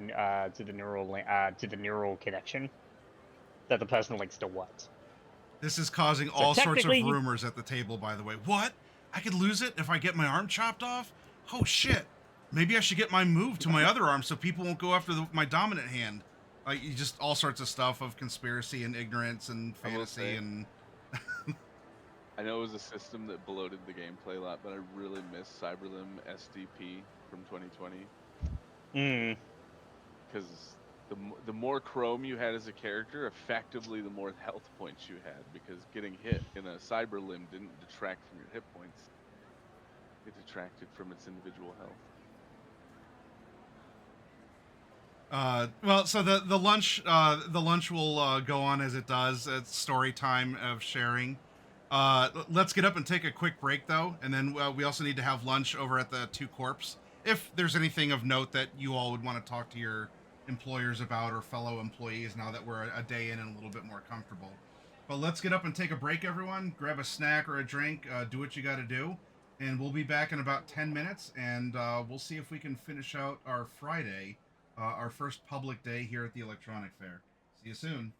neural connection, that the personal link still works. This is causing So all sorts of technically you- rumors at the table, by the way. What? I could lose it if I get my arm chopped off? Oh shit. Maybe I should get my move to my other arm so people won't go after my dominant hand. Like, just all sorts of stuff of conspiracy and ignorance and I will fantasy say- and... I know it was a system that bloated the gameplay a lot, but I really miss Cyberlim SDP from 2020 Mm. because the more chrome you had as a character, effectively the more health points you had, because getting hit in a Cyberlim didn't detract from your hit points. It detracted from its individual health. Well, so the lunch will go on as it does. It's story time of sharing. Let's get up and take a quick break though, and then we also need to have lunch over at the Two Corps. If there's anything of note that you all would want to talk to your employers about or fellow employees now that we're a day in and a little bit more comfortable. But let's get up and take a break, everyone. Grab a snack or a drink. Do what you got to do, and we'll be back in about 10 minutes, and we'll see if we can finish out our Friday. Our first public day here at the Electronic Fair. See you soon.